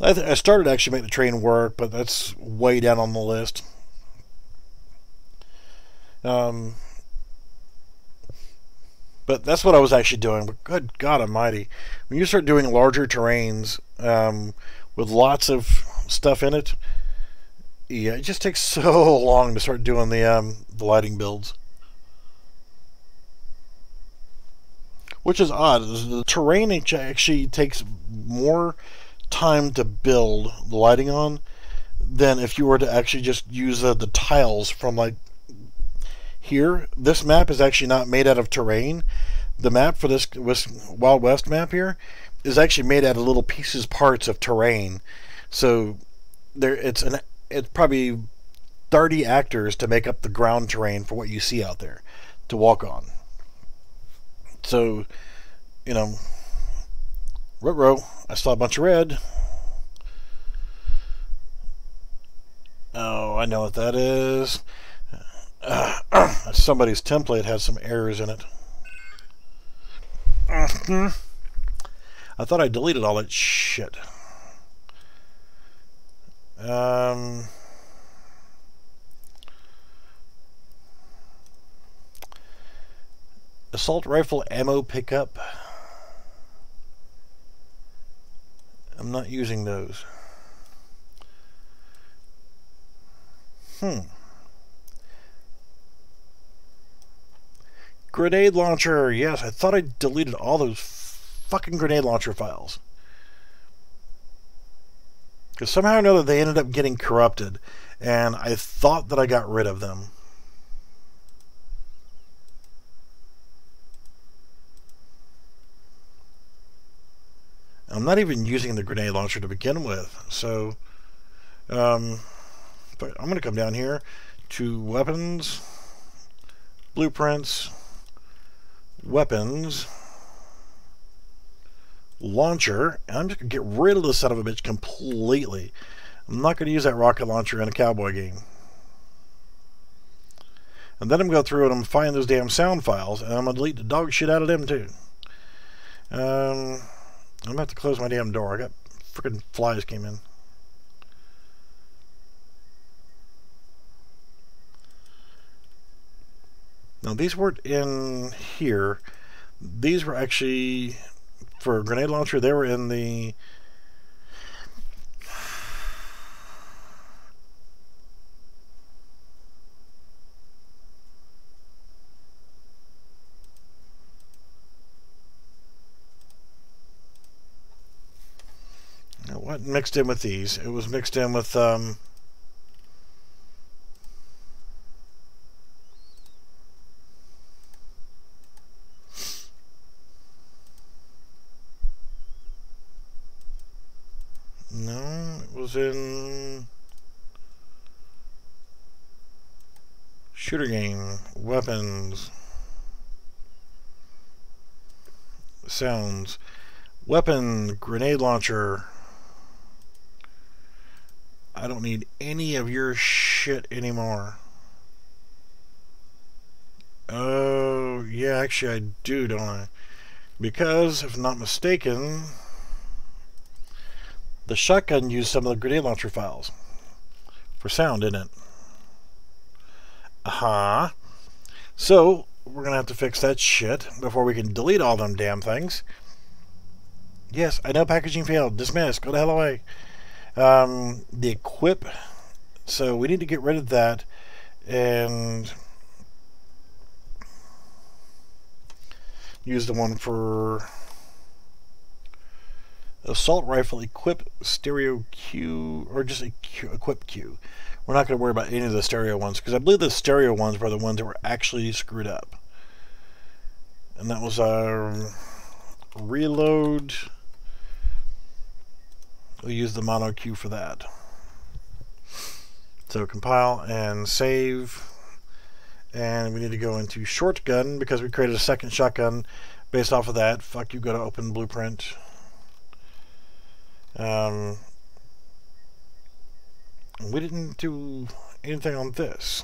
I started to actually make the train work, but that's way down on the list. But that's what I was actually doing. But good God Almighty, when you start doing larger terrains with lots of stuff in it, yeah, it just takes so long to start doing the lighting builds. Which is odd. The terrain actually takes more time to build the lighting on than if you were to actually just use the tiles from like here. This map is actually not made out of terrain. The map for this Wild West map here is actually made out of little pieces, parts of terrain. So it's probably 30 actors to make up the ground terrain for what you see out there to walk on. So, you know, ruh-roh, I saw a bunch of red. Oh, I know what that is. Somebody's template has some errors in it. I thought I deleted all that shit. Assault rifle ammo pickup. I'm not using those. Grenade launcher. Yes, I thought I deleted all those fucking grenade launcher files. Because somehow or another they ended up getting corrupted, and I thought that I got rid of them. I'm not even using the grenade launcher to begin with, so but I'm going to come down here to weapons, blueprints, weapons, launcher, and I'm just going to get rid of this son of a bitch completely. I'm not going to use that rocket launcher in a cowboy game. And then I'm going to go through and I'm find those damn sound files, and I'm going to delete the dog shit out of them too. I'm going to have to close my damn door. I got freaking flies came in. Now these weren't in here. These were actually for a grenade launcher. They were in the what mixed in with these? It was mixed in with no, it was in Shooter game, weapons, sounds, weapon, grenade launcher. I don't need any of your shit anymore. Oh, yeah, actually I do, don't I? Because, if I'm not mistaken, the shotgun used some of the grenade launcher files for sound, didn't it? Aha. So, we're going to have to fix that shit before we can delete all them damn things. Yes, I know packaging failed. Dismiss. Go the hell away. The equip. So, we need to get rid of that and use the one for assault rifle equip stereo Q, or just equip Q. We're not going to worry about any of the stereo ones, because I believe the stereo ones were the ones that were actually screwed up. And that was our reload. We'll use the mono Q for that. So compile and save. And we need to go into shotgun, because we created a second shotgun based off of that. Fuck you, go to open blueprint. We didn't do anything on this.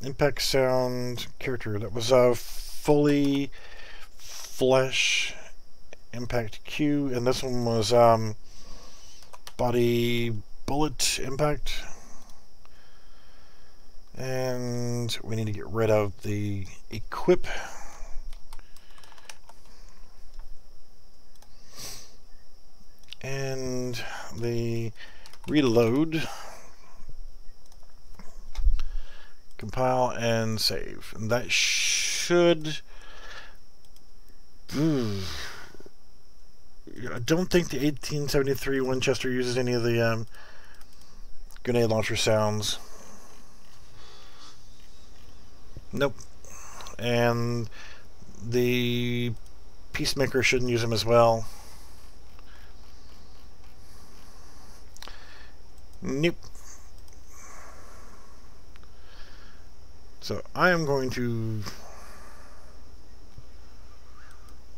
Impact sound character. That was a fully flesh impact Q, and this one was body bullet impact. And we need to get rid of the equip. And the reload. Compile and save. And that should... I don't think the 1873 Winchester uses any of the grenade launcher sounds. Nope. And the Peacemaker shouldn't use them as well. Nope. So I am going to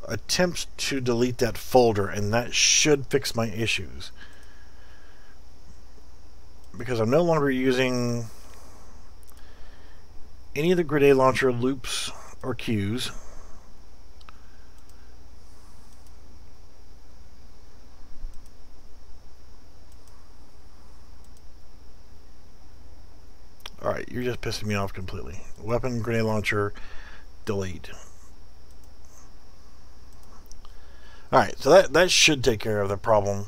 attempt to delete that folder, and that should fix my issues. Because I'm no longer using any of the grenade launcher loops or cues. Alright, you're just pissing me off completely. Weapon, grenade launcher, delete. Alright, so that should take care of the problem.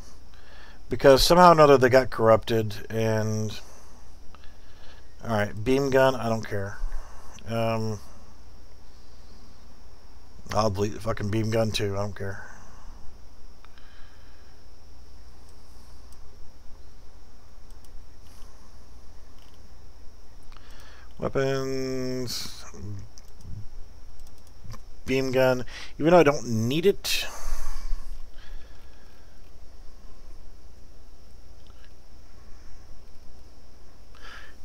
Because somehow or another they got corrupted, and... Alright, beam gun, I don't care. I'll delete the fucking beam gun too, I don't care. Weapons, beam gun, even though I don't need it.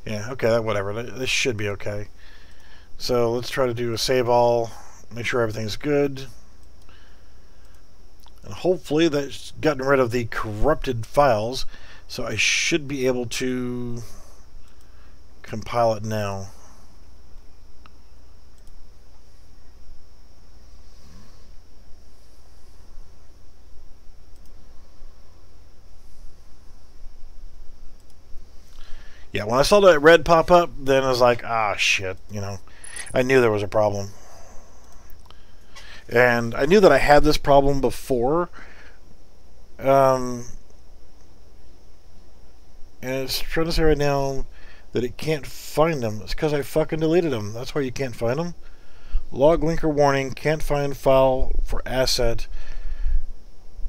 Yeah, okay, whatever. This should be okay. So let's try to do a save all, make sure everything's good. And hopefully that's gotten rid of the corrupted files, so I should be able to compile it now. Yeah, when I saw that red pop up, then I was like, ah, shit, you know. I knew there was a problem. And I knew that I had this problem before. And it's trying to say right now that it can't find them. It's because I fucking deleted them. That's why you can't find them. Log linker warning, can't find file for asset,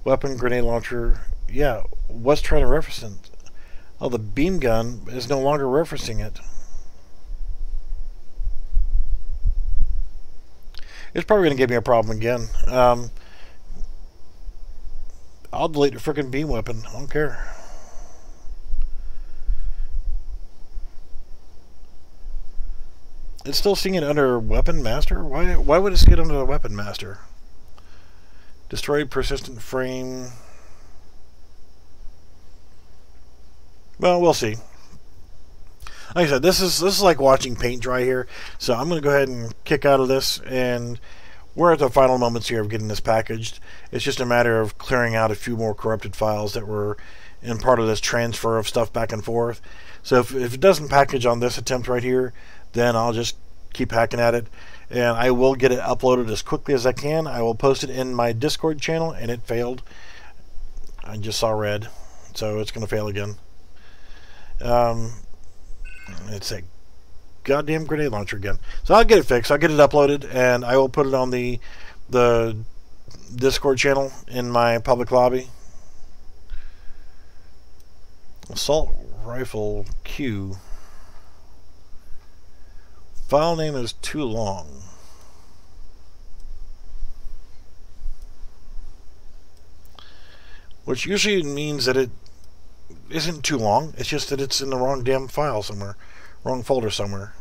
weapon, grenade launcher. Yeah, what's trying to reference it? Oh, the beam gun is no longer referencing it. It's probably going to give me a problem again. I'll delete the frickin' beam weapon. I don't care. It's still seeing it under Weapon Master? Why would it see it under the Weapon Master? Destroyed persistent frame. Well, we'll see. Like I said, this is like watching paint dry here. So I'm going to go ahead and kick out of this, and we're at the final moments here of getting this packaged. It's just a matter of clearing out a few more corrupted files that were in part of this transfer of stuff back and forth. So if it doesn't package on this attempt right here, then I'll just keep hacking at it, and I will get it uploaded as quickly as I can. I will post it in my Discord channel, and it failed. I just saw red, so it's going to fail again. It's a goddamn grenade launcher again. So I'll get it fixed. I'll get it uploaded, and I will put it on the Discord channel in my public lobby. Assault rifle Q. File name is too long. Which usually means that it isn't too long. It's just that it's in the wrong damn file somewhere. Wrong folder somewhere.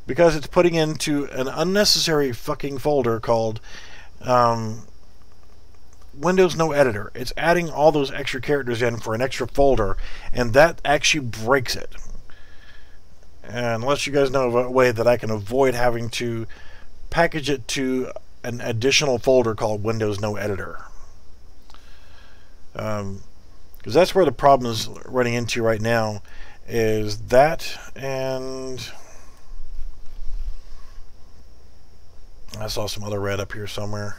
Because it's putting into an unnecessary fucking folder called Windows No Editor. It's adding all those extra characters in for an extra folder, and that actually breaks it. And unless you guys know of a way that I can avoid having to package it to an additional folder called Windows No Editor. Because that's where the problem is running into right now, is that, and I saw some other red up here somewhere.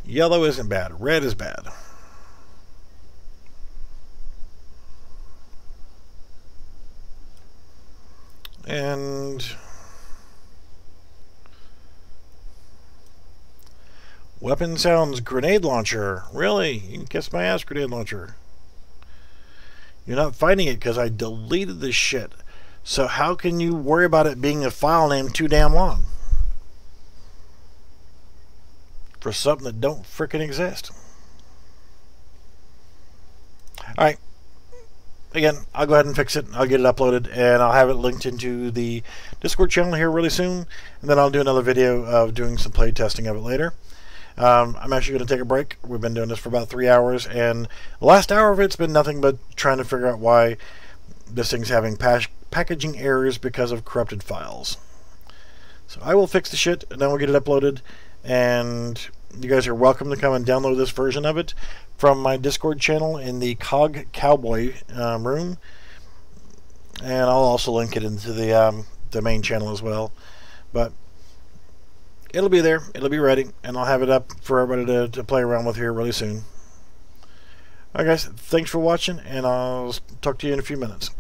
Yellow isn't bad. Red is bad. And weapon sounds grenade launcher. Really? You can kiss my ass, grenade launcher. You're not finding it because I deleted this shit. So how can you worry about it being a file name too damn long? For something that don't frickin' exist. Alright. Again, I'll go ahead and fix it. I'll get it uploaded, and I'll have it linked into the Discord channel here really soon. And then I'll do another video of doing some play testing of it later. I'm actually going to take a break. We've been doing this for about 3 hours, and the last hour of it's been nothing but trying to figure out why this thing's having packaging errors because of corrupted files. So I will fix the shit, and then we'll get it uploaded, and you guys are welcome to come and download this version of it from my Discord channel in the Cog Cowboy room, and I'll also link it into the main channel as well. But it'll be there, it'll be ready, and I'll have it up for everybody to play around with here really soon. Alright guys, thanks for watching, and I'll talk to you in a few minutes.